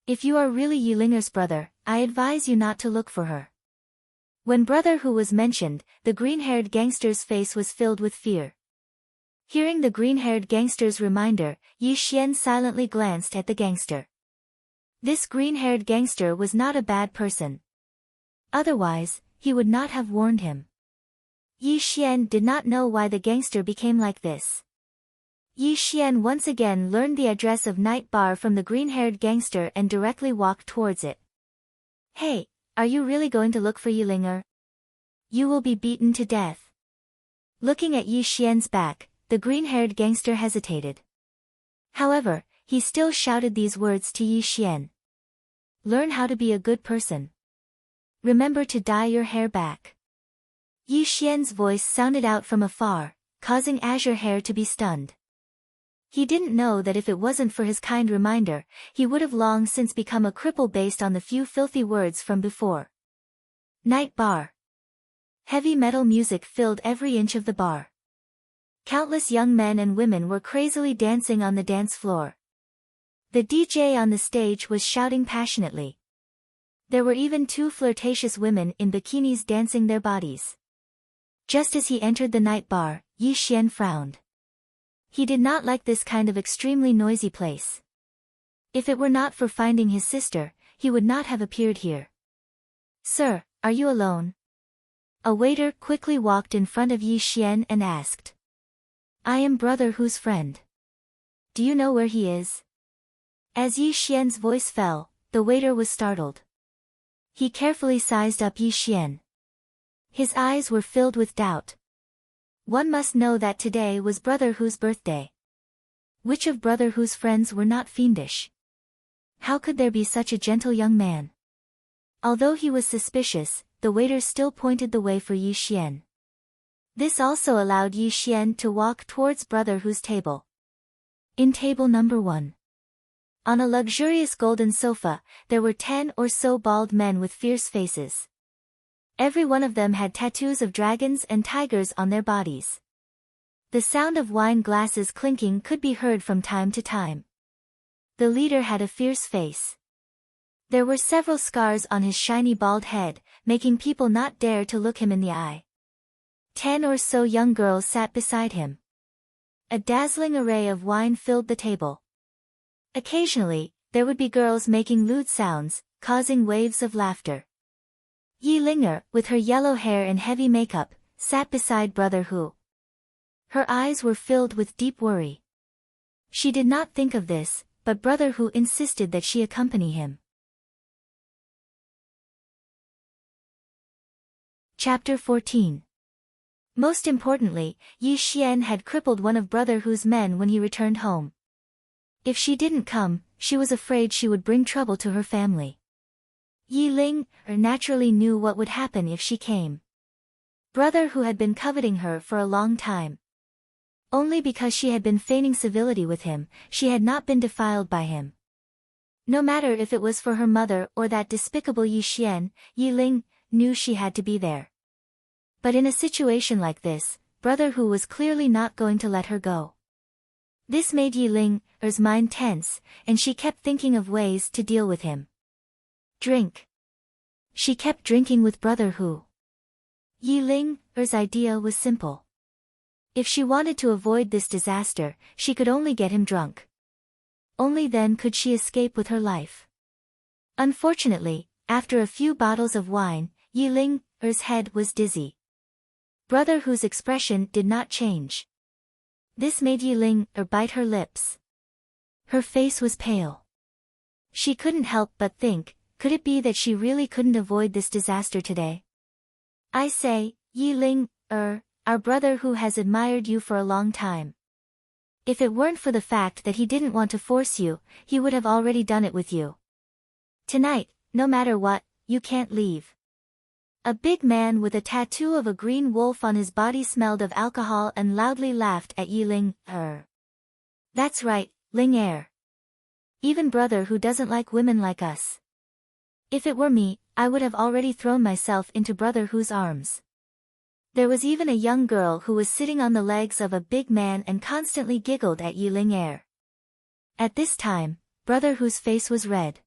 If you are really Yilinger's brother, I advise you not to look for her. When Brother Hu was mentioned, the green-haired gangster's face was filled with fear. Hearing the green-haired gangster's reminder, Yi Xian silently glanced at the gangster. This green-haired gangster was not a bad person. Otherwise, he would not have warned him. Yi Xian did not know why the gangster became like this. Yi Xian once again learned the address of night bar from the green-haired gangster and directly walked towards it. Hey, are you really going to look for Yilinger? You will be beaten to death. Looking at Yi Xian's back, the green-haired gangster hesitated. However, he still shouted these words to Yi Xian. Learn how to be a good person. Remember to dye your hair back. Yi Xian's voice sounded out from afar, causing Azure Hair to be stunned. He didn't know that if it wasn't for his kind reminder, he would have long since become a cripple based on the few filthy words from before. Night bar. Heavy metal music filled every inch of the bar. Countless young men and women were crazily dancing on the dance floor. The DJ on the stage was shouting passionately. There were even two flirtatious women in bikinis dancing their bodies. Just as he entered the night bar, Yi Xian frowned. He did not like this kind of extremely noisy place. If it were not for finding his sister, he would not have appeared here. Sir, are you alone? A waiter quickly walked in front of Yi Xian and asked. I am Brother Hu's friend. Do you know where he is? As Yi Xian's voice fell, the waiter was startled. He carefully sized up Yi Xian. His eyes were filled with doubt. One must know that today was Brother Hu's birthday. Which of Brother Hu's friends were not fiendish? How could there be such a gentle young man? Although he was suspicious, the waiter still pointed the way for Yi Xian. This also allowed Yi Xian to walk towards Brother Hu's table. In table number 1. On a luxurious golden sofa, there were 10 or so bald men with fierce faces. Every one of them had tattoos of dragons and tigers on their bodies. The sound of wine glasses clinking could be heard from time to time. The leader had a fierce face. There were several scars on his shiny bald head, making people not dare to look him in the eye. 10 or so young girls sat beside him. A dazzling array of wine filled the table. Occasionally, there would be girls making lewd sounds, causing waves of laughter. Yi Linger, with her yellow hair and heavy makeup, sat beside Brother Hu. Her eyes were filled with deep worry. She did not think of this, but Brother Hu insisted that she accompany him. Chapter 14. Most importantly, Yi Xian had crippled one of Brother Hu's men when he returned home. If she didn't come, she was afraid she would bring trouble to her family. Yi Ling naturally knew what would happen if she came. Brother Hu had been coveting her for a long time. Only because she had been feigning civility with him, she had not been defiled by him. No matter if it was for her mother or that despicable Yi Xian, Yi Ling knew she had to be there. But in a situation like this, Brother Hu was clearly not going to let her go. This made Yi Ling's mind tense, and she kept thinking of ways to deal with him. Drink. She kept drinking with Brother Hu. Yi Ling's idea was simple. If she wanted to avoid this disaster, she could only get him drunk. Only then could she escape with her life. Unfortunately, after a few bottles of wine, Yi Ling's head was dizzy. Brother Hu's expression did not change. This made Yi Ling bite her lips. Her face was pale. She couldn't help but think, could it be that she really couldn't avoid this disaster today? I say, Yi Ling, our Brother Hu has admired you for a long time. If it weren't for the fact that he didn't want to force you, he would have already done it with you. Tonight, no matter what, you can't leave. A big man with a tattoo of a green wolf on his body smelled of alcohol and loudly laughed at Yi Ling. That's right, Ling. Even Brother Hu doesn't like women like us. If it were me, I would have already thrown myself into Brother Hu's arms. There was even a young girl who was sitting on the legs of a big man and constantly giggled at Yi Ling. At this time, Brother Hu's face was red.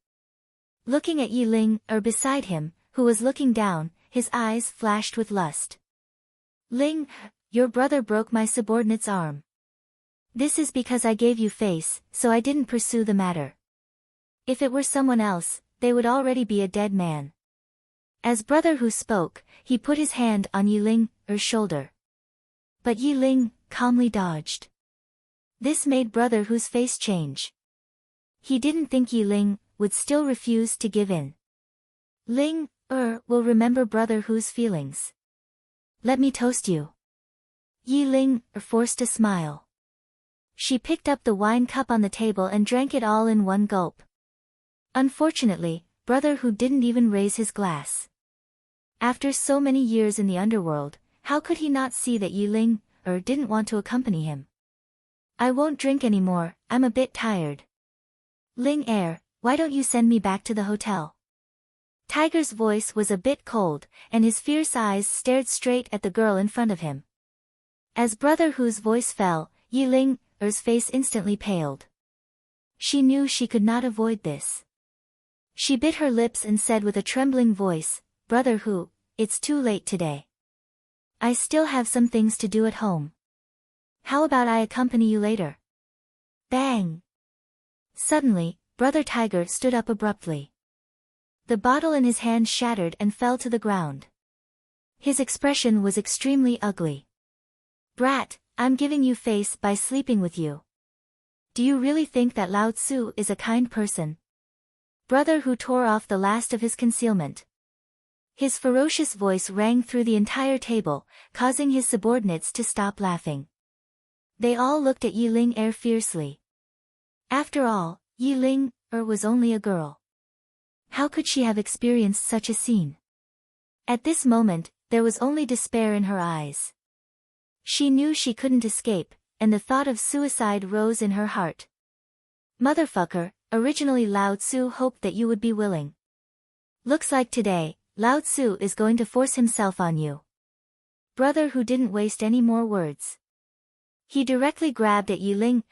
Looking at Yi Ling beside him, who was looking down, his eyes flashed with lust. Ling, your brother broke my subordinate's arm. This is because I gave you face, so I didn't pursue the matter. If it were someone else, they would already be a dead man. As Brother Hu spoke, he put his hand on Yi Ling's shoulder. But Yi Ling calmly dodged. This made Brother Hu's face change. He didn't think Yi Ling would still refuse to give in. Ling will remember Brother Hu's feelings. Let me toast you. Yi Ling forced a smile. She picked up the wine cup on the table and drank it all in one gulp. Unfortunately, brother who didn't even raise his glass. After so many years in the underworld, how could he not see that Yi Ling didn't want to accompany him? I won't drink anymore, I'm a bit tired. Ling why don't you send me back to the hotel? Tiger's voice was a bit cold, and his fierce eyes stared straight at the girl in front of him. As Brother Hu's voice fell, Yi Ling's face instantly paled. She knew she could not avoid this. She bit her lips and said with a trembling voice, Brother Hu, it's too late today. I still have some things to do at home. How about I accompany you later? Bang! Suddenly, Brother Tiger stood up abruptly. The bottle in his hand shattered and fell to the ground. His expression was extremely ugly. Brat, I'm giving you face by sleeping with you. Do you really think that Lao Tzu is a kind person? Brother Hu tore off the last of his concealment. His ferocious voice rang through the entire table, causing his subordinates to stop laughing. They all looked at Yi Ling fiercely. After all, Yi Ling was only a girl. How could she have experienced such a scene? At this moment, there was only despair in her eyes. She knew she couldn't escape, and the thought of suicide rose in her heart. Motherfucker, originally Lao Tzu hoped that you would be willing. Looks like today, Lao Tzu is going to force himself on you. Brother Hu didn't waste any more words. He directly grabbed at Yi Ling,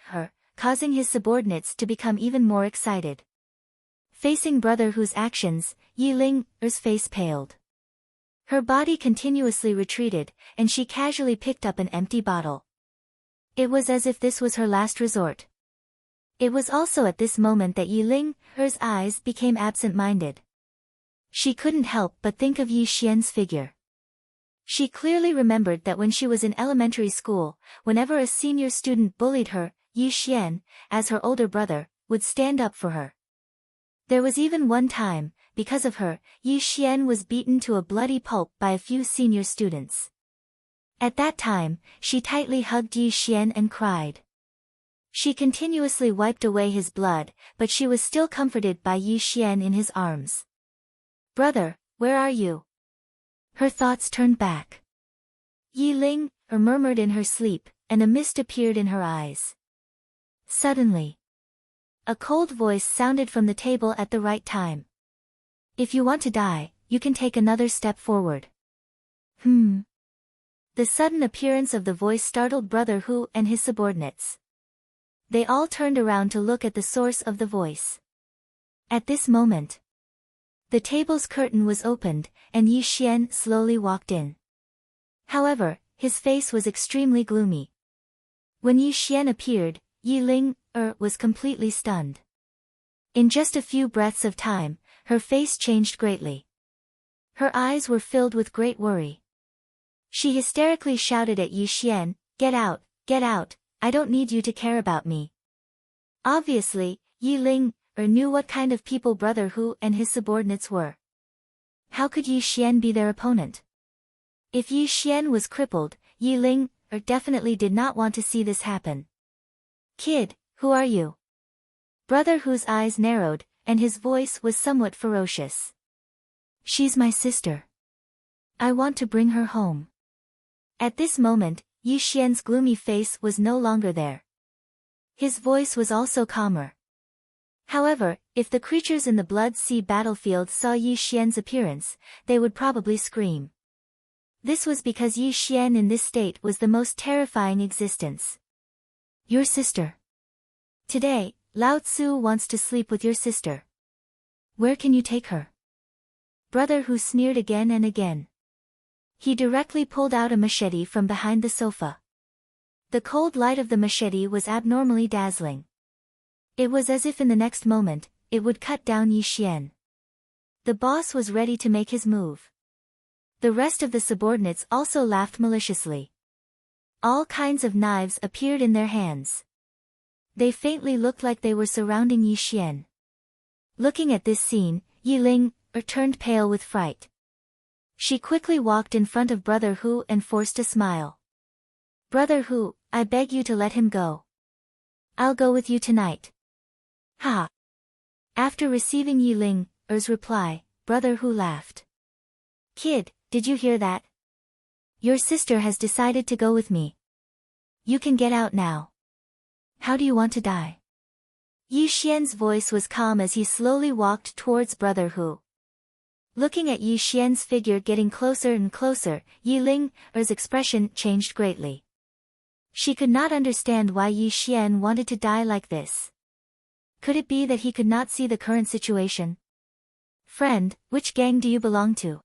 causing his subordinates to become even more excited. Facing Brother Hu's actions, Yi Ling's face paled. Her body continuously retreated, and she casually picked up an empty bottle. It was as if this was her last resort. It was also at this moment that Yi Ling's eyes became absent-minded. She couldn't help but think of Yi Xian's figure. She clearly remembered that when she was in elementary school, whenever a senior student bullied her, Yi Xian, as her older brother, would stand up for her. There was even one time, because of her, Yi Xian was beaten to a bloody pulp by a few senior students. At that time, she tightly hugged Yi Xian and cried. She continuously wiped away his blood, but she was still comforted by Yi Xian in his arms. Brother, where are you? Her thoughts turned back. Yi Ling murmured in her sleep, and a mist appeared in her eyes. Suddenly, a cold voice sounded from the table at the right time. If you want to die, you can take another step forward. The sudden appearance of the voice startled Brother Hu and his subordinates. They all turned around to look at the source of the voice. At this moment, the table's curtain was opened, and Yi Xian slowly walked in. However, his face was extremely gloomy. When Yi Xian appeared, Yi Ling was completely stunned. In just a few breaths of time, her face changed greatly. Her eyes were filled with great worry. She hysterically shouted at Yi Xian, get out, I don't need you to care about me. Obviously, Yi Ling knew what kind of people Brother Hu and his subordinates were. How could Yi Xian be their opponent? If Yi Xian was crippled, Yi Ling definitely did not want to see this happen. Kid, who are you? Brother Hu's eyes narrowed, and his voice was somewhat ferocious. She's my sister. I want to bring her home. At this moment, Yi Xian's gloomy face was no longer there. His voice was also calmer. However, if the creatures in the Blood Sea battlefield saw Yi Xian's appearance, they would probably scream. This was because Yi Xian in this state was the most terrifying existence. Your sister. Today, Lao Tzu wants to sleep with your sister. Where can you take her? Brother Hu sneered again and again. He directly pulled out a machete from behind the sofa. The cold light of the machete was abnormally dazzling. It was as if in the next moment, it would cut down Yi Xian. The boss was ready to make his move. The rest of the subordinates also laughed maliciously. All kinds of knives appeared in their hands. They faintly looked like they were surrounding Yi Xian. Looking at this scene, Yi Ling turned pale with fright. She quickly walked in front of Brother Hu and forced a smile. Brother Hu, I beg you to let him go. I'll go with you tonight. Ha! After receiving Yi Ling's Er's reply, Brother Hu laughed. Kid, did you hear that? Your sister has decided to go with me. You can get out now. How do you want to die? Yi Xian's voice was calm as he slowly walked towards Brother Hu. Looking at Yi Xian's figure getting closer and closer, Yi Ling-er's expression changed greatly. She could not understand why Yi Xian wanted to die like this. Could it be that he could not see the current situation? Friend, which gang do you belong to?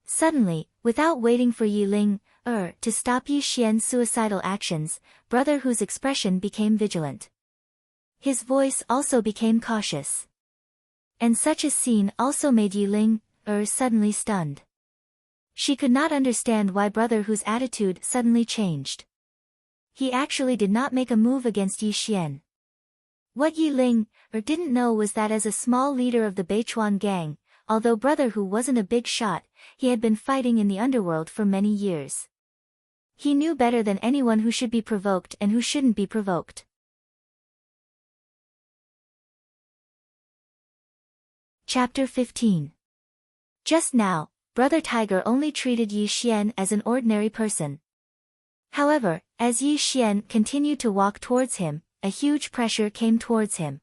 Suddenly, without waiting for Yi Ling-er to stop Yi Xian's suicidal actions, Brother Hu's expression became vigilant. His voice also became cautious. And such a scene also made Yi Ling-er suddenly stunned. She could not understand why Brother Hu's attitude suddenly changed. He actually did not make a move against Yi Xian. What Yi Ling-er didn't know was that as a small leader of the Beichuan gang, although Brother Hu wasn't a big shot, he had been fighting in the underworld for many years. He knew better than anyone who should be provoked and who shouldn't be provoked. Chapter 15. Just now, Brother Tiger only treated Yi Xian as an ordinary person. However, as Yi Xian continued to walk towards him, a huge pressure came towards him.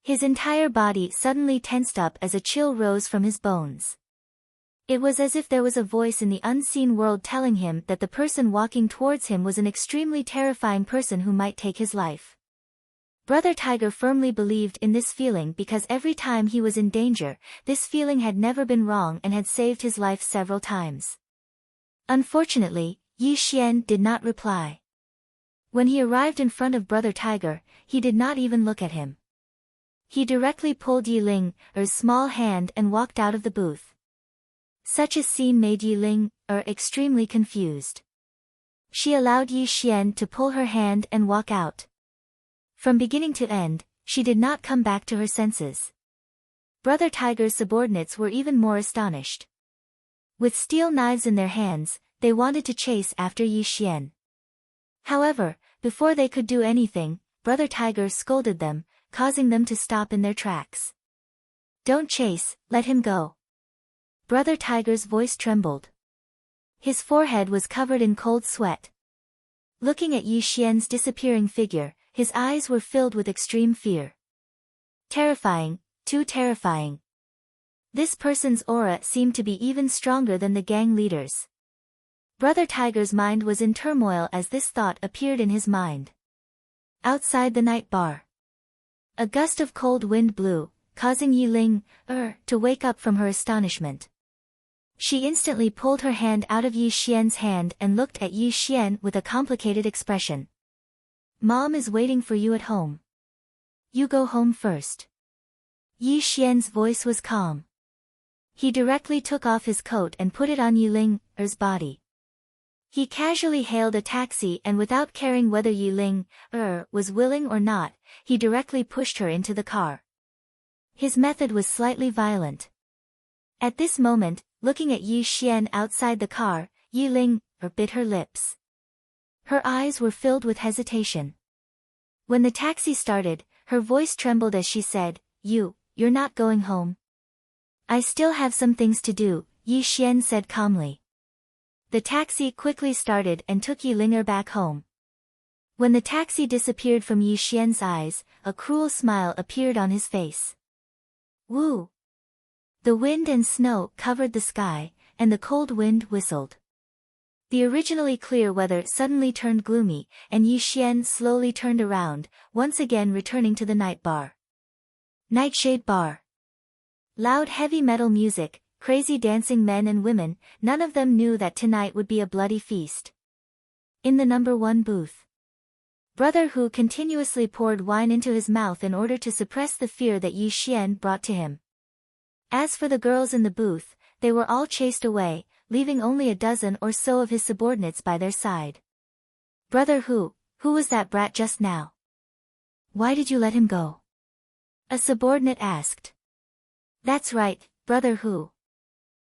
His entire body suddenly tensed up as a chill rose from his bones. It was as if there was a voice in the unseen world telling him that the person walking towards him was an extremely terrifying person who might take his life. Brother Tiger firmly believed in this feeling because every time he was in danger, this feeling had never been wrong and had saved his life several times. Unfortunately, Yi Xian did not reply. When he arrived in front of Brother Tiger, he did not even look at him. He directly pulled Yi Ling-er's small hand and walked out of the booth. Such a scene made Yi Ling-er extremely confused. She allowed Yi Xian to pull her hand and walk out. From beginning to end, she did not come back to her senses. Brother Tiger's subordinates were even more astonished. With steel knives in their hands, they wanted to chase after Yi Xian. However, before they could do anything, Brother Tiger scolded them, causing them to stop in their tracks. Don't chase, let him go. Brother Tiger's voice trembled. His forehead was covered in cold sweat. Looking at Yi Xian's disappearing figure, his eyes were filled with extreme fear. Terrifying, too terrifying. This person's aura seemed to be even stronger than the gang leaders. Brother Tiger's mind was in turmoil as this thought appeared in his mind. Outside the night bar, a gust of cold wind blew, causing Yi Ling-er to wake up from her astonishment. She instantly pulled her hand out of Yi Xian's hand and looked at Yi Xian with a complicated expression. Mom is waiting for you at home. You go home first. Yi Xian's voice was calm. He directly took off his coat and put it on Yi Ling-er's body. He casually hailed a taxi and without caring whether Yi Ling-er was willing or not, he directly pushed her into the car. His method was slightly violent. At this moment, looking at Yi Xian outside the car, Yi Ling-er bit her lips. Her eyes were filled with hesitation. When the taxi started, her voice trembled as she said, You're not going home? I still have some things to do, Yi Xian said calmly. The taxi quickly started and took Yi Ling-er back home. When the taxi disappeared from Yi Xian's eyes, a cruel smile appeared on his face. Woo! The wind and snow covered the sky, and the cold wind whistled. The originally clear weather suddenly turned gloomy, and Yi Xian slowly turned around, once again returning to the night bar. Nightshade Bar. Loud heavy metal music, crazy dancing men and women, none of them knew that tonight would be a bloody feast. In the number 1 booth, Brother Hu continuously poured wine into his mouth in order to suppress the fear that Yi Xian brought to him. As for the girls in the booth, they were all chased away, leaving only a dozen or so of his subordinates by their side. Brother Hu, who was that brat just now? Why did you let him go? A subordinate asked. That's right, Brother Hu.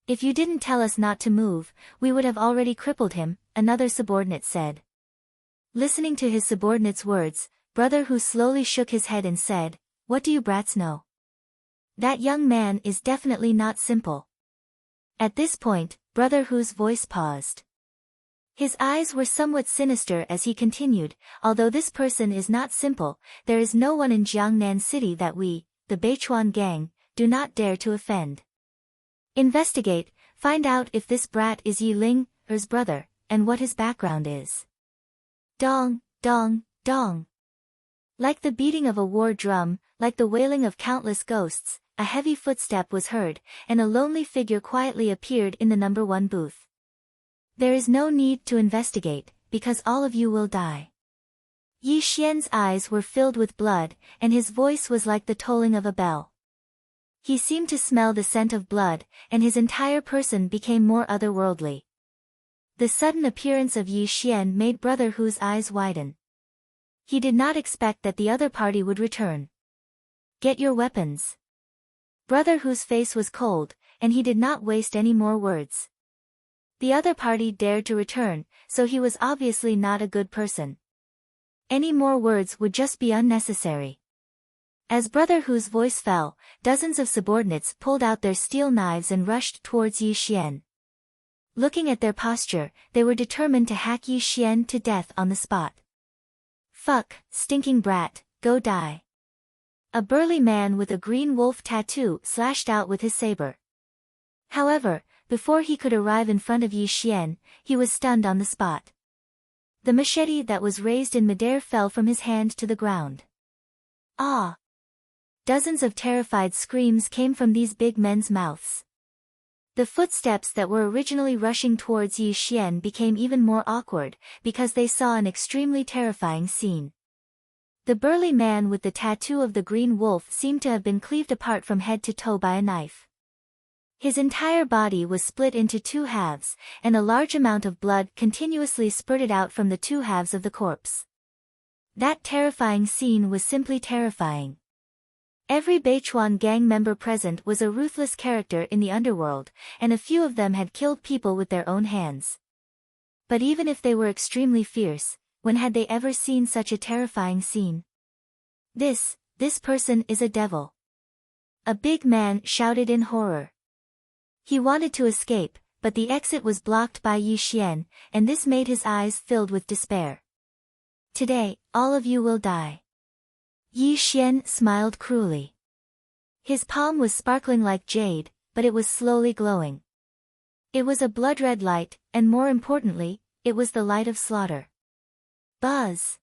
If you didn't tell us not to move, we would have already crippled him, another subordinate said. Listening to his subordinate's words, Brother Hu slowly shook his head and said, What do you brats know? That young man is definitely not simple. At this point, Brother Hu's voice paused. His eyes were somewhat sinister as he continued, although this person is not simple, there is no one in Jiangnan City that we, the Beichuan gang, do not dare to offend. Investigate, find out if this brat is Yi Ling-er's brother, and what his background is. Dong, dong, dong. Like the beating of a war drum, like the wailing of countless ghosts, a heavy footstep was heard, and a lonely figure quietly appeared in the number 1 booth. There is no need to investigate, because all of you will die. Yi Xian's eyes were filled with blood, and his voice was like the tolling of a bell. He seemed to smell the scent of blood, and his entire person became more otherworldly. The sudden appearance of Yi Xian made Brother Hu's eyes widen. He did not expect that the other party would return. Get your weapons. Brother Hu's face was cold, and he did not waste any more words. The other party dared to return, so he was obviously not a good person. Any more words would just be unnecessary. As Brother Hu's voice fell, dozens of subordinates pulled out their steel knives and rushed towards Yi Xian. Looking at their posture, they were determined to hack Yi Xian to death on the spot. Fuck, stinking brat, go die. A burly man with a green wolf tattoo slashed out with his saber. However, before he could arrive in front of Yi Xian, he was stunned on the spot. The machete that was raised in midair fell from his hand to the ground. Ah! Dozens of terrified screams came from these big men's mouths. The footsteps that were originally rushing towards Yi Xian became even more awkward, because they saw an extremely terrifying scene. The burly man with the tattoo of the green wolf seemed to have been cleaved apart from head to toe by a knife. His entire body was split into 2 halves, and a large amount of blood continuously spurted out from the 2 halves of the corpse. That terrifying scene was simply terrifying. Every Beichuan gang member present was a ruthless character in the underworld, and a few of them had killed people with their own hands. But even if they were extremely fierce, when had they ever seen such a terrifying scene? This person is a devil. A big man shouted in horror. He wanted to escape, but the exit was blocked by Yi Xian, and this made his eyes filled with despair. Today, all of you will die. Yi Xian smiled cruelly. His palm was sparkling like jade, but it was slowly glowing. It was a blood-red light, and more importantly, it was the light of slaughter. Buzz!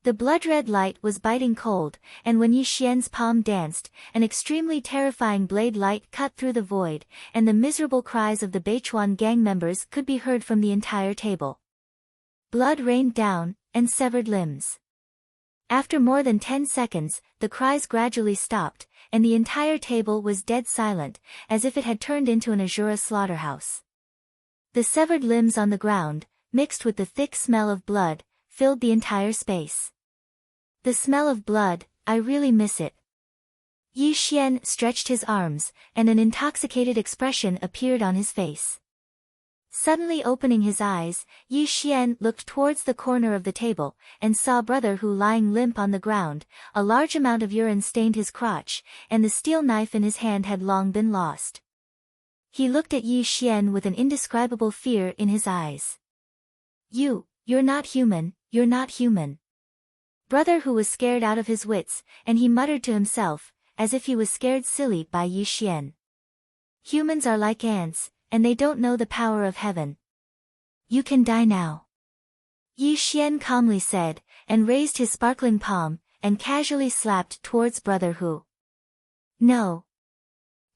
The blood-red light was biting cold, and when Yi Xian's palm danced, an extremely terrifying blade light cut through the void, and the miserable cries of the Beichuan gang members could be heard from the entire table. Blood rained down, and severed limbs. After more than 10 seconds, the cries gradually stopped, and the entire table was dead silent, as if it had turned into an Azura slaughterhouse. The severed limbs on the ground, mixed with the thick smell of blood, filled the entire space. The smell of blood, I really miss it. Yi Xian stretched his arms, and an intoxicated expression appeared on his face. Suddenly opening his eyes, Yi Xian looked towards the corner of the table, and saw Brother Hu lying limp on the ground. A large amount of urine stained his crotch, and the steel knife in his hand had long been lost. He looked at Yi Xian with an indescribable fear in his eyes. You're not human, you're not human. Brother Hu was scared out of his wits, and he muttered to himself, as if he was scared silly by Yi Xian. Humans are like ants, and they don't know the power of heaven. You can die now. Yi Xian calmly said, and raised his sparkling palm, and casually slapped towards Brother Hu. No.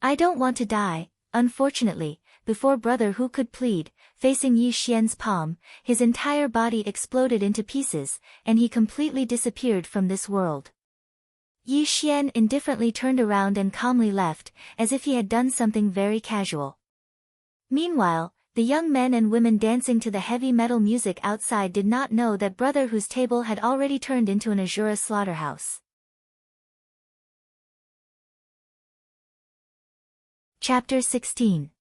I don't want to die, unfortunately. Before Brother Hu could plead, facing Yi Xian's palm, his entire body exploded into pieces, and he completely disappeared from this world. Yi Xian indifferently turned around and calmly left, as if he had done something very casual. Meanwhile, the young men and women dancing to the heavy metal music outside did not know that Brother Hu's table had already turned into an Azura slaughterhouse. Chapter 16.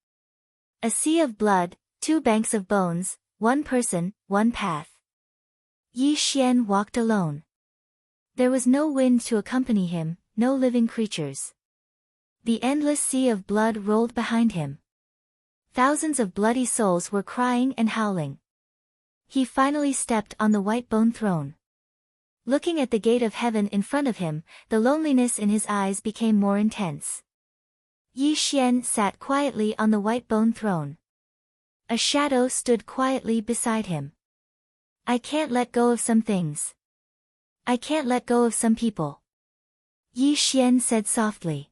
A sea of blood, 2 banks of bones, 1 person, 1 path. Yi Xian walked alone. There was no wind to accompany him, no living creatures. The endless sea of blood rolled behind him. Thousands of bloody souls were crying and howling. He finally stepped on the white bone throne. Looking at the gate of heaven in front of him, the loneliness in his eyes became more intense. Yi Xian sat quietly on the white bone throne. A shadow stood quietly beside him. I can't let go of some things. I can't let go of some people. Yi Xian said softly.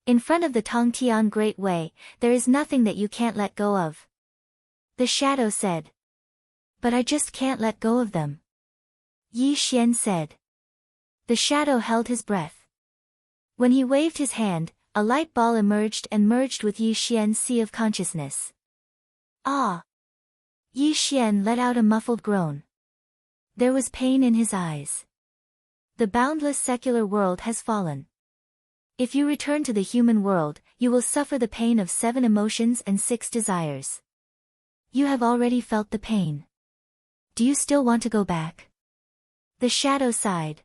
In front of the Tongtian Great Way, there is nothing that you can't let go of. The shadow said. But I just can't let go of them. Yi Xian said. The shadow held his breath. When he waved his hand, a light ball emerged and merged with Yi Xian's sea of consciousness. Ah! Yi Xian let out a muffled groan. There was pain in his eyes. The boundless secular world has fallen. If you return to the human world, you will suffer the pain of 7 emotions and 6 desires. You have already felt the pain. Do you still want to go back? The shadow sighed.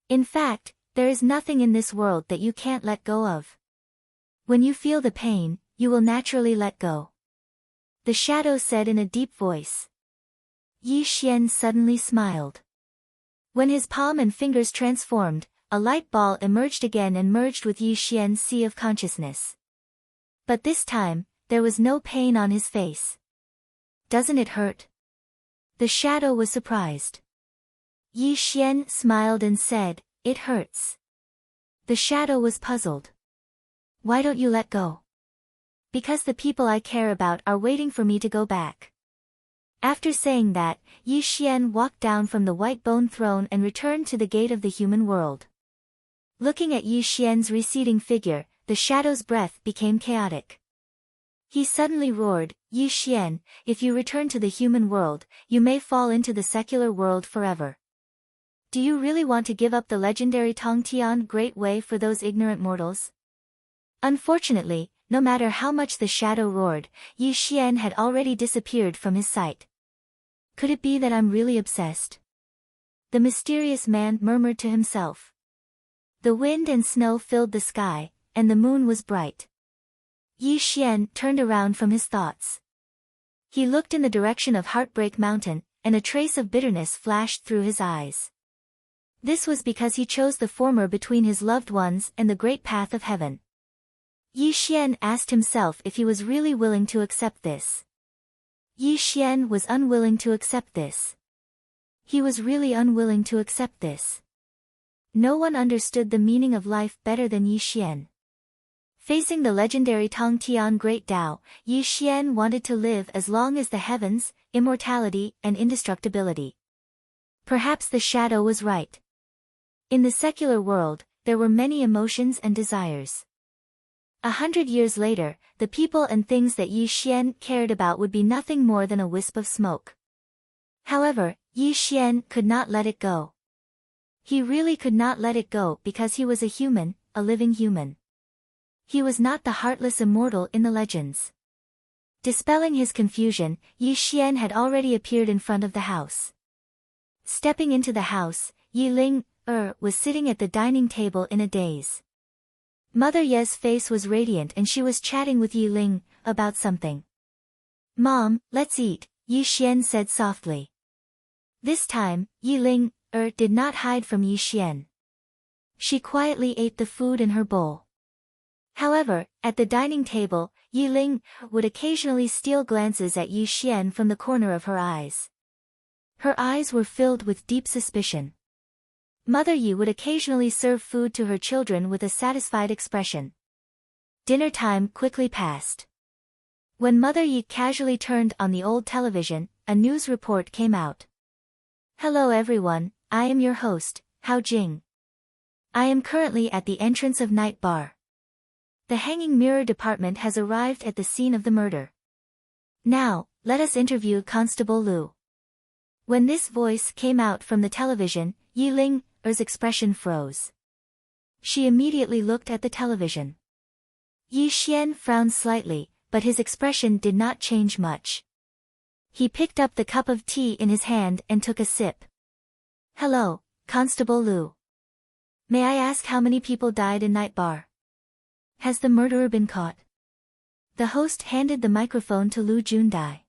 In fact, there is nothing in this world that you can't let go of. When you feel the pain, you will naturally let go. The shadow said in a deep voice. Yi Xian suddenly smiled. When his palm and fingers transformed, a light ball emerged again and merged with Yi Xian's sea of consciousness. But this time, there was no pain on his face. Doesn't it hurt? The shadow was surprised. Yi Xian smiled and said, It hurts. The shadow was puzzled. Why don't you let go? Because the people I care about are waiting for me to go back. After saying that, Yi Xian walked down from the white bone throne and returned to the gate of the human world. Looking at Yi Xian's receding figure, the shadow's breath became chaotic. He suddenly roared, Yi Xian, if you return to the human world, you may fall into the secular world forever. Do you really want to give up the legendary Tongtian Great Way for those ignorant mortals? Unfortunately, no matter how much the shadow roared, Yi Xian had already disappeared from his sight. Could it be that I'm really obsessed? The mysterious man murmured to himself. The wind and snow filled the sky, and the moon was bright. Yi Xian turned around from his thoughts. He looked in the direction of Heartbreak Mountain, and a trace of bitterness flashed through his eyes. This was because he chose the former between his loved ones and the great path of heaven. Yi Xian asked himself if he was really willing to accept this. Yi Xian was unwilling to accept this. He was really unwilling to accept this. No one understood the meaning of life better than Yi Xian. Facing the legendary Tongtian Great Tao, Yi Xian wanted to live as long as the heavens, immortality and indestructibility. Perhaps the shadow was right. In the secular world, there were many emotions and desires. 100 years later, the people and things that Yi Xian cared about would be nothing more than a wisp of smoke. However, Yi Xian could not let it go. He really could not let it go because he was a human, a living human. He was not the heartless immortal in the legends. Dispelling his confusion, Yi Xian had already appeared in front of the house. Stepping into the house, Yi Ling was sitting at the dining table in a daze. Mother Ye's face was radiant and she was chatting with Yi Ling about something. Mom, let's eat, Yi Xian said softly. This time, Yi Ling did not hide from Yi Xian. She quietly ate the food in her bowl. However, at the dining table, Yi Ling would occasionally steal glances at Yi Xian from the corner of her eyes. Her eyes were filled with deep suspicion. Mother Yi would occasionally serve food to her children with a satisfied expression. Dinner time quickly passed. When Mother Yi casually turned on the old television, a news report came out. Hello everyone, I am your host, Hao Jing. I am currently at the entrance of Night Bar. The hanging mirror department has arrived at the scene of the murder. Now, let us interview Constable Lu. When this voice came out from the television, Yi Ling's expression froze. She immediately looked at the television. Yi Xian frowned slightly, but his expression did not change much. He picked up the cup of tea in his hand and took a sip. Hello, Constable Lu. May I ask how many people died in Night Bar? Has the murderer been caught? The host handed the microphone to Lu Jundai.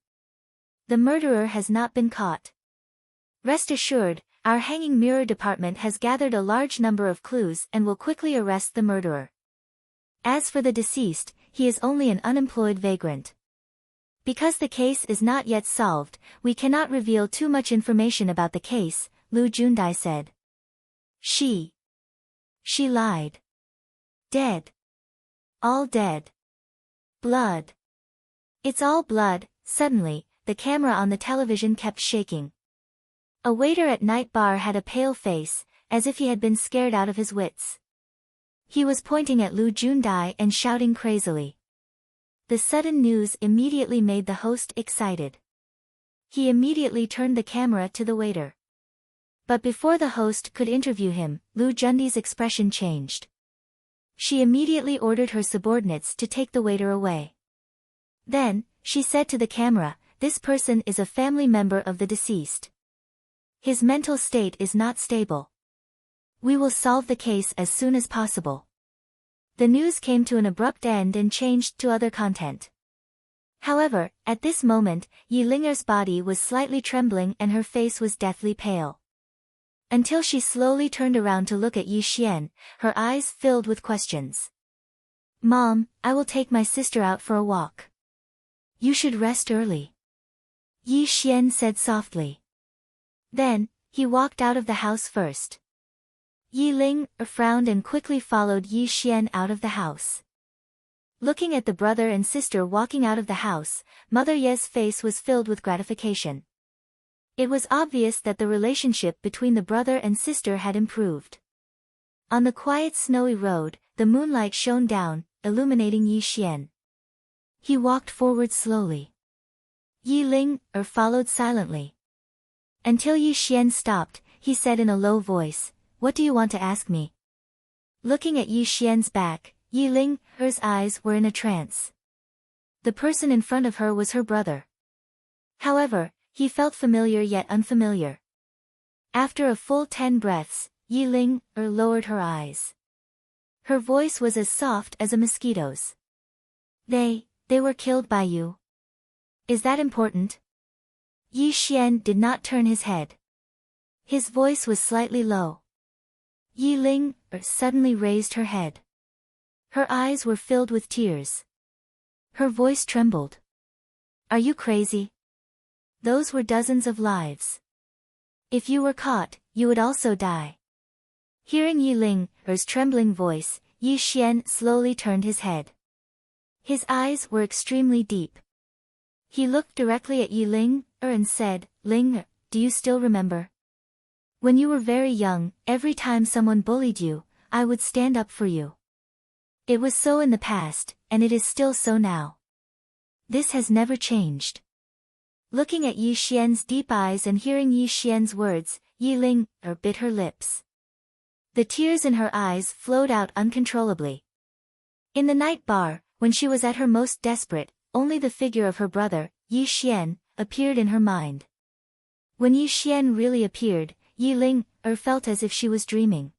The murderer has not been caught. Rest assured, our hanging mirror department has gathered a large number of clues and will quickly arrest the murderer. As for the deceased, he is only an unemployed vagrant. Because the case is not yet solved, we cannot reveal too much information about the case, Lu Jundai said. She lied. Dead. All dead. Blood. It's all blood. Suddenly, the camera on the television kept shaking. A waiter at night bar had a pale face, as if he had been scared out of his wits. He was pointing at Lu Jundai and shouting crazily. The sudden news immediately made the host excited. He immediately turned the camera to the waiter. But before the host could interview him, Lu Jundai's expression changed. She immediately ordered her subordinates to take the waiter away. Then, she said to the camera, "This person is a family member of the deceased. His mental state is not stable. We will solve the case as soon as possible." The news came to an abrupt end and changed to other content. However, at this moment, Yi Linger's body was slightly trembling and her face was deathly pale. Until she slowly turned around to look at Yi Xian, her eyes filled with questions. "Mom, I will take my sister out for a walk. You should rest early," Yi Xian said softly. Then, he walked out of the house first. Yi Ling frowned and quickly followed Yi Xian out of the house. Looking at the brother and sister walking out of the house, Mother Ye's face was filled with gratification. It was obvious that the relationship between the brother and sister had improved. On the quiet snowy road, the moonlight shone down, illuminating Yi Xian. He walked forward slowly. Yi Ling followed silently. Until Yi Xian stopped, he said in a low voice, "What do you want to ask me?" Looking at Yi Xian's back, Yi Ling's eyes were in a trance. The person in front of her was her brother. However, he felt familiar yet unfamiliar. After a full 10 breaths, Yi Ling lowered her eyes. Her voice was as soft as a mosquito's. They were killed by you. Is that important?" Yi Xian did not turn his head. His voice was slightly low. Yi Ling suddenly raised her head. Her eyes were filled with tears. Her voice trembled. "Are you crazy? Those were dozens of lives. If you were caught, you would also die." Hearing Yi Ling's trembling voice, Yi Xian slowly turned his head. His eyes were extremely deep. He looked directly at Yi Ling and said, "Ling, do you still remember? When you were very young, every time someone bullied you, I would stand up for you. It was so in the past, and it is still so now. This has never changed." Looking at Yi Xian's deep eyes and hearing Yi Xian's words, Yi Ling bit her lips. The tears in her eyes flowed out uncontrollably. In the night bar, when she was at her most desperate, only the figure of her brother, Yi Xian, appeared in her mind. When Yi Xian really appeared, Yi Ling felt as if she was dreaming.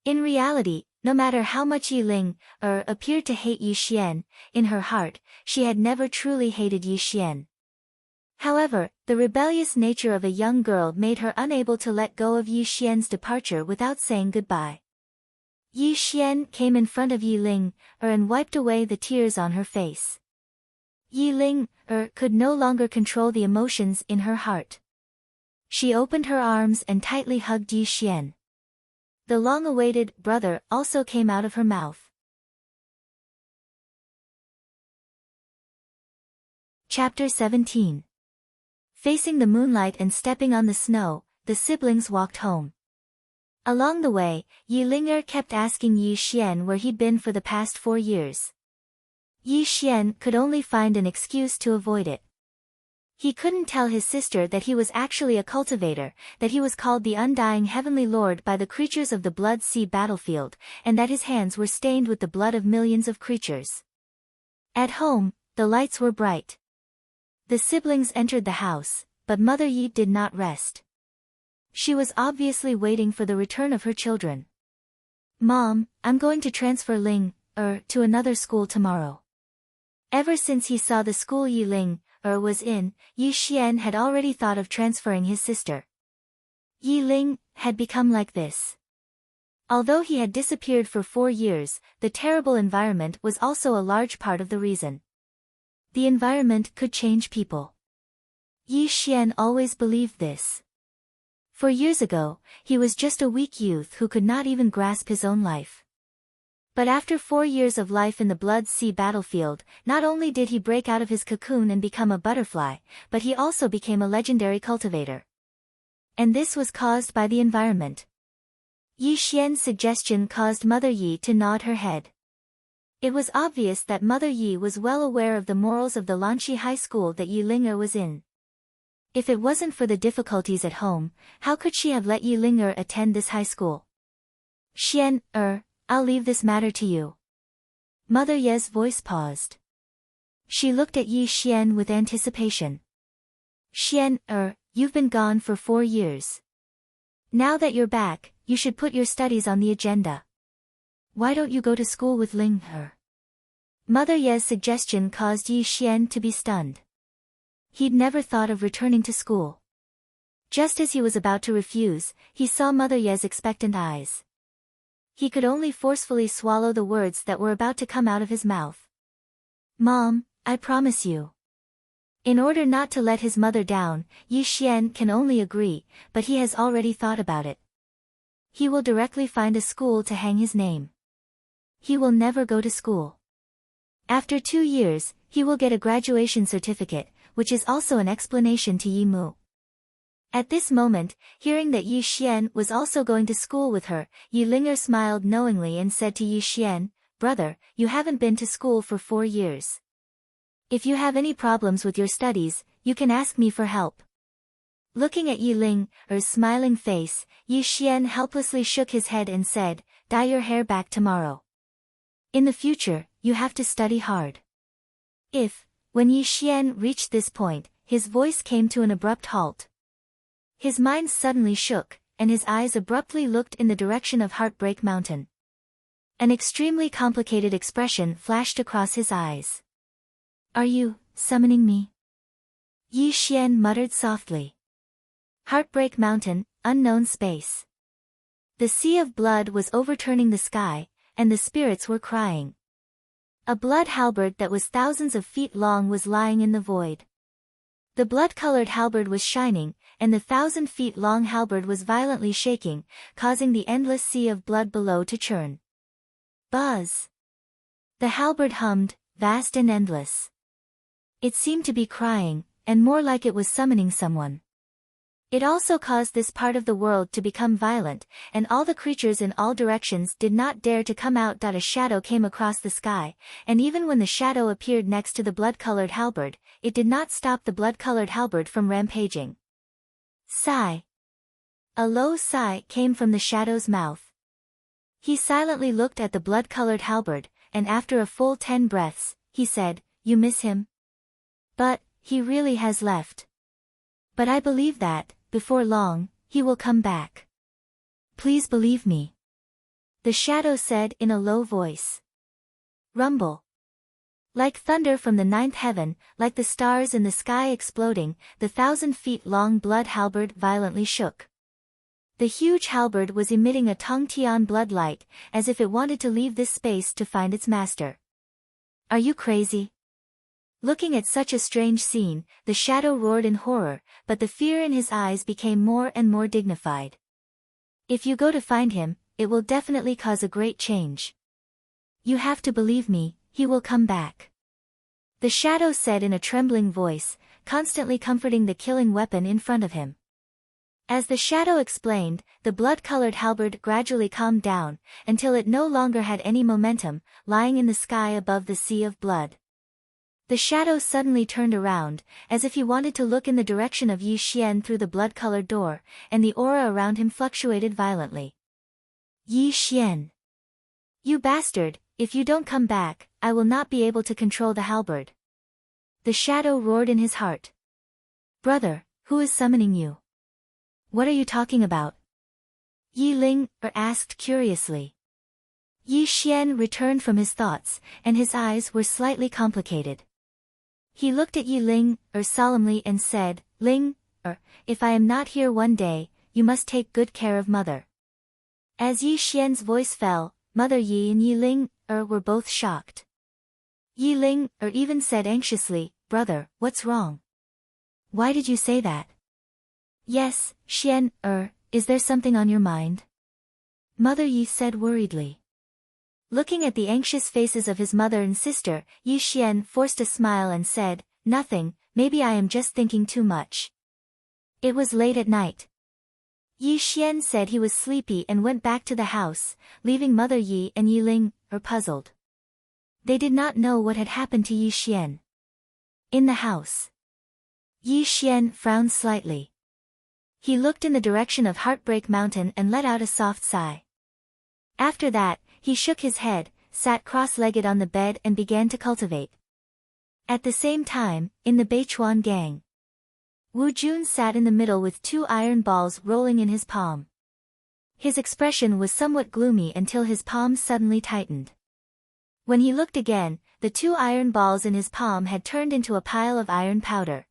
In reality, no matter how much Yi Ling appeared to hate Yi Xian, in her heart, she had never truly hated Yi Xian. However, the rebellious nature of a young girl made her unable to let go of Yi Xian's departure without saying goodbye. Yi Xian came in front of Yi Ling and wiped away the tears on her face. Yi Ling could no longer control the emotions in her heart. She opened her arms and tightly hugged Yi Xian. The long-awaited brother also came out of her mouth. Chapter 17. Facing the moonlight and stepping on the snow, the siblings walked home. Along the way, Yi Linger kept asking Yi Xian where he'd been for the past 4 years. Yi Xian could only find an excuse to avoid it. He couldn't tell his sister that he was actually a cultivator, that he was called the Undying Heavenly Lord by the creatures of the Blood Sea battlefield, and that his hands were stained with the blood of millions of creatures. At home, the lights were bright. The siblings entered the house, but Mother Yi did not rest. She was obviously waiting for the return of her children. "Mom, I'm going to transfer Ling to another school tomorrow. Ever since he saw the school Yi Ling, was in, Yi Xian had already thought of transferring his sister. Yi Ling had become like this. Although he had disappeared for 4 years, the terrible environment was also a large part of the reason. The environment could change people. Yi Xian always believed this. For years ago, he was just a weak youth who could not even grasp his own life. But after 4 years of life in the Blood Sea battlefield, not only did he break out of his cocoon and become a butterfly, but he also became a legendary cultivator. And this was caused by the environment. Yi Xian's suggestion caused Mother Yi to nod her head. It was obvious that Mother Yi was well aware of the morals of the Lanqi High School that Yi Ling was in. If it wasn't for the difficulties at home, how could she have let Yi Ling attend this high school? Xian, I'll leave this matter to you. Mother Ye's voice paused. She looked at Yi Xian with anticipation. Xian, you've been gone for 4 years. Now that you're back, you should put your studies on the agenda. Why don't you go to school with Ling? Mother Ye's suggestion caused Yi Xian to be stunned. He'd never thought of returning to school. Just as he was about to refuse, he saw Mother Ye's expectant eyes. He could only forcefully swallow the words that were about to come out of his mouth. Mom, I promise you. In order not to let his mother down, Yi Xian can only agree, but he has already thought about it. He will directly find a school to hang his name. He will never go to school. After 2 years, he will get a graduation certificate, which is also an explanation to Yi Mu. At this moment, hearing that Yi Xian was also going to school with her, Yi Ling smiled knowingly and said to Yi Xian, Brother, you haven't been to school for 4 years. If you have any problems with your studies, you can ask me for help. Looking at Yi Ling's smiling face, Yi Xian helplessly shook his head and said, Dye your hair back tomorrow. In the future, you have to study hard. When Yi Xian reached this point, his voice came to an abrupt halt. His mind suddenly shook, and his eyes abruptly looked in the direction of Heartbreak Mountain. An extremely complicated expression flashed across his eyes. Are you summoning me? Yi Xian muttered softly. Heartbreak Mountain, unknown space. The sea of blood was overturning the sky, and the spirits were crying. A blood halberd that was thousands of feet long was lying in the void. The blood-colored halberd was shining, and the 1,000-feet-long halberd was violently shaking, causing the endless sea of blood below to churn. Buzz! The halberd hummed, vast and endless. It seemed to be crying, and more like it was summoning someone. It also caused this part of the world to become violent, and all the creatures in all directions did not dare to come out. A shadow came across the sky, and even when the shadow appeared next to the blood-colored halberd, it did not stop the blood-colored halberd from rampaging. Sigh. A low sigh came from the shadow's mouth. He silently looked at the blood-colored halberd, and after a full 10 breaths, he said, You miss him? But, he really has left. But I believe that, before long, he will come back. Please believe me. The shadow said in a low voice. Rumble. Like thunder from the 9th heaven, like the stars in the sky exploding, the 1,000-feet-long blood halberd violently shook. The huge halberd was emitting a Tongtian blood light, as if it wanted to leave this space to find its master. Are you crazy? Looking at such a strange scene, the shadow roared in horror, but the fear in his eyes became more and more dignified. If you go to find him, it will definitely cause a great change. You have to believe me, he will come back. The shadow said in a trembling voice, constantly comforting the killing weapon in front of him. As the shadow explained, the blood-colored halberd gradually calmed down, until it no longer had any momentum, lying in the sky above the sea of blood. The shadow suddenly turned around, as if he wanted to look in the direction of Yi Xian through the blood-colored door, and the aura around him fluctuated violently. Yi Xian! You bastard, if you don't come back, I will not be able to control the halberd. The shadow roared in his heart. Brother, who is summoning you? What are you talking about? Yi Ling asked curiously. Yi Xian returned from his thoughts, and his eyes were slightly complicated. He looked at Yi Ling solemnly and said, Ling if I am not here one day, you must take good care of mother. As Yi Xian's voice fell, Mother Yi and Yi Ling were both shocked. Yi Ling even said anxiously, Brother, what's wrong? Why did you say that? Yes, Xian, is there something on your mind? Mother Yi said worriedly. Looking at the anxious faces of his mother and sister, Yi Xian forced a smile and said, Nothing, maybe I am just thinking too much. It was late at night. Yi Xian said he was sleepy and went back to the house, leaving Mother Yi and Yi Ling puzzled. They did not know what had happened to Yi Xian. In the house, Yi Xian frowned slightly. He looked in the direction of Heartbreak Mountain and let out a soft sigh. After that, he shook his head, sat cross-legged on the bed and began to cultivate. At the same time, in the Beichuan gang, Wu Jun sat in the middle with 2 iron balls rolling in his palm. His expression was somewhat gloomy until his palms suddenly tightened. When he looked again, the 2 iron balls in his palm had turned into a pile of iron powder.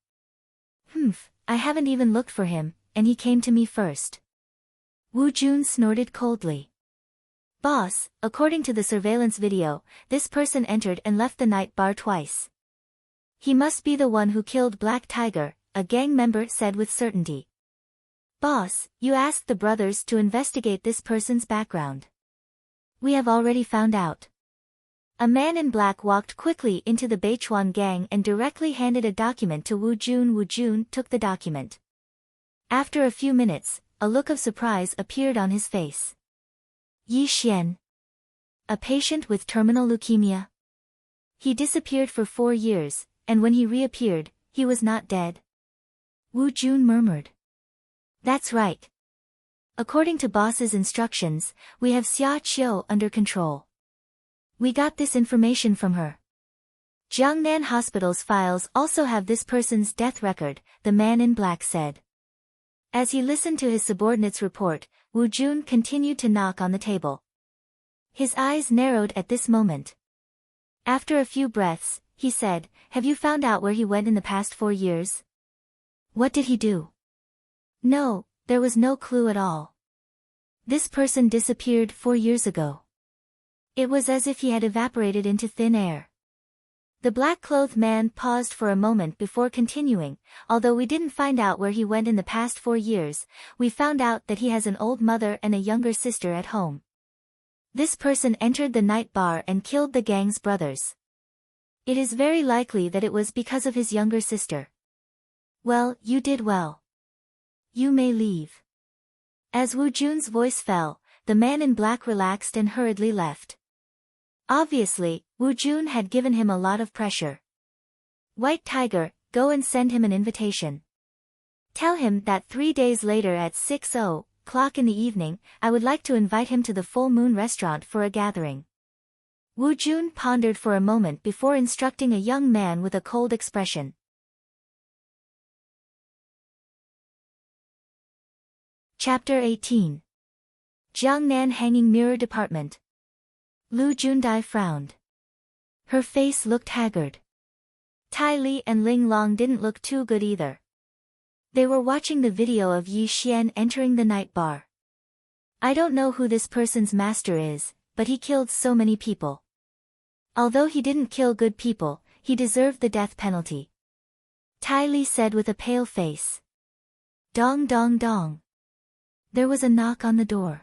I haven't even looked for him, and he came to me first. Wu Jun snorted coldly. Boss, according to the surveillance video, this person entered and left the night bar twice. He must be the one who killed Black Tiger, a gang member said with certainty. Boss, you asked the brothers to investigate this person's background. We have already found out. A man in black walked quickly into the Beichuan gang and directly handed a document to Wu Jun. Wu Jun took the document. After a few minutes, a look of surprise appeared on his face. Yi Xian, a patient with terminal leukemia. He disappeared for 4 years, and when he reappeared, he was not dead. Wu Jun murmured. That's right. According to boss's instructions, we have Xia Qiu under control. We got this information from her. Jiangnan Hospital's files also have this person's death record, the man in black said. As he listened to his subordinate's report, Wu Jun continued to knock on the table. His eyes narrowed at this moment. After a few breaths, he said, Have you found out where he went in the past 4 years? What did he do? No, there was no clue at all. This person disappeared 4 years ago. It was as if he had evaporated into thin air. The black-clothed man paused for a moment before continuing, although we didn't find out where he went in the past 4 years, we found out that he has an old mother and a younger sister at home. This person entered the night bar and killed the gang's brothers. It is very likely that it was because of his younger sister. Well, you did well. You may leave. As Wu Jun's voice fell, the man in black relaxed and hurriedly left. Obviously, Wu Jun had given him a lot of pressure. White Tiger, go and send him an invitation. Tell him that 3 days later at 6:00 in the evening, I would like to invite him to the Full Moon restaurant for a gathering. Wu Jun pondered for a moment before instructing a young man with a cold expression. Chapter 18. Jiangnan Hanging Mirror Department. Lu Jundai frowned. Her face looked haggard. Tai Li and Ling Long didn't look too good either. They were watching the video of Yi Xian entering the night bar. I don't know who this person's master is, but he killed so many people. Although he didn't kill good people, he deserved the death penalty. Tai Li said with a pale face. Dong dong dong. There was a knock on the door.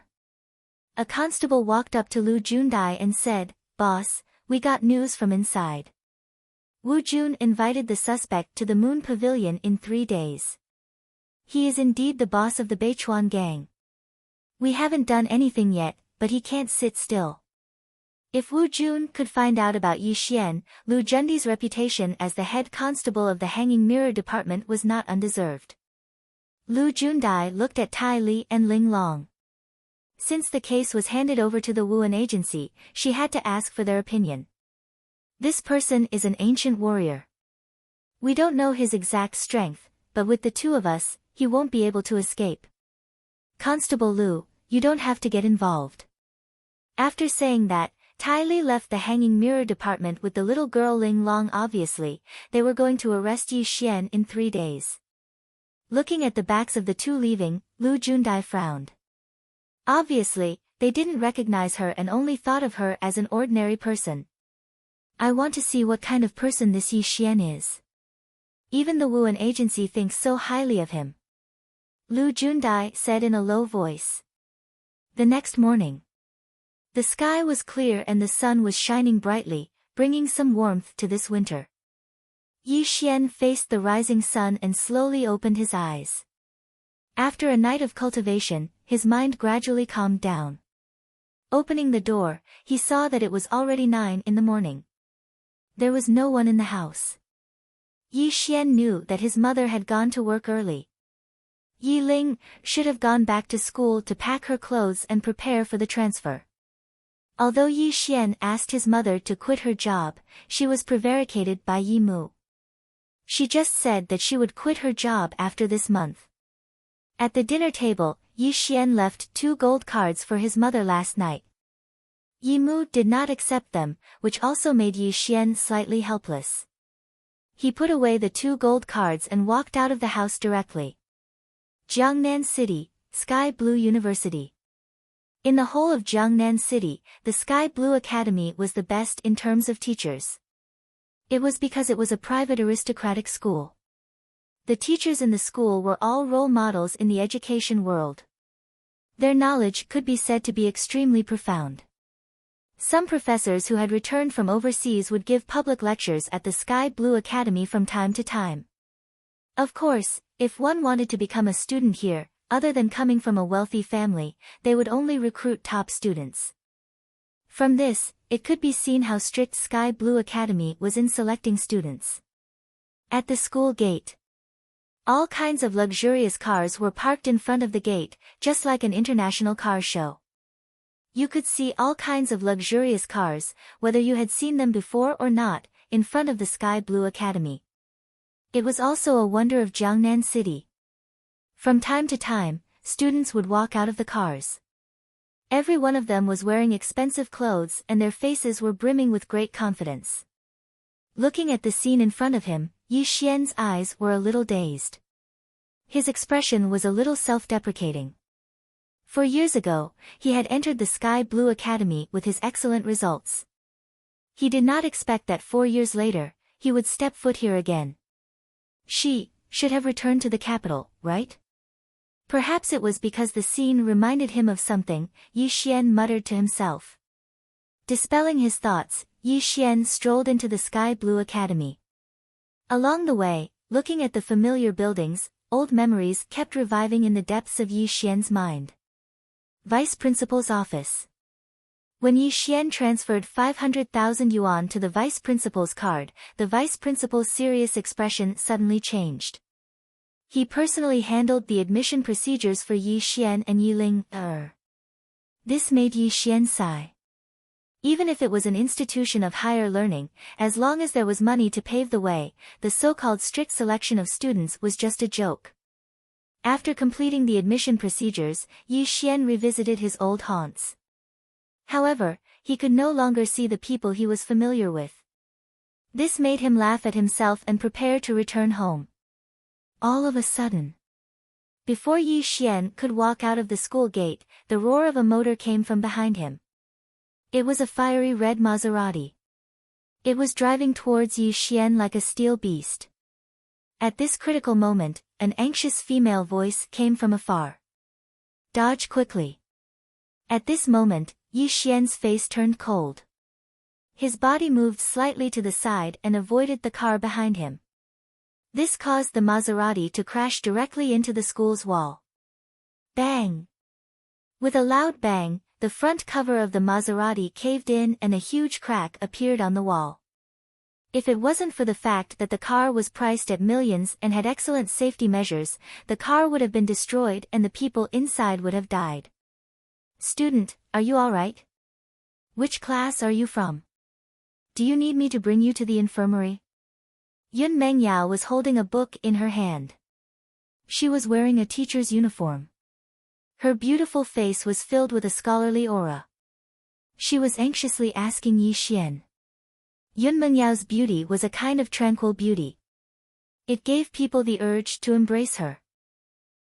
A constable walked up to Lu Jundai and said, Boss, we got news from inside. Wu Jun invited the suspect to the Moon Pavilion in 3 days. He is indeed the boss of the Beichuan gang. We haven't done anything yet, but he can't sit still. If Wu Jun could find out about Yi Xian, Lu Jundi's reputation as the head constable of the Hanging Mirror Department was not undeserved. Lu Jundai looked at Tai Li and Ling Long. Since the case was handed over to the Wuan agency, she had to ask for their opinion. This person is an ancient warrior. We don't know his exact strength, but with the 2 of us, he won't be able to escape. Constable Lu, you don't have to get involved. After saying that, Tai Li left the hanging mirror department with the little girl Ling Long. Obviously, they were going to arrest Yi Xian in 3 days. Looking at the backs of the two leaving, Lu Jundai frowned. Obviously, they didn't recognize her and only thought of her as an ordinary person. I want to see what kind of person this Yi Xian is. Even the Wuan agency thinks so highly of him. Lu Jundai said in a low voice. The next morning, the sky was clear and the sun was shining brightly, bringing some warmth to this winter. Yi Xian faced the rising sun and slowly opened his eyes. After a night of cultivation, his mind gradually calmed down. Opening the door, he saw that it was already 9 in the morning. There was no one in the house. Yi Xian knew that his mother had gone to work early. Yi Ling should have gone back to school to pack her clothes and prepare for the transfer. Although Yi Xian asked his mother to quit her job, she was prevaricated by Yi Mu. She just said that she would quit her job after this month. At the dinner table, Yi Xian left 2 gold cards for his mother last night. Yi Mu did not accept them, which also made Yi Xian slightly helpless. He put away the 2 gold cards and walked out of the house directly. Jiangnan City, Sky Blue University. In the whole of Jiangnan City, the Sky Blue Academy was the best in terms of teachers. It was because it was a private aristocratic school. The teachers in the school were all role models in the education world. Their knowledge could be said to be extremely profound. Some professors who had returned from overseas would give public lectures at the Sky Blue Academy from time to time. Of course, if one wanted to become a student here, other than coming from a wealthy family, they would only recruit top students. From this, it could be seen how strict Sky Blue Academy was in selecting students. At the school gate, all kinds of luxurious cars were parked in front of the gate, just like an international car show. You could see all kinds of luxurious cars, whether you had seen them before or not, in front of the Sky Blue Academy. It was also a wonder of Jiangnan City. From time to time, students would walk out of the cars. Every one of them was wearing expensive clothes and their faces were brimming with great confidence. Looking at the scene in front of him, Yi Xian's eyes were a little dazed. His expression was a little self-deprecating. 4 years ago, he had entered the Sky Blue Academy with his excellent results. He did not expect that 4 years later, he would step foot here again. She should have returned to the capital, right? Perhaps it was because the scene reminded him of something, Yi Xian muttered to himself. Dispelling his thoughts, Yi Xian strolled into the Sky Blue Academy. Along the way, looking at the familiar buildings, old memories kept reviving in the depths of Yi Xian's mind. Vice Principal's office. When Yi Xian transferred 500,000 yuan to the Vice Principal's card, the Vice Principal's serious expression suddenly changed. He personally handled the admission procedures for Yi Xian and Yi Ling. This made Yi Xian sigh. Even if it was an institution of higher learning, as long as there was money to pave the way, the so-called strict selection of students was just a joke. After completing the admission procedures, Yi Xian revisited his old haunts. However, he could no longer see the people he was familiar with. This made him laugh at himself and prepare to return home. All of a sudden, before Yi Xian could walk out of the school gate, the roar of a motor came from behind him. It was a fiery red Maserati. It was driving towards Yi Xian like a steel beast. At this critical moment, an anxious female voice came from afar. Dodge quickly. At this moment, Yi Xian's face turned cold. His body moved slightly to the side and avoided the car behind him. This caused the Maserati to crash directly into the school's wall. Bang! With a loud bang, the front cover of the Maserati caved in and a huge crack appeared on the wall. If it wasn't for the fact that the car was priced at millions and had excellent safety measures, the car would have been destroyed and the people inside would have died. Student, are you alright? Which class are you from? Do you need me to bring you to the infirmary? Yun Mengyao was holding a book in her hand. She was wearing a teacher's uniform. Her beautiful face was filled with a scholarly aura. She was anxiously asking Yi Xian. Yun Mengyao's beauty was a kind of tranquil beauty. It gave people the urge to embrace her.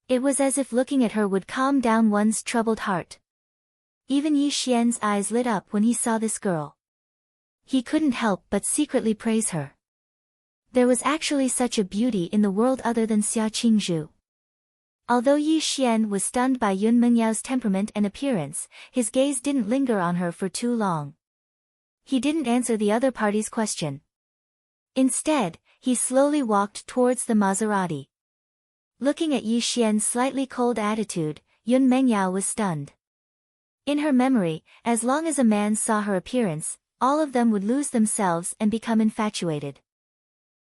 It was as if looking at her would calm down one's troubled heart. Even Yi Xian's eyes lit up when he saw this girl. He couldn't help but secretly praise her. There was actually such a beauty in the world other than Xia Qingzhu. Although Yi Xian was stunned by Yun Mengyao's temperament and appearance, his gaze didn't linger on her for too long. He didn't answer the other party's question. Instead, he slowly walked towards the Maserati. Looking at Yi Xian's slightly cold attitude, Yun Mengyao was stunned. In her memory, as long as a man saw her appearance, all of them would lose themselves and become infatuated.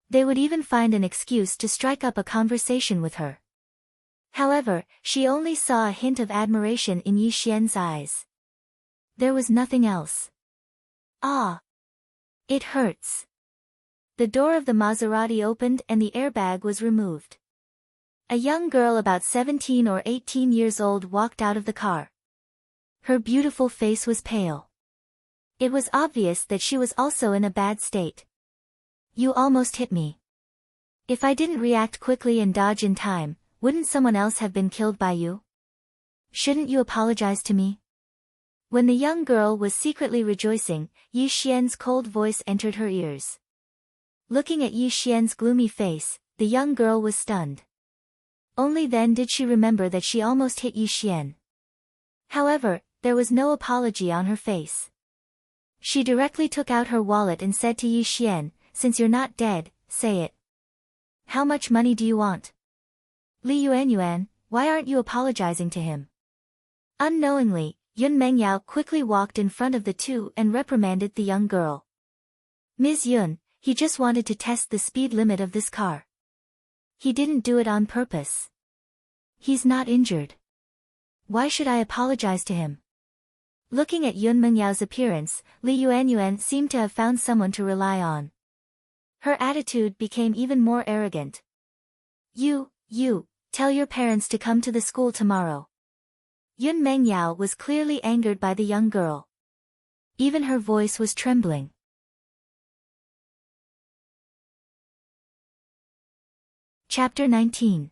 They would even find an excuse to strike up a conversation with her. However, she only saw a hint of admiration in Yi Xian's eyes. There was nothing else. Ah! It hurts. The door of the Maserati opened and the airbag was removed. A young girl about 17 or 18 years old walked out of the car. Her beautiful face was pale. It was obvious that she was also in a bad state. You almost hit me. If I didn't react quickly and dodge in time, wouldn't someone else have been killed by you? Shouldn't you apologize to me? When the young girl was secretly rejoicing, Yi Xian's cold voice entered her ears. Looking at Yi Xian's gloomy face, the young girl was stunned. Only then did she remember that she almost hit Yi Xian. However, there was no apology on her face. She directly took out her wallet and said to Yi Xian, "Since you're not dead, say it. How much money do you want?" "Li Yuanyuan, why aren't you apologizing to him?" Unknowingly, Yun Mengyao quickly walked in front of the two and reprimanded the young girl. "Ms. Yun, he just wanted to test the speed limit of this car. He didn't do it on purpose. He's not injured. Why should I apologize to him?" Looking at Yun Mengyao's appearance, Li Yuanyuan seemed to have found someone to rely on. Her attitude became even more arrogant. You, tell your parents to come to the school tomorrow." Yun Mengyao was clearly angered by the young girl. Even her voice was trembling. Chapter 19.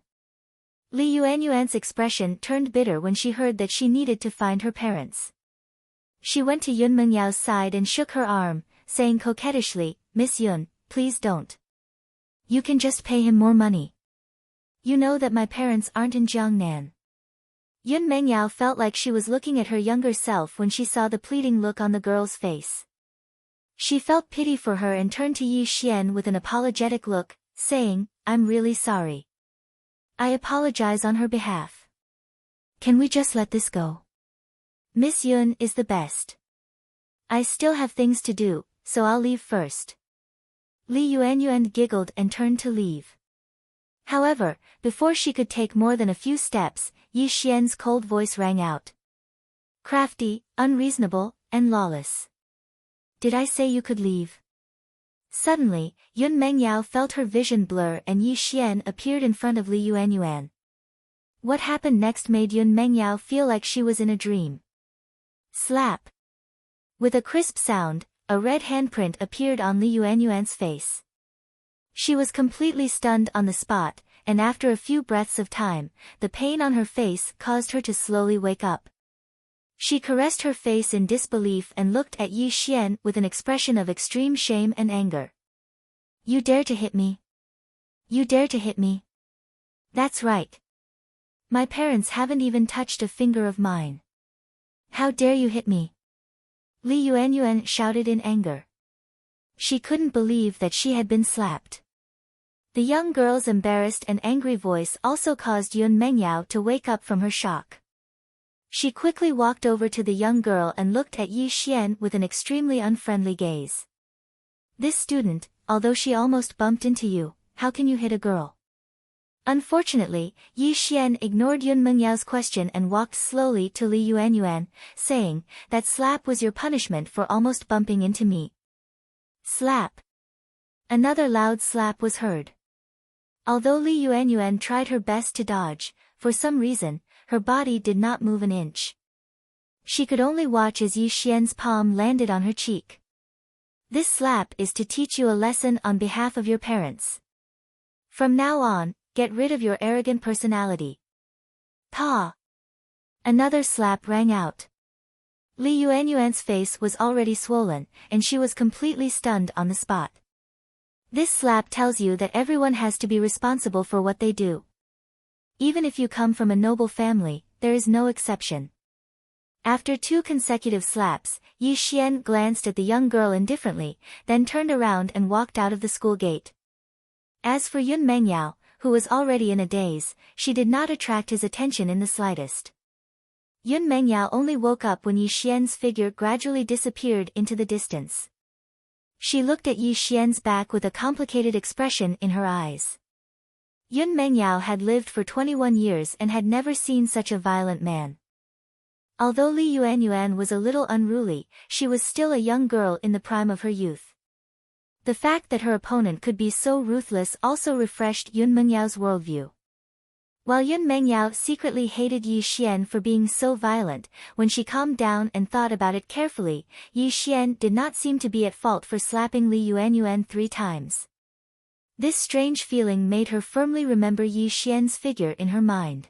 Li Yuanyuan's expression turned bitter when she heard that she needed to find her parents. She went to Yun Mengyao's side and shook her arm, saying coquettishly, "Miss Yun, please don't. You can just pay him more money. You know that my parents aren't in Jiangnan." Yun Mengyao felt like she was looking at her younger self when she saw the pleading look on the girl's face. She felt pity for her and turned to Yi Xian with an apologetic look, saying, "I'm really sorry. I apologize on her behalf. Can we just let this go? Miss Yun is the best. I still have things to do, so I'll leave first." Li Yuanyuan giggled and turned to leave. However, before she could take more than a few steps, Yi Xian's cold voice rang out. "Crafty, unreasonable, and lawless. Did I say you could leave?" Suddenly, Yun Mengyao felt her vision blur and Yi Xian appeared in front of Li Yuanyuan. What happened next made Yun Mengyao feel like she was in a dream. Slap! With a crisp sound, a red handprint appeared on Li Yuanyuan's face. She was completely stunned on the spot, and after a few breaths of time, the pain on her face caused her to slowly wake up. She caressed her face in disbelief and looked at Yi Xian with an expression of extreme shame and anger. "You dare to hit me? You dare to hit me? That's right. My parents haven't even touched a finger of mine. How dare you hit me?" Li Yuanyuan shouted in anger. She couldn't believe that she had been slapped. The young girl's embarrassed and angry voice also caused Yun Mengyao to wake up from her shock. She quickly walked over to the young girl and looked at Yi Xian with an extremely unfriendly gaze. "This student, although she almost bumped into you, how can you hit a girl?" Unfortunately, Yi Xian ignored Yun Mengyao's question and walked slowly to Li Yuanyuan, saying, "That slap was your punishment for almost bumping into me." Slap! Another loud slap was heard. Although Li Yuanyuan tried her best to dodge, for some reason, her body did not move an inch. She could only watch as Yi Xian's palm landed on her cheek. This slap is to teach you a lesson on behalf of your parents. From now on, get rid of your arrogant personality. Pa! Another slap rang out. Li Yuanyuan's face was already swollen, and she was completely stunned on the spot. This slap tells you that everyone has to be responsible for what they do. Even if you come from a noble family, there is no exception. After 2 consecutive slaps, Yi Xian glanced at the young girl indifferently, then turned around and walked out of the school gate. As for Yun Mengyao, who was already in a daze, she did not attract his attention in the slightest. Yun Mengyao only woke up when Yi Xian's figure gradually disappeared into the distance. She looked at Yi Xian's back with a complicated expression in her eyes. Yun Mengyao had lived for 21 years and had never seen such a violent man. Although Li Yuanyuan was a little unruly, she was still a young girl in the prime of her youth. The fact that her opponent could be so ruthless also refreshed Yun Mengyao's worldview. While Yun Mengyao secretly hated Yi Xian for being so violent, when she calmed down and thought about it carefully, Yi Xian did not seem to be at fault for slapping Li Yuanyuan 3 times. This strange feeling made her firmly remember Yi Xian's figure in her mind.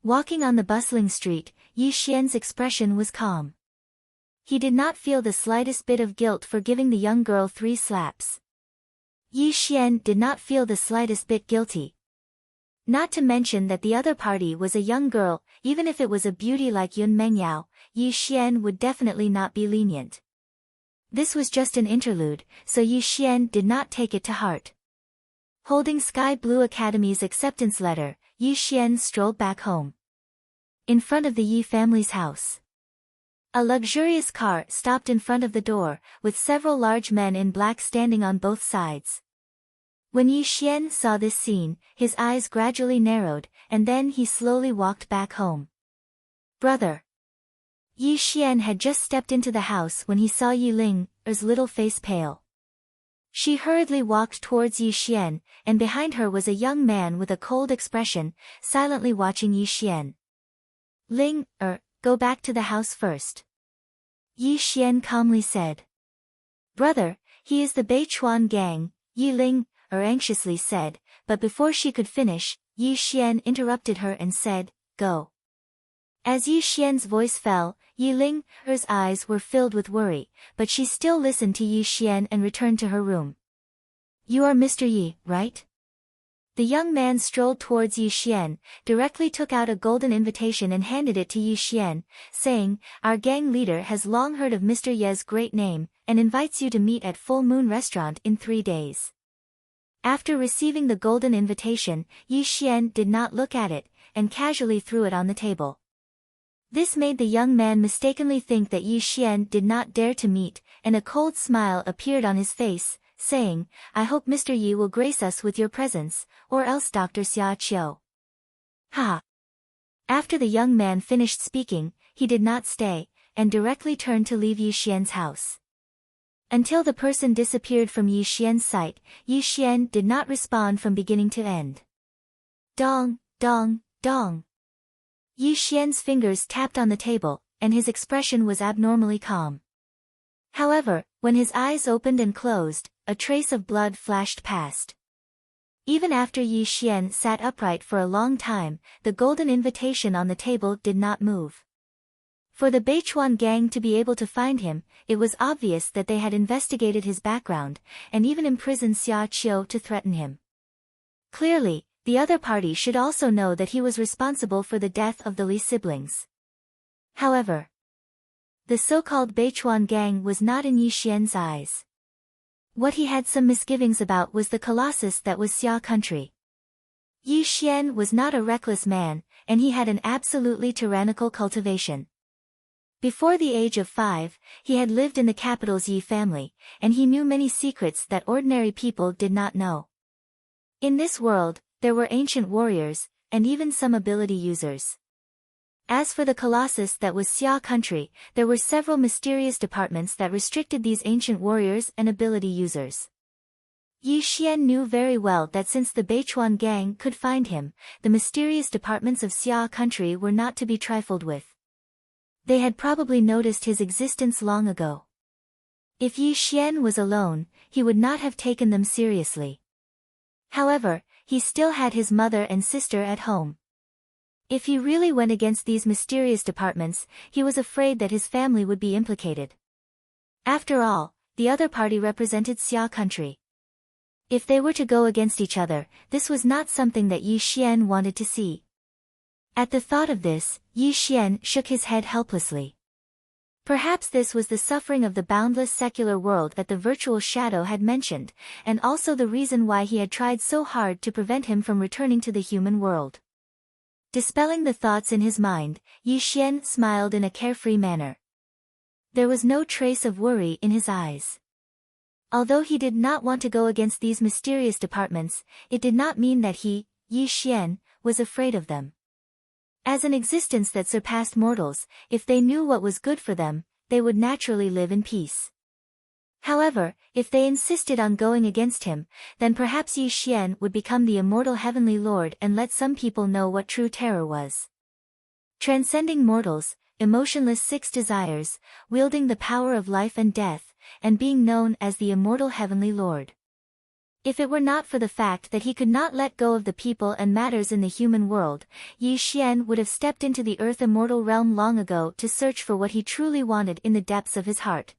Walking on the bustling street, Yi Xian's expression was calm. He did not feel the slightest bit of guilt for giving the young girl 3 slaps. Yi Xian did not feel the slightest bit guilty. Not to mention that the other party was a young girl, even if it was a beauty like Yun Mengyao, Yi Xian would definitely not be lenient. This was just an interlude, so Yi Xian did not take it to heart. Holding Sky Blue Academy's acceptance letter, Yi Xian strolled back home. In front of the Yi family's house, a luxurious car stopped in front of the door, with several large men in black standing on both sides. When Yi Xian saw this scene, his eyes gradually narrowed, and then he slowly walked back home. Brother! Yi Xian had just stepped into the house when he saw Yi Ling's little face pale. She hurriedly walked towards Yi Xian, and behind her was a young man with a cold expression, silently watching Yi Xian. Go back to the house first. Yi Xian calmly said. Brother, he is the Beichuan gang, Yi anxiously said, but before she could finish, Yi Xian interrupted her and said, Go. As Yi Xian's voice fell, Yi Ling's eyes were filled with worry, but she still listened to Yi Xian and returned to her room. You are Mr. Yi, right? The young man strolled towards Yi Xian, directly took out a golden invitation and handed it to Yi Xian, saying, Our gang leader has long heard of Mr. Ye's great name, and invites you to meet at Full Moon Restaurant in 3 days. After receiving the golden invitation, Yi Xian did not look at it, and casually threw it on the table. This made the young man mistakenly think that Yi Xian did not dare to meet, and a cold smile appeared on his face, saying, I hope Mr. Yi will grace us with your presence, or else Dr. Xia Qiu. Ha! After the young man finished speaking, he did not stay, and directly turned to leave Yi Xian's house. Until the person disappeared from Yi Xian's sight, Yi Xian did not respond from beginning to end. Dong, dong, dong. Yi Xian's fingers tapped on the table, and his expression was abnormally calm. However, when his eyes opened and closed, a trace of blood flashed past. Even after Yi Xian sat upright for a long time, the golden invitation on the table did not move. For the Beichuan gang to be able to find him, it was obvious that they had investigated his background, and even imprisoned Xia Qiu to threaten him. Clearly, the other party should also know that he was responsible for the death of the Li siblings. However, the so-called Beichuan gang was not in Yi Xian's eyes. What he had some misgivings about was the colossus that was Xia country. Yi Xian was not a reckless man, and he had an absolutely tyrannical cultivation. Before the age of 5, he had lived in the capital's Yi family, and he knew many secrets that ordinary people did not know. In this world, there were ancient warriors, and even some ability users. As for the colossus that was Xia country, there were several mysterious departments that restricted these ancient warriors and ability users. Yi Xian knew very well that since the Beichuan gang could find him, the mysterious departments of Xia country were not to be trifled with. They had probably noticed his existence long ago. If Yi Xian was alone, he would not have taken them seriously. However, he still had his mother and sister at home. If he really went against these mysterious departments, he was afraid that his family would be implicated. After all, the other party represented Xia country. If they were to go against each other, this was not something that Yi Xian wanted to see. At the thought of this, Yi Xian shook his head helplessly. Perhaps this was the suffering of the boundless secular world that the virtual shadow had mentioned, and also the reason why he had tried so hard to prevent him from returning to the human world. Dispelling the thoughts in his mind, Yi Xian smiled in a carefree manner. There was no trace of worry in his eyes. Although he did not want to go against these mysterious departments, it did not mean that he, Yi Xian, was afraid of them. As an existence that surpassed mortals, if they knew what was good for them, they would naturally live in peace. However, if they insisted on going against him, then perhaps Yi Xian would become the immortal heavenly lord and let some people know what true terror was. Transcending mortals, emotionless six desires, wielding the power of life and death, and being known as the immortal heavenly lord. If it were not for the fact that he could not let go of the people and matters in the human world, Yi Xian would have stepped into the earth immortal realm long ago to search for what he truly wanted in the depths of his heart.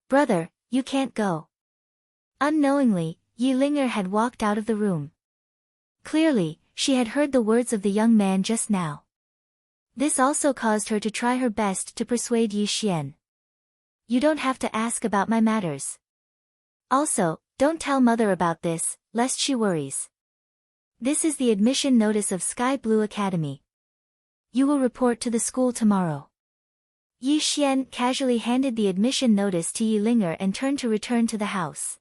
Brother, you can't go. Unknowingly, Yi Linger had walked out of the room. Clearly, she had heard the words of the young man just now. This also caused her to try her best to persuade Yi Xian. You don't have to ask about my matters. Also, don't tell mother about this, lest she worries. This is the admission notice of Sky Blue Academy. You will report to the school tomorrow. Yi Xian casually handed the admission notice to Yi Linger and turned to return to the house.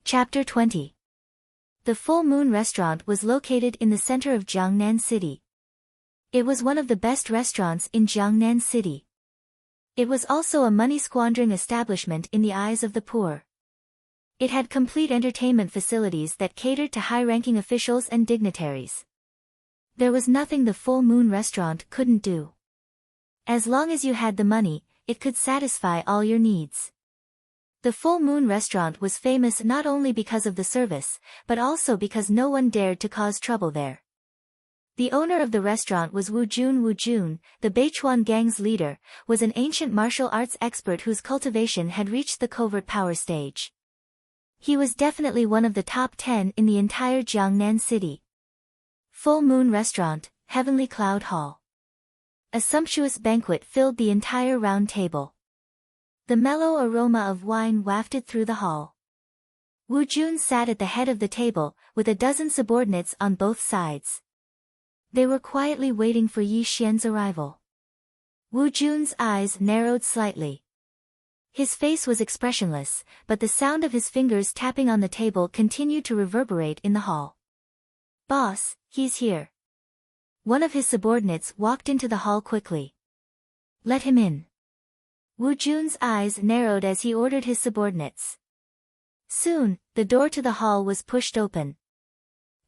Chapter 20. The Full Moon Restaurant was located in the center of Jiangnan City. It was one of the best restaurants in Jiangnan City. It was also a money-squandering establishment in the eyes of the poor. It had complete entertainment facilities that catered to high-ranking officials and dignitaries. There was nothing the Full Moon Restaurant couldn't do. As long as you had the money, it could satisfy all your needs. The Full Moon Restaurant was famous not only because of the service, but also because no one dared to cause trouble there. The owner of the restaurant was Wu Jun. Wu Jun, the Beichuan gang's leader, was an ancient martial arts expert whose cultivation had reached the covert power stage. He was definitely one of the top 10 in the entire Jiangnan city. Full Moon Restaurant, Heavenly Cloud Hall. A sumptuous banquet filled the entire round table. The mellow aroma of wine wafted through the hall. Wu Jun sat at the head of the table, with a dozen subordinates on both sides. They were quietly waiting for Yi Xian's arrival. Wu Jun's eyes narrowed slightly. His face was expressionless, but the sound of his fingers tapping on the table continued to reverberate in the hall. Boss, he's here. One of his subordinates walked into the hall quickly. Let him in. Wu Jun's eyes narrowed as he ordered his subordinates. Soon, the door to the hall was pushed open.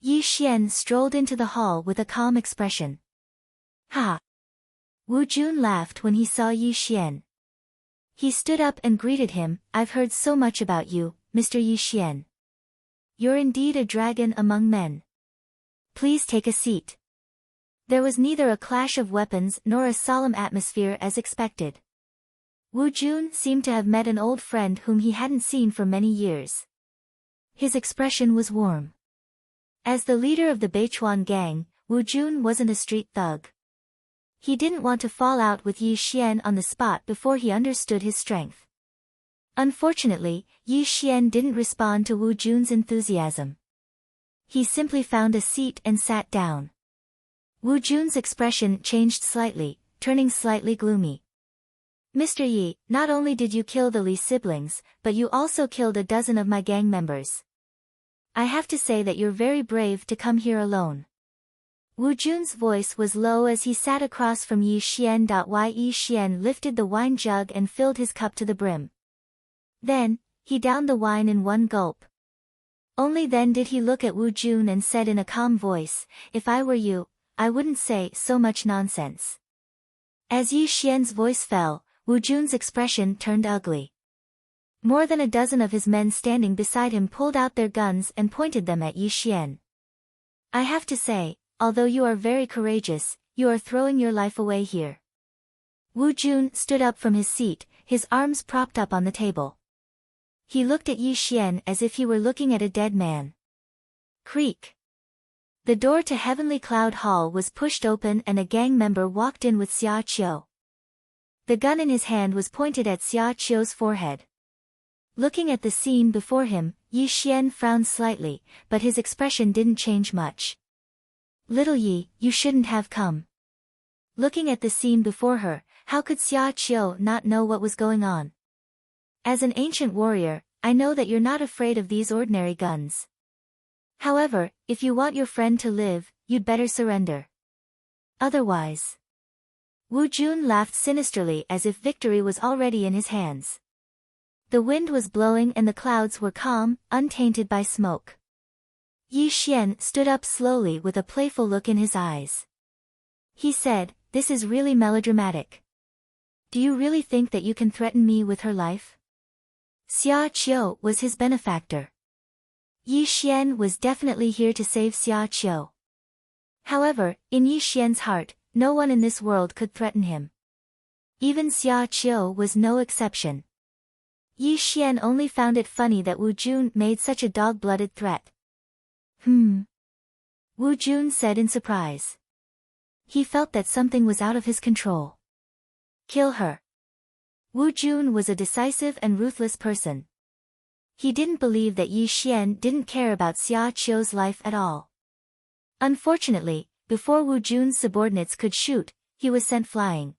Yi Xian strolled into the hall with a calm expression. Ha! Wu Jun laughed when he saw Yi Xian. He stood up and greeted him. I've heard so much about you, Mr. Yi Xian. You're indeed a dragon among men. Please take a seat. There was neither a clash of weapons nor a solemn atmosphere as expected. Wu Jun seemed to have met an old friend whom he hadn't seen for many years. His expression was warm. As the leader of the Beichuan gang, Wu Jun wasn't a street thug. He didn't want to fall out with Yi Xian on the spot before he understood his strength. Unfortunately, Yi Xian didn't respond to Wu Jun's enthusiasm. He simply found a seat and sat down. Wu Jun's expression changed slightly, turning slightly gloomy. Mr. Yi, not only did you kill the Li siblings, but you also killed a dozen of my gang members. I have to say that you're very brave to come here alone. Wu Jun's voice was low as he sat across from Yi Xian. Yi Xian lifted the wine jug and filled his cup to the brim. Then, he downed the wine in one gulp. Only then did he look at Wu Jun and said in a calm voice, "If I were you, I wouldn't say so much nonsense." As Yi Xian's voice fell, Wu Jun's expression turned ugly. More than a dozen of his men standing beside him pulled out their guns and pointed them at Yi Xian. "I have to say, although you are very courageous, you are throwing your life away here." Wu Jun stood up from his seat, his arms propped up on the table. He looked at Yi Xian as if he were looking at a dead man. Creak. The door to Heavenly Cloud Hall was pushed open and a gang member walked in with Xia Qiu. The gun in his hand was pointed at Xia Qiu's forehead. Looking at the scene before him, Yi Xian frowned slightly, but his expression didn't change much. "Little Yi, you shouldn't have come." Looking at the scene before her, how could Xia Qiu not know what was going on? "As an ancient warrior, I know that you're not afraid of these ordinary guns. However, if you want your friend to live, you'd better surrender. Otherwise." Wu Jun laughed sinisterly as if victory was already in his hands. The wind was blowing and the clouds were calm, untainted by smoke. Yi Xian stood up slowly with a playful look in his eyes. He said, "This is really melodramatic. Do you really think that you can threaten me with her life?" Xia Qiu was his benefactor. Yi Xian was definitely here to save Xia Qiu. However, in Yi Xian's heart, no one in this world could threaten him. Even Xia Qiu was no exception. Yi Xian only found it funny that Wu Jun made such a dog-blooded threat. Wu Jun said in surprise. He felt that something was out of his control. "Kill her." Wu Jun was a decisive and ruthless person. He didn't believe that Yi Xian didn't care about Xia Qiu's life at all. Unfortunately, before Wu Jun's subordinates could shoot, he was sent flying.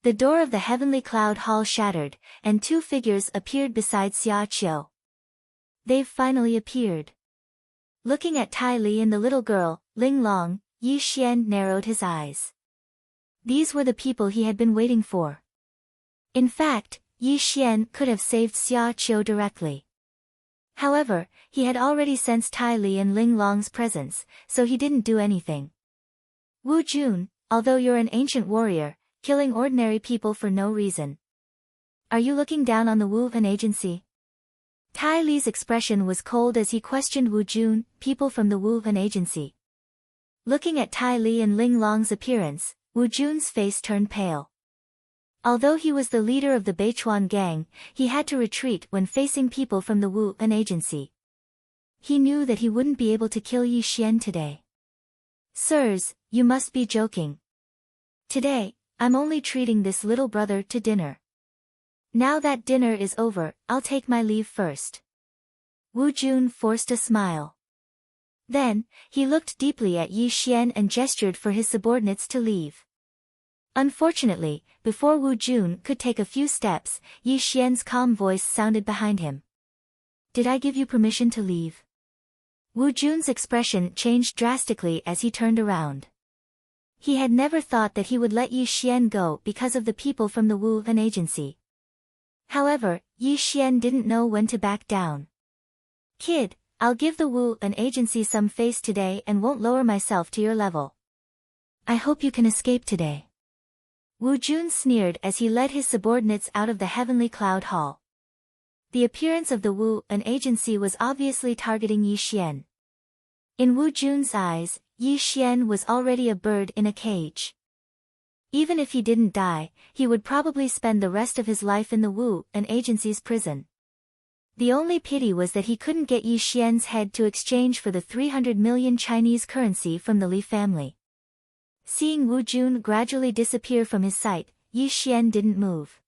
The door of the Heavenly Cloud Hall shattered, and two figures appeared beside Xia Qiu. "They've finally appeared." Looking at Tai Li and the little girl, Ling Long, Yi Xian narrowed his eyes. These were the people he had been waiting for. In fact, Yi Xian could have saved Xia Qiu directly. However, he had already sensed Tai Li and Ling Long's presence, so he didn't do anything. "Wu Jun, although you're an ancient warrior, killing ordinary people for no reason. Are you looking down on the Wu and agency?" Tai Li's expression was cold as he questioned Wu Jun, people from the Wu and agency. Looking at Tai Li and Ling Long's appearance, Wu Jun's face turned pale. Although he was the leader of the Beichuan gang, he had to retreat when facing people from the Wu and agency. He knew that he wouldn't be able to kill Yi Xian today. "Sirs, you must be joking. Today, I'm only treating this little brother to dinner. Now that dinner is over, I'll take my leave first." Wu Jun forced a smile. Then, he looked deeply at Yi Xian and gestured for his subordinates to leave. Unfortunately, before Wu Jun could take a few steps, Yi Xian's calm voice sounded behind him. "Did I give you permission to leave?" Wu Jun's expression changed drastically as he turned around. He had never thought that he would let Yi Xian go because of the people from the Wu and agency. However, Yi Xian didn't know when to back down. "Kid, I'll give the Wu and agency some face today and won't lower myself to your level. I hope you can escape today." Wu Jun sneered as he led his subordinates out of the Heavenly Cloud Hall. The appearance of the Wu and agency was obviously targeting Yi Xian. In Wu Jun's eyes, Yi Xian was already a bird in a cage. Even if he didn't die, he would probably spend the rest of his life in the Wu and agency's prison. The only pity was that he couldn't get Yi Xian's head to exchange for the 300 million Chinese currency from the Li family. Seeing Wu Jun gradually disappear from his sight, Yi Xian didn't move.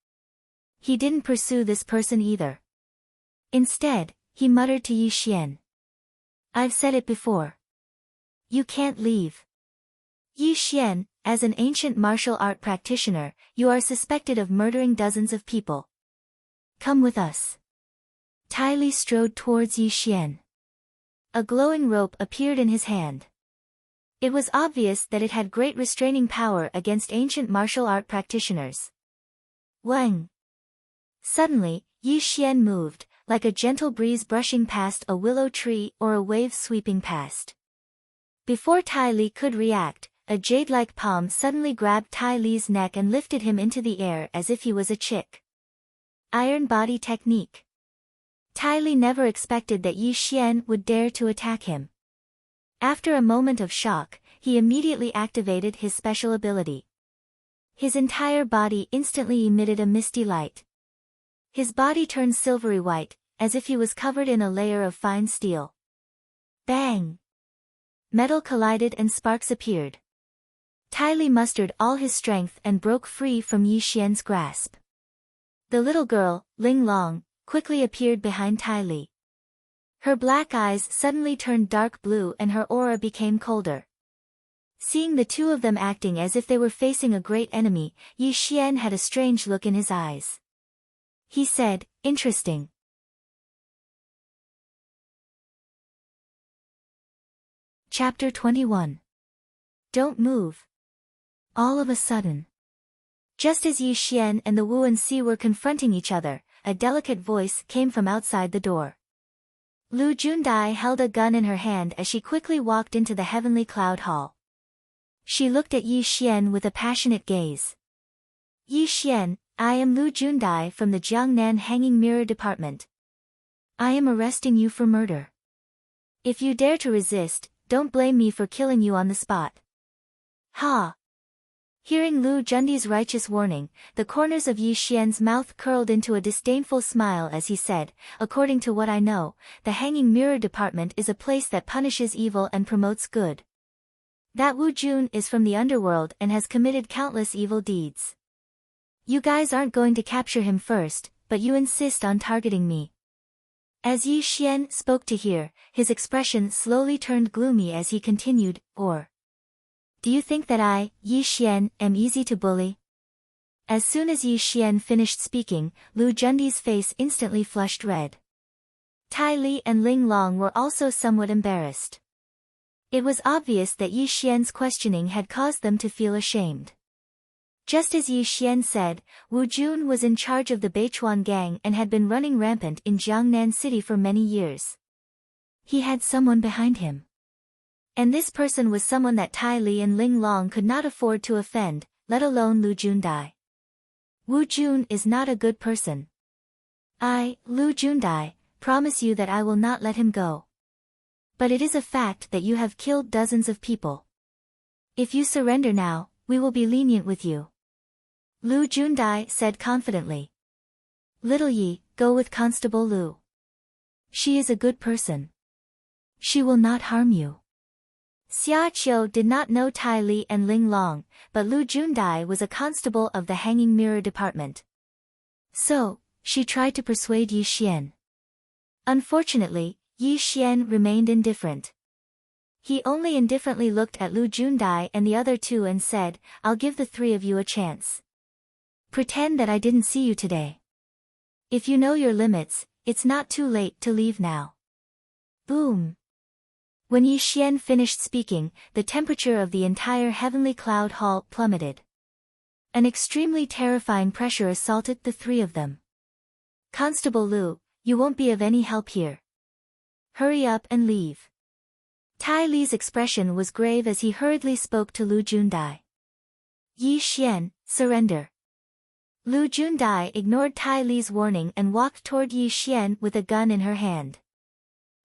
He didn't pursue this person either. Instead, he muttered to Yi Xian. "I've said it before. You can't leave. Yi Xian, as an ancient martial art practitioner, you are suspected of murdering dozens of people. Come with us." Tai Li strode towards Yi Xian. A glowing rope appeared in his hand. It was obvious that it had great restraining power against ancient martial art practitioners. Wang! Suddenly, Yi Xian moved, like a gentle breeze brushing past a willow tree or a wave sweeping past. Before Tai Li could react, a jade-like palm suddenly grabbed Tai Li's neck and lifted him into the air as if he was a chick. Iron body technique. Tai Li never expected that Yi Xian would dare to attack him. After a moment of shock, he immediately activated his special ability. His entire body instantly emitted a misty light. His body turned silvery white, as if he was covered in a layer of fine steel. Bang! Metal collided and sparks appeared. Tai Li mustered all his strength and broke free from Yi Xian's grasp. The little girl, Ling Long, quickly appeared behind Tai Li. Her black eyes suddenly turned dark blue and her aura became colder. Seeing the two of them acting as if they were facing a great enemy, Yi Xian had a strange look in his eyes. He said, "Interesting." Chapter 21. Don't move. All of a sudden. Just as Yi Xian and the Wuan-Si were confronting each other, a delicate voice came from outside the door. Lu Jundai held a gun in her hand as she quickly walked into the heavenly cloud hall. She looked at Yi Xian with a passionate gaze. "Yi Xian, I am Lu Jundai from the Jiangnan Hanging Mirror Department. I am arresting you for murder. If you dare to resist, don't blame me for killing you on the spot." Ha! Hearing Lu Jundai's righteous warning, the corners of Yi Xian's mouth curled into a disdainful smile as he said, "According to what I know, the Hanging Mirror Department is a place that punishes evil and promotes good. That Wu Jun is from the underworld and has committed countless evil deeds. You guys aren't going to capture him first, but you insist on targeting me." As Yi Xian spoke to hear, his expression slowly turned gloomy as he continued, "Or do you think that I, Yi Xian, am easy to bully?" As soon as Yi Xian finished speaking, Lu Jundai's face instantly flushed red. Tai Li and Ling Long were also somewhat embarrassed. It was obvious that Yi Xian's questioning had caused them to feel ashamed. Just as Yi Xian said, Wu Jun was in charge of the Beichuan gang and had been running rampant in Jiangnan City for many years. He had someone behind him. And this person was someone that Tai Li and Ling Long could not afford to offend, let alone Lu Jundai. Wu Jun is not a good person. I, Lu Jundai, promise you that I will not let him go. But it is a fact that you have killed dozens of people. If you surrender now, we will be lenient with you," Lu Jundai said confidently. "Little Yi, go with Constable Lu. She is a good person. She will not harm you." Xia Qiu did not know Tai Li and Ling Long, but Lu Jundai was a constable of the Hanging Mirror Department. So, she tried to persuade Yi Xian. Unfortunately, Yi Xian remained indifferent. He only indifferently looked at Lu Jundai and the other two and said, "I'll give the three of you a chance. Pretend that I didn't see you today. If you know your limits, it's not too late to leave now." Boom! When Yi Xian finished speaking, the temperature of the entire heavenly cloud hall plummeted. An extremely terrifying pressure assaulted the three of them. "Constable Lu, you won't be of any help here. Hurry up and leave." Tai Li's expression was grave as he hurriedly spoke to Lu Jundai. "Yi Xian, surrender." Lu Jundai ignored Tai Li's warning and walked toward Yi Xian with a gun in her hand.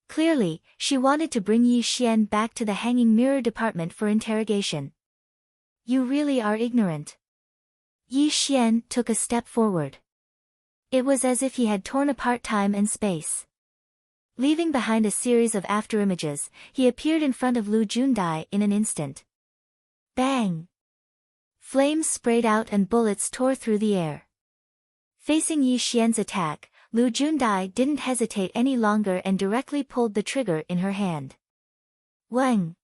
Clearly, she wanted to bring Yi Xian back to the Hanging Mirror Department for interrogation. "You really are ignorant." Yi Xian took a step forward. It was as if he had torn apart time and space. Leaving behind a series of afterimages, he appeared in front of Lu Jundai in an instant. Bang! Flames sprayed out and bullets tore through the air. Facing Yi Xian's attack, Lu Jundai didn't hesitate any longer and directly pulled the trigger in her hand. Wang!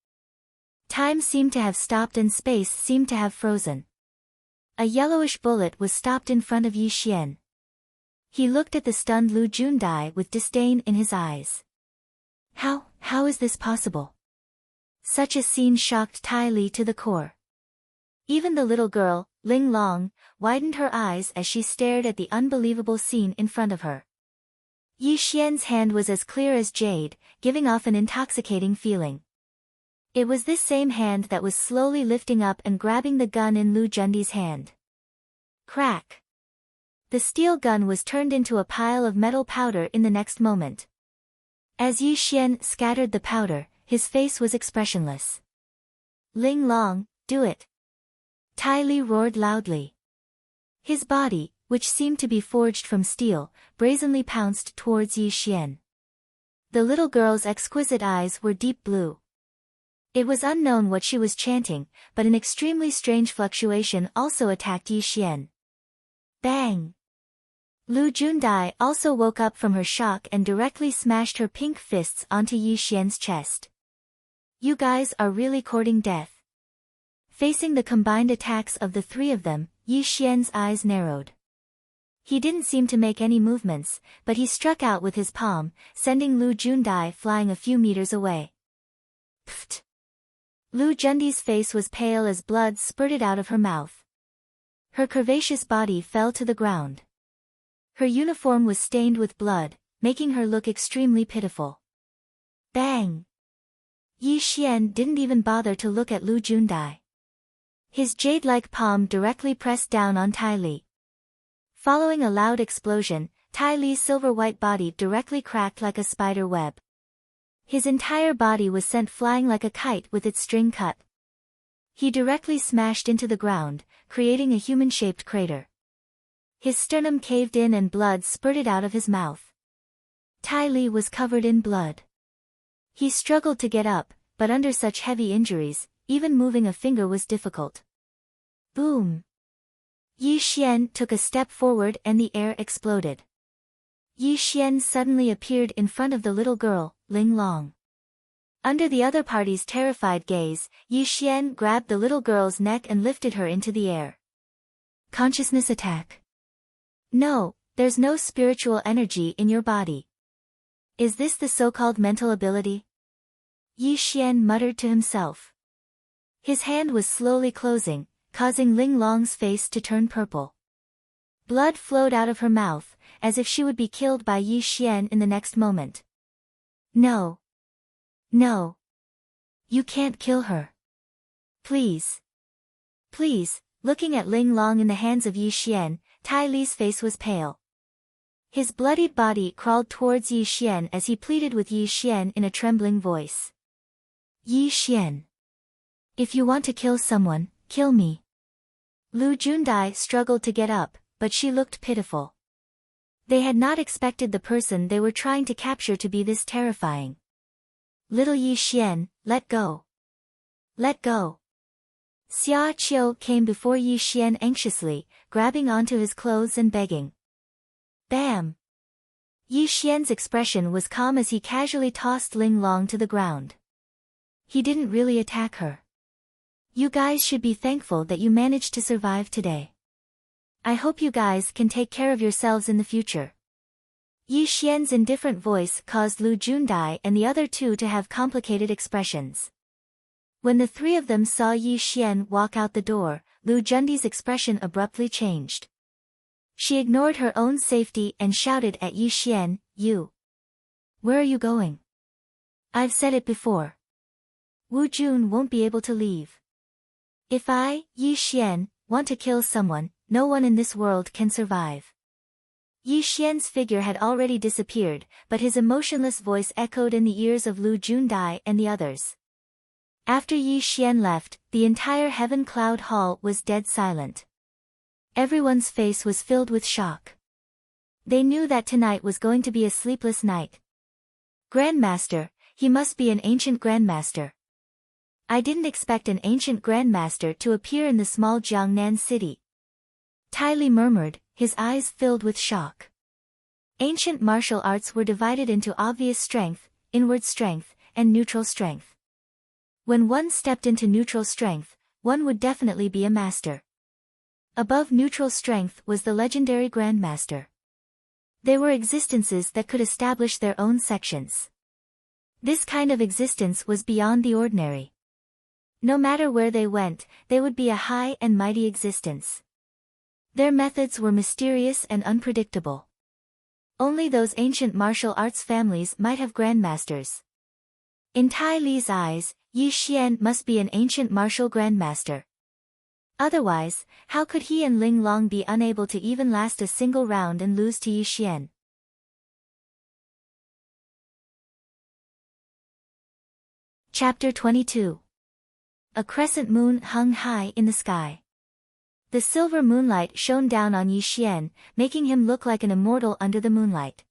Time seemed to have stopped and space seemed to have frozen. A yellowish bullet was stopped in front of Yi Xian. He looked at the stunned Lu Jundai with disdain in his eyes. How is this possible? Such a scene shocked Tai Li to the core. Even the little girl, Ling Long, widened her eyes as she stared at the unbelievable scene in front of her. Yi Xian's hand was as clear as jade, giving off an intoxicating feeling. It was this same hand that was slowly lifting up and grabbing the gun in Lu Jundi's hand. Crack! The steel gun was turned into a pile of metal powder in the next moment. As Yi Xian scattered the powder, his face was expressionless. Ling Long, do it! Tai Li roared loudly. His body, which seemed to be forged from steel, brazenly pounced towards Yi Xian. The little girl's exquisite eyes were deep blue. It was unknown what she was chanting, but an extremely strange fluctuation also attacked Yi Xian. Bang! Lu Jundai also woke up from her shock and directly smashed her pink fists onto Yi Xian's chest. You guys are really courting death. Facing the combined attacks of the three of them, Yi Xian's eyes narrowed. He didn't seem to make any movements, but he struck out with his palm, sending Lu Jundai flying a few meters away. Pfft! Lu Jundi's face was pale as blood spurted out of her mouth. Her curvaceous body fell to the ground. Her uniform was stained with blood, making her look extremely pitiful. Bang! Yi Xian didn't even bother to look at Lu Jundai. His jade-like palm directly pressed down on Tai Li. Following a loud explosion, Tai Li's silver-white body directly cracked like a spider web. His entire body was sent flying like a kite with its string cut. He directly smashed into the ground, creating a human-shaped crater. His sternum caved in and blood spurted out of his mouth. Tai Li was covered in blood. He struggled to get up, but under such heavy injuries, even moving a finger was difficult. Boom! Yi Xian took a step forward and the air exploded. Yi Xian suddenly appeared in front of the little girl, Ling Long. Under the other party's terrified gaze, Yi Xian grabbed the little girl's neck and lifted her into the air. Consciousness attack. No, there's no spiritual energy in your body. Is this the so-called mental ability? Yi Xian muttered to himself. His hand was slowly closing, causing Ling Long's face to turn purple. Blood flowed out of her mouth, as if she would be killed by Yi Xian in the next moment. No. No. You can't kill her. Please. Please, looking at Ling Long in the hands of Yi Xian, Tai Li's face was pale. His bloodied body crawled towards Yi Xian as he pleaded with Yi Xian in a trembling voice. Yi Xian. If you want to kill someone, kill me. Lu Jundai struggled to get up, but she looked pitiful. They had not expected the person they were trying to capture to be this terrifying. Little Yi Xian, let go. Let go. Xia Qiu came before Yi Xian anxiously, grabbing onto his clothes and begging. Bam! Yi Xian's expression was calm as he casually tossed Ling Long to the ground. He didn't really attack her. You guys should be thankful that you managed to survive today. I hope you guys can take care of yourselves in the future. Yi Xian's indifferent voice caused Lu Jundai and the other two to have complicated expressions. When the three of them saw Yi Xian walk out the door, Lu Jundi's expression abruptly changed. She ignored her own safety and shouted at Yi Xian, You. Where are you going? I've said it before. Wu Jun won't be able to leave. If I, Yi Xian, want to kill someone, no one in this world can survive. Yi Xian's figure had already disappeared, but his emotionless voice echoed in the ears of Lu Jundai and the others. After Yi Xian left, the entire Heaven Cloud Hall was dead silent. Everyone's face was filled with shock. They knew that tonight was going to be a sleepless night. Grandmaster, he must be an ancient grandmaster. I didn't expect an ancient grandmaster to appear in the small Jiangnan city. Tai Li murmured, his eyes filled with shock. Ancient martial arts were divided into obvious strength, inward strength, and neutral strength. When one stepped into neutral strength, one would definitely be a master. Above neutral strength was the legendary grandmaster. They were existences that could establish their own sections. This kind of existence was beyond the ordinary. No matter where they went, they would be a high and mighty existence. Their methods were mysterious and unpredictable. Only those ancient martial arts families might have grandmasters. In Tai Li's eyes, Yi Xian must be an ancient martial grandmaster. Otherwise, how could he and Ling Long be unable to even last a single round and lose to Yi Xian? Chapter 22. A crescent moon hung high in the sky. The silver moonlight shone down on Yi Xian, making him look like an immortal under the moonlight.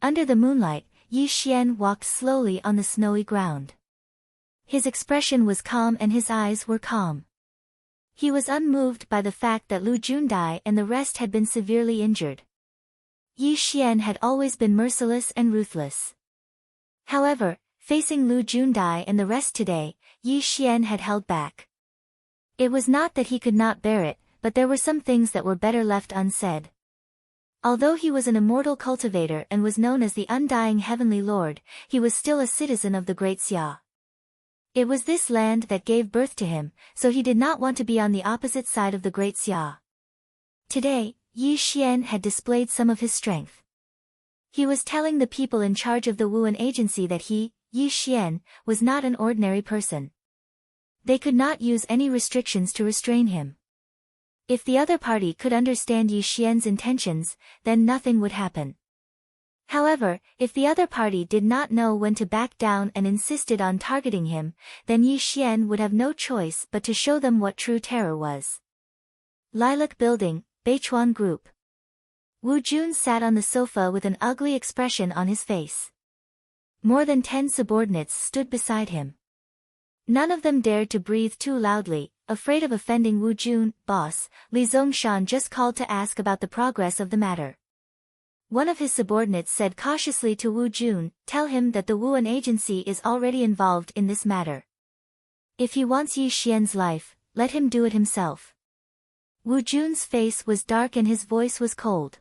Under the moonlight, Yi Xian walked slowly on the snowy ground. His expression was calm and his eyes were calm. He was unmoved by the fact that Lu Jundai and the rest had been severely injured. Yi Xian had always been merciless and ruthless. However, facing Lu Jundai and the rest today, Yi Xian had held back. It was not that he could not bear it, but there were some things that were better left unsaid. Although he was an immortal cultivator and was known as the Undying Heavenly Lord, he was still a citizen of the Great Xia. It was this land that gave birth to him, so he did not want to be on the opposite side of the Great Xia. Today, Yi Xian had displayed some of his strength. He was telling the people in charge of the Wuan agency that he, Yi Xian, was not an ordinary person. They could not use any restrictions to restrain him. If the other party could understand Yi Xian's intentions, then nothing would happen. However, if the other party did not know when to back down and insisted on targeting him, then Yi Xian would have no choice but to show them what true terror was. Lilac Building, Beichuan Group. Wu Jun sat on the sofa with an ugly expression on his face. More than 10 subordinates stood beside him. None of them dared to breathe too loudly, afraid of offending Wu Jun. Boss, Li Zongshan just called to ask about the progress of the matter. One of his subordinates said cautiously to Wu Jun, tell him that the Wuan agency is already involved in this matter. If he wants Yi Xian's life, let him do it himself. Wu Jun's face was dark and his voice was cold.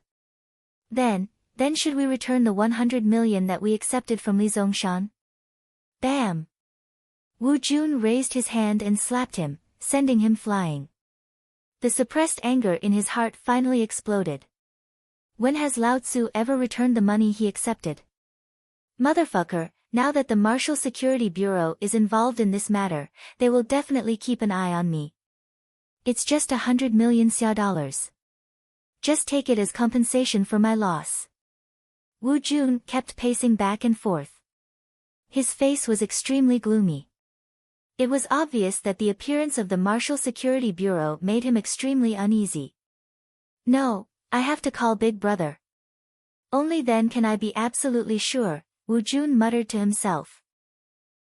Then should we return the 100 million that we accepted from Li Zongshan? Bam! Wu Jun raised his hand and slapped him, sending him flying. The suppressed anger in his heart finally exploded. When has Lao Tzu ever returned the money he accepted? Motherfucker, now that the Martial Security Bureau is involved in this matter, they will definitely keep an eye on me. It's just 100 million Xia dollars. Just take it as compensation for my loss. Wu Jun kept pacing back and forth. His face was extremely gloomy. It was obvious that the appearance of the Martial Security Bureau made him extremely uneasy. No, I have to call Big Brother. Only then can I be absolutely sure, Wu Jun muttered to himself.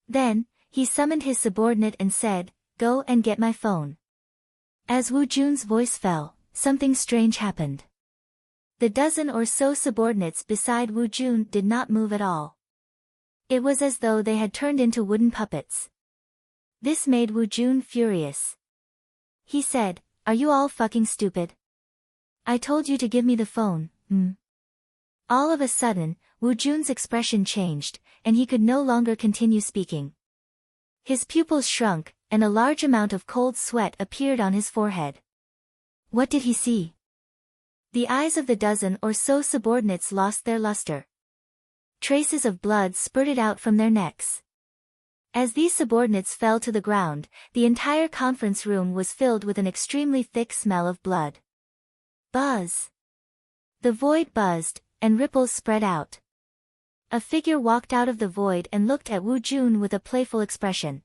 Then, he summoned his subordinate and said, go and get my phone. As Wu Jun's voice fell, something strange happened. The dozen or so subordinates beside Wu Jun did not move at all. It was as though they had turned into wooden puppets. This made Wu Jun furious. He said, are you all fucking stupid? I told you to give me the phone, All of a sudden, Wu Jun's expression changed, and he could no longer continue speaking. His pupils shrunk, and a large amount of cold sweat appeared on his forehead. What did he see? The eyes of the dozen or so subordinates lost their luster. Traces of blood spurted out from their necks. As these subordinates fell to the ground, the entire conference room was filled with an extremely thick smell of blood. Buzz! The void buzzed, and ripples spread out. A figure walked out of the void and looked at Wu Jun with a playful expression.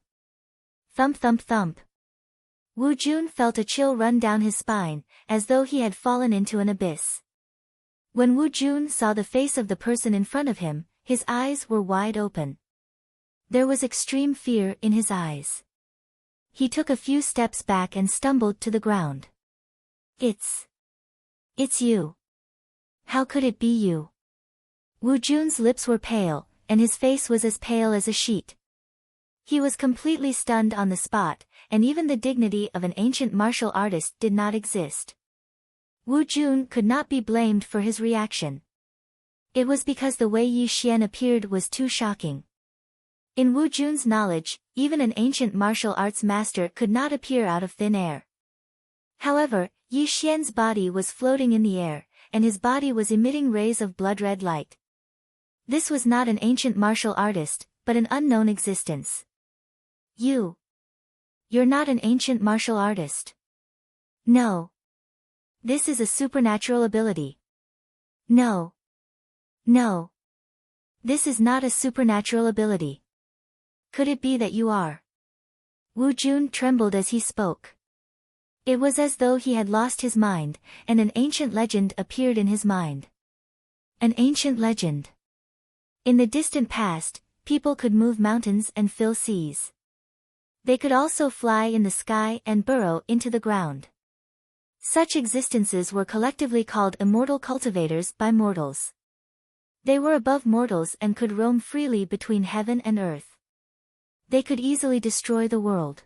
Thump thump thump. Wu Jun felt a chill run down his spine, as though he had fallen into an abyss. When Wu Jun saw the face of the person in front of him, his eyes were wide open. There was extreme fear in his eyes. He took a few steps back and stumbled to the ground. It's you. How could it be you? Wu Jun's lips were pale, and his face was as pale as a sheet. He was completely stunned on the spot, and even the dignity of an ancient martial artist did not exist. Wu Jun could not be blamed for his reaction. It was because the way Yi Xian appeared was too shocking. In Wu Jun's knowledge, even an ancient martial arts master could not appear out of thin air. However, Yi Xian's body was floating in the air, and his body was emitting rays of blood-red light. This was not an ancient martial artist, but an unknown existence. You're not an ancient martial artist. No. This is a supernatural ability. No. No. This is not a supernatural ability. Could it be that you are? Wu Jun trembled as he spoke. It was as though he had lost his mind, and an ancient legend appeared in his mind. An ancient legend. In the distant past, people could move mountains and fill seas. They could also fly in the sky and burrow into the ground. Such existences were collectively called immortal cultivators by mortals. They were above mortals and could roam freely between heaven and earth. They could easily destroy the world.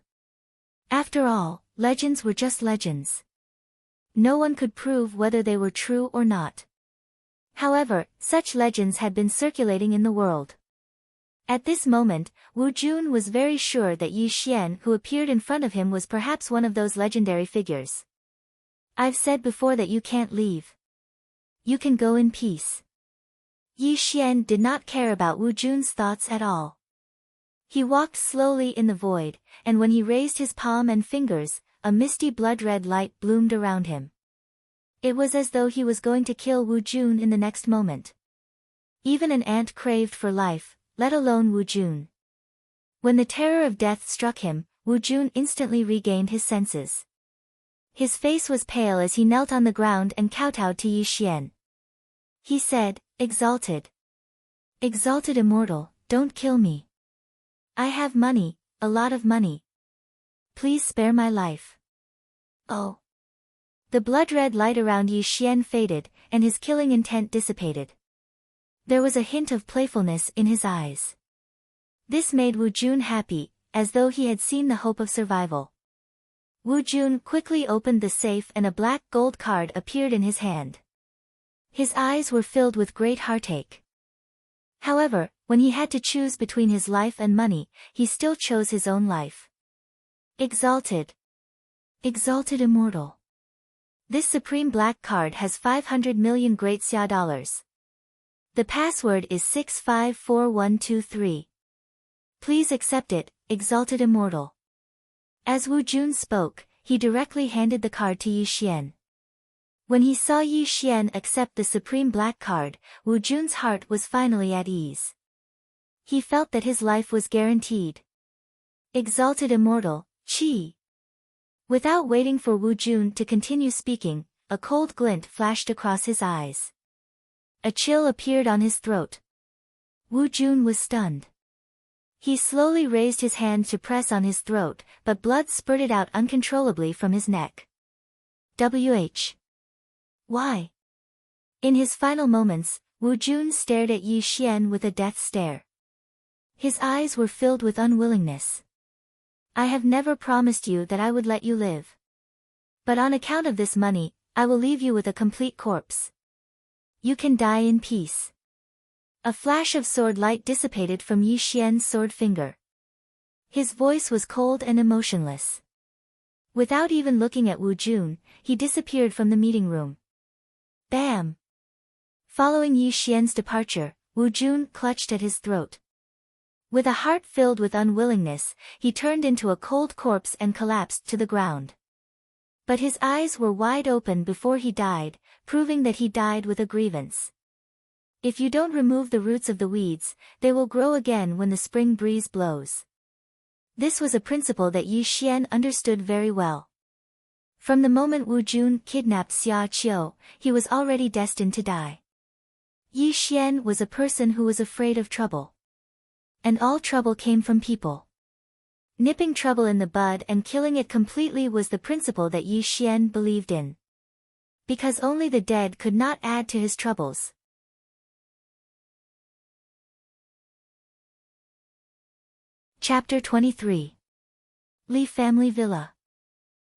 After all, legends were just legends. No one could prove whether they were true or not. However, such legends had been circulating in the world. At this moment, Wu Jun was very sure that Yi Xian who appeared in front of him was perhaps one of those legendary figures. I've said before that you can't leave. You can go in peace. Yi Xian did not care about Wu Jun's thoughts at all. He walked slowly in the void, and when he raised his palm and fingers, a misty blood-red light bloomed around him. It was as though he was going to kill Wu Jun in the next moment. Even an ant craved for life, let alone Wu Jun. When the terror of death struck him, Wu Jun instantly regained his senses. His face was pale as he knelt on the ground and kowtowed to Yi Xian. He said, "Exalted. Exalted Immortal, don't kill me. I have money, a lot of money. Please spare my life." Oh. The blood-red light around Yi Xian faded, and his killing intent dissipated. There was a hint of playfulness in his eyes. This made Wu Jun happy, as though he had seen the hope of survival. Wu Jun quickly opened the safe and a black gold card appeared in his hand. His eyes were filled with great heartache. However, when he had to choose between his life and money, he still chose his own life. Exalted. Exalted Immortal. This supreme black card has 500 million great Xia dollars. The password is 654123. Please accept it, Exalted Immortal. As Wu Jun spoke, he directly handed the card to Yi Xian. When he saw Yi Xian accept the supreme black card, Wu Jun's heart was finally at ease. He felt that his life was guaranteed. Exalted Immortal, Qi. Without waiting for Wu Jun to continue speaking, a cold glint flashed across his eyes. A chill appeared on his throat. Wu Jun was stunned. He slowly raised his hand to press on his throat, but blood spurted out uncontrollably from his neck. Why? In his final moments, Wu Jun stared at Yi Xian with a death stare. His eyes were filled with unwillingness. I have never promised you that I would let you live. But on account of this money, I will leave you with a complete corpse. You can die in peace. A flash of sword light dissipated from Yi Xian's sword finger. His voice was cold and emotionless. Without even looking at Wu Jun, he disappeared from the meeting room. Bam! Following Yi Xian's departure, Wu Jun clutched at his throat. With a heart filled with unwillingness, he turned into a cold corpse and collapsed to the ground. But his eyes were wide open before he died, proving that he died with a grievance. If you don't remove the roots of the weeds, they will grow again when the spring breeze blows. This was a principle that Yi Xian understood very well. From the moment Wu Jun kidnapped Xia Qiu, he was already destined to die. Yi Xian was a person who was afraid of trouble. And all trouble came from people. Nipping trouble in the bud and killing it completely was the principle that Yi Xian believed in. Because only the dead could not add to his troubles. Chapter 23. Li Family Villa.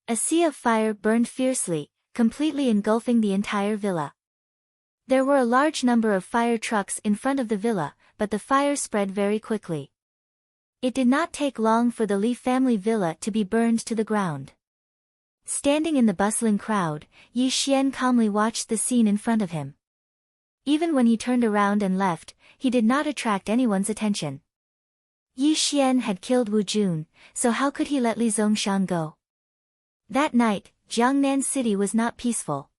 A sea of fire burned fiercely, completely engulfing the entire villa. There were a large number of fire trucks in front of the villa, but the fire spread very quickly. It did not take long for the Li family villa to be burned to the ground. Standing in the bustling crowd, Yi Xian calmly watched the scene in front of him. Even when he turned around and left, he did not attract anyone's attention. Yi Xian had killed Wu Jun, so how could he let Li Zongshan go? That night, Jiangnan City was not peaceful.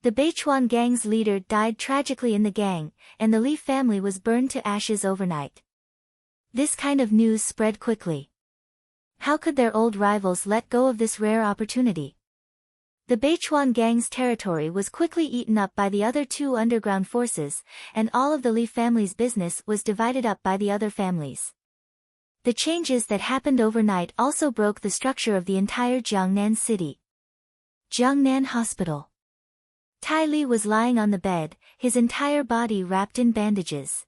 The Beichuan gang's leader died tragically in the gang, and the Li family was burned to ashes overnight. This kind of news spread quickly. How could their old rivals let go of this rare opportunity? The Beichuan gang's territory was quickly eaten up by the other two underground forces, and all of the Li family's business was divided up by the other families. The changes that happened overnight also broke the structure of the entire Jiangnan city. Jiangnan Hospital. Tai Li was lying on the bed, his entire body wrapped in bandages.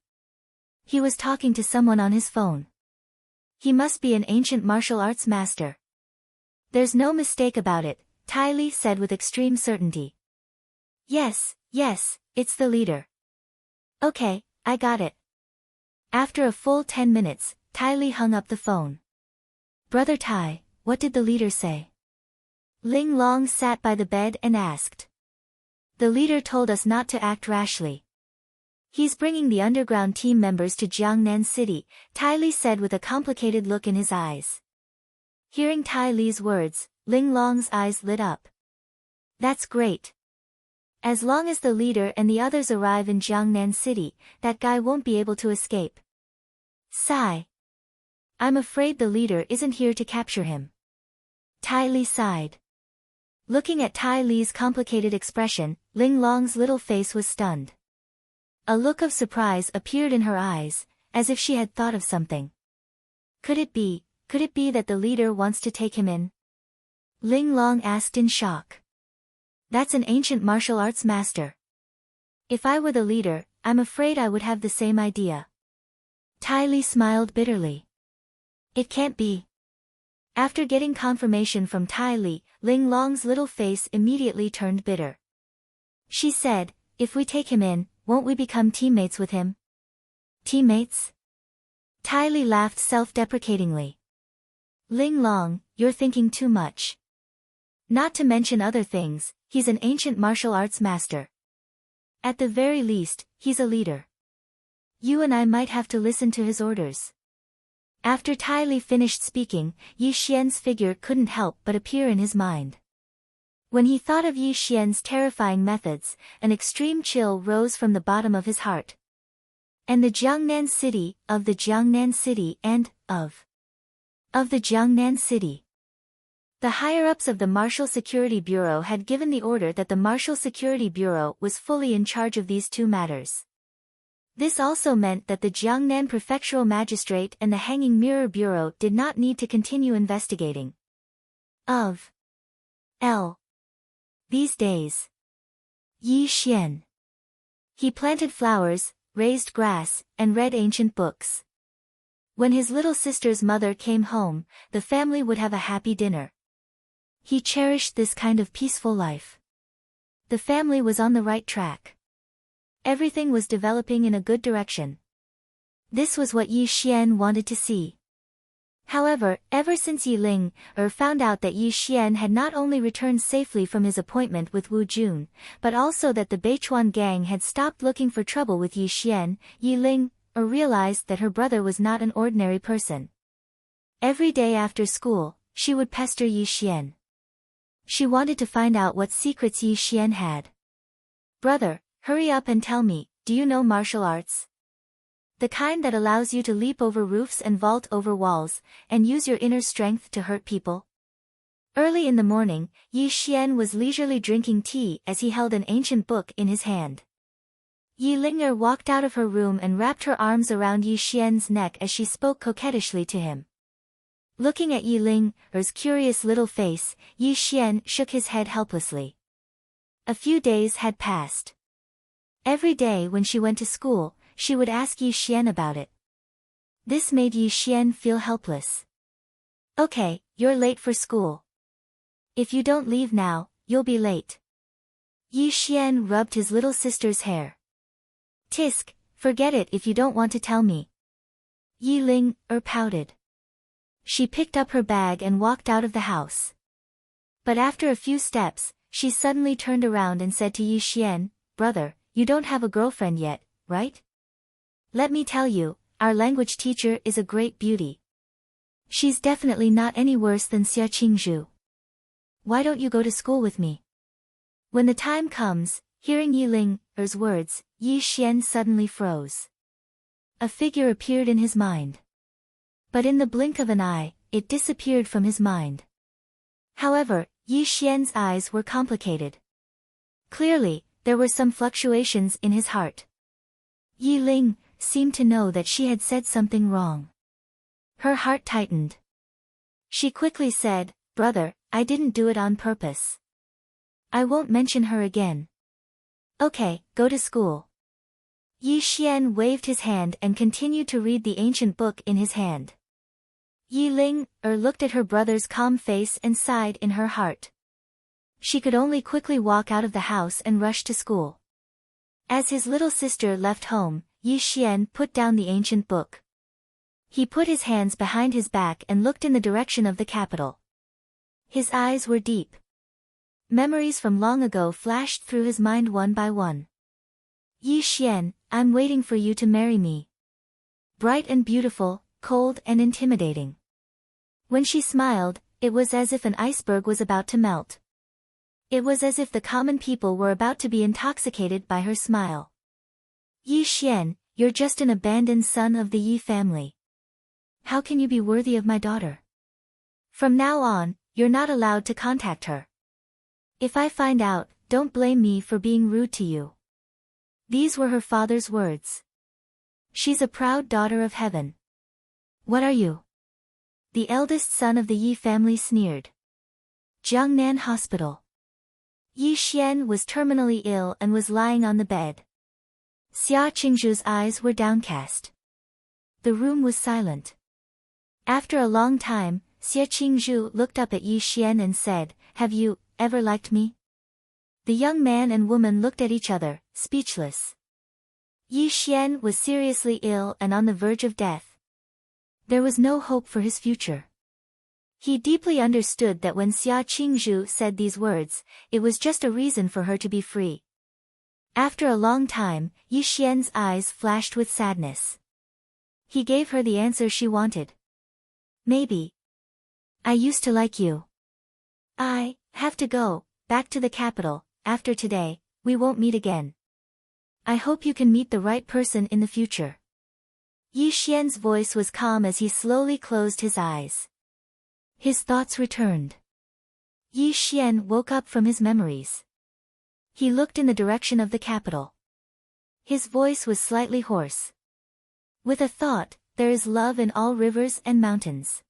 He was talking to someone on his phone. He must be an ancient martial arts master. There's no mistake about it, Tai Li said with extreme certainty. Yes, it's the leader. Okay, I got it. After a full 10 minutes, Tai Li hung up the phone. Brother Tai, what did the leader say? Ling Long sat by the bed and asked. The leader told us not to act rashly. He's bringing the underground team members to Jiangnan City, Tai Li said with a complicated look in his eyes. Hearing Tai Li's words, Ling Long's eyes lit up. That's great. As long as the leader and the others arrive in Jiangnan City, that guy won't be able to escape. Sigh. I'm afraid the leader isn't here to capture him. Tai Li sighed. Looking at Tai Li's complicated expression, Ling Long's little face was stunned. A look of surprise appeared in her eyes, as if she had thought of something. Could it be that the leader wants to take him in? Ling Long asked in shock. That's an ancient martial arts master. If I were the leader, I'm afraid I would have the same idea. Tai Li smiled bitterly. It can't be. After getting confirmation from Tai Li, Ling Long's little face immediately turned bitter. She said, if we take him in, won't we become teammates with him? Teammates? Tai Li laughed self-deprecatingly. Ling Long, you're thinking too much. Not to mention other things, he's an ancient martial arts master. At the very least, he's a leader. You and I might have to listen to his orders. After Tai Li finished speaking, Yi Xian's figure couldn't help but appear in his mind. When he thought of Yi Xian's terrifying methods, an extreme chill rose from the bottom of his heart. And the Jiangnan city, of the Jiangnan city and, of the Jiangnan city. The higher-ups of the Martial Security Bureau had given the order that the Martial Security Bureau was fully in charge of these two matters. This also meant that the Jiangnan Prefectural Magistrate and the Hanging Mirror Bureau did not need to continue investigating. These days. Yi Xian. He planted flowers, raised grass, and read ancient books. When his little sister's mother came home, the family would have a happy dinner. He cherished this kind of peaceful life. The family was on the right track. Everything was developing in a good direction. This was what Yi Xian wanted to see. However, ever since Yi Ling found out that Yi Xian had not only returned safely from his appointment with Wu Jun, but also that the Beichuan gang had stopped looking for trouble with Yi Xian, Yi Ling realized that her brother was not an ordinary person. Every day after school, she would pester Yi Xian. She wanted to find out what secrets Yi Xian had. Brother, hurry up and tell me, do you know martial arts? The kind that allows you to leap over roofs and vault over walls, and use your inner strength to hurt people? Early in the morning, Yi Xian was leisurely drinking tea as he held an ancient book in his hand. Yi Linger walked out of her room and wrapped her arms around Yi Xian's neck as she spoke coquettishly to him. Looking at Yi Linger's curious little face, Yi Xian shook his head helplessly. A few days had passed. Every day when she went to school, she would ask Yi Xian about it. This made Yi Xian feel helpless. Okay, you're late for school. If you don't leave now, you'll be late. Yi Xian rubbed his little sister's hair. Tisk, forget it if you don't want to tell me. Yi Linger pouted. She picked up her bag and walked out of the house. But after a few steps, she suddenly turned around and said to Yi Xian, "Brother, you don't have a girlfriend yet, right? Let me tell you, our language teacher is a great beauty. She's definitely not any worse than Xia Qingzhu. Why don't you go to school with me?" When the time comes, hearing Yi Ling's words, Yi Xian suddenly froze. A figure appeared in his mind. But in the blink of an eye, it disappeared from his mind. However, Yi Xian's eyes were complicated. Clearly, there were some fluctuations in his heart. Yi Ling seemed to know that she had said something wrong. Her heart tightened. She quickly said, "Brother, I didn't do it on purpose. I won't mention her again. Okay, go to school." Yi Xian waved his hand and continued to read the ancient book in his hand. Yi Ling looked at her brother's calm face and sighed in her heart. She could only quickly walk out of the house and rush to school. As his little sister left home, Yi Xian put down the ancient book. He put his hands behind his back and looked in the direction of the capital. His eyes were deep. Memories from long ago flashed through his mind one by one. "Yi Xian, I'm waiting for you to marry me." Bright and beautiful, cold and intimidating. When she smiled, it was as if an iceberg was about to melt. It was as if the common people were about to be intoxicated by her smile. "Yi Xian, you're just an abandoned son of the Yi family. How can you be worthy of my daughter? From now on, you're not allowed to contact her. If I find out, don't blame me for being rude to you." These were her father's words. "She's a proud daughter of heaven." "What are you?" The eldest son of the Yi family sneered. Jiangnan Hospital. Yi Xian was terminally ill and was lying on the bed. Xia Qingzhu's eyes were downcast. The room was silent. After a long time, Xia Qingzhu looked up at Yi Xian and said, "Have you ever liked me?" The young man and woman looked at each other, speechless. Yi Xian was seriously ill and on the verge of death. There was no hope for his future. He deeply understood that when Xia Qingzhu said these words, it was just a reason for her to be free. After a long time, Yi Xian's eyes flashed with sadness. He gave her the answer she wanted. "Maybe. I used to like you. I have to go back to the capital. After today, we won't meet again. I hope you can meet the right person in the future." Yi Xian's voice was calm as he slowly closed his eyes. His thoughts returned. Yi Xian woke up from his memories. He looked in the direction of the capital. His voice was slightly hoarse. "With a thought, there is love in all rivers and mountains.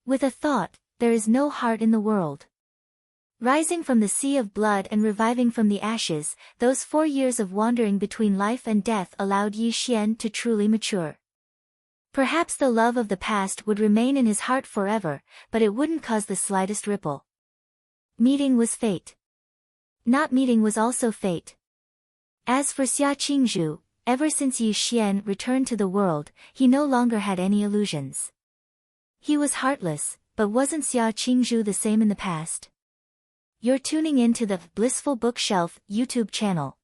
With a thought, there is no heart in the world." Rising from the sea of blood and reviving from the ashes, those 4 years of wandering between life and death allowed Yi Xian to truly mature. Perhaps the love of the past would remain in his heart forever, but it wouldn't cause the slightest ripple. Meeting was fate. Not meeting was also fate. As for Xia Qingzhu, ever since Yi Xian returned to the world, he no longer had any illusions. He was heartless, but wasn't Xia Qingzhu the same in the past? You're tuning in to the Blissful Bookshelf YouTube channel.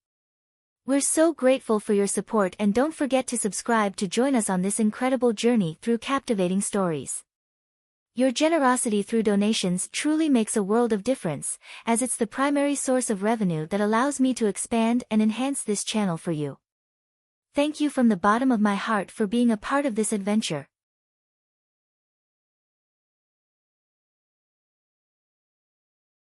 We're so grateful for your support and don't forget to subscribe to join us on this incredible journey through captivating stories. Your generosity through donations truly makes a world of difference, as it's the primary source of revenue that allows me to expand and enhance this channel for you. Thank you from the bottom of my heart for being a part of this adventure.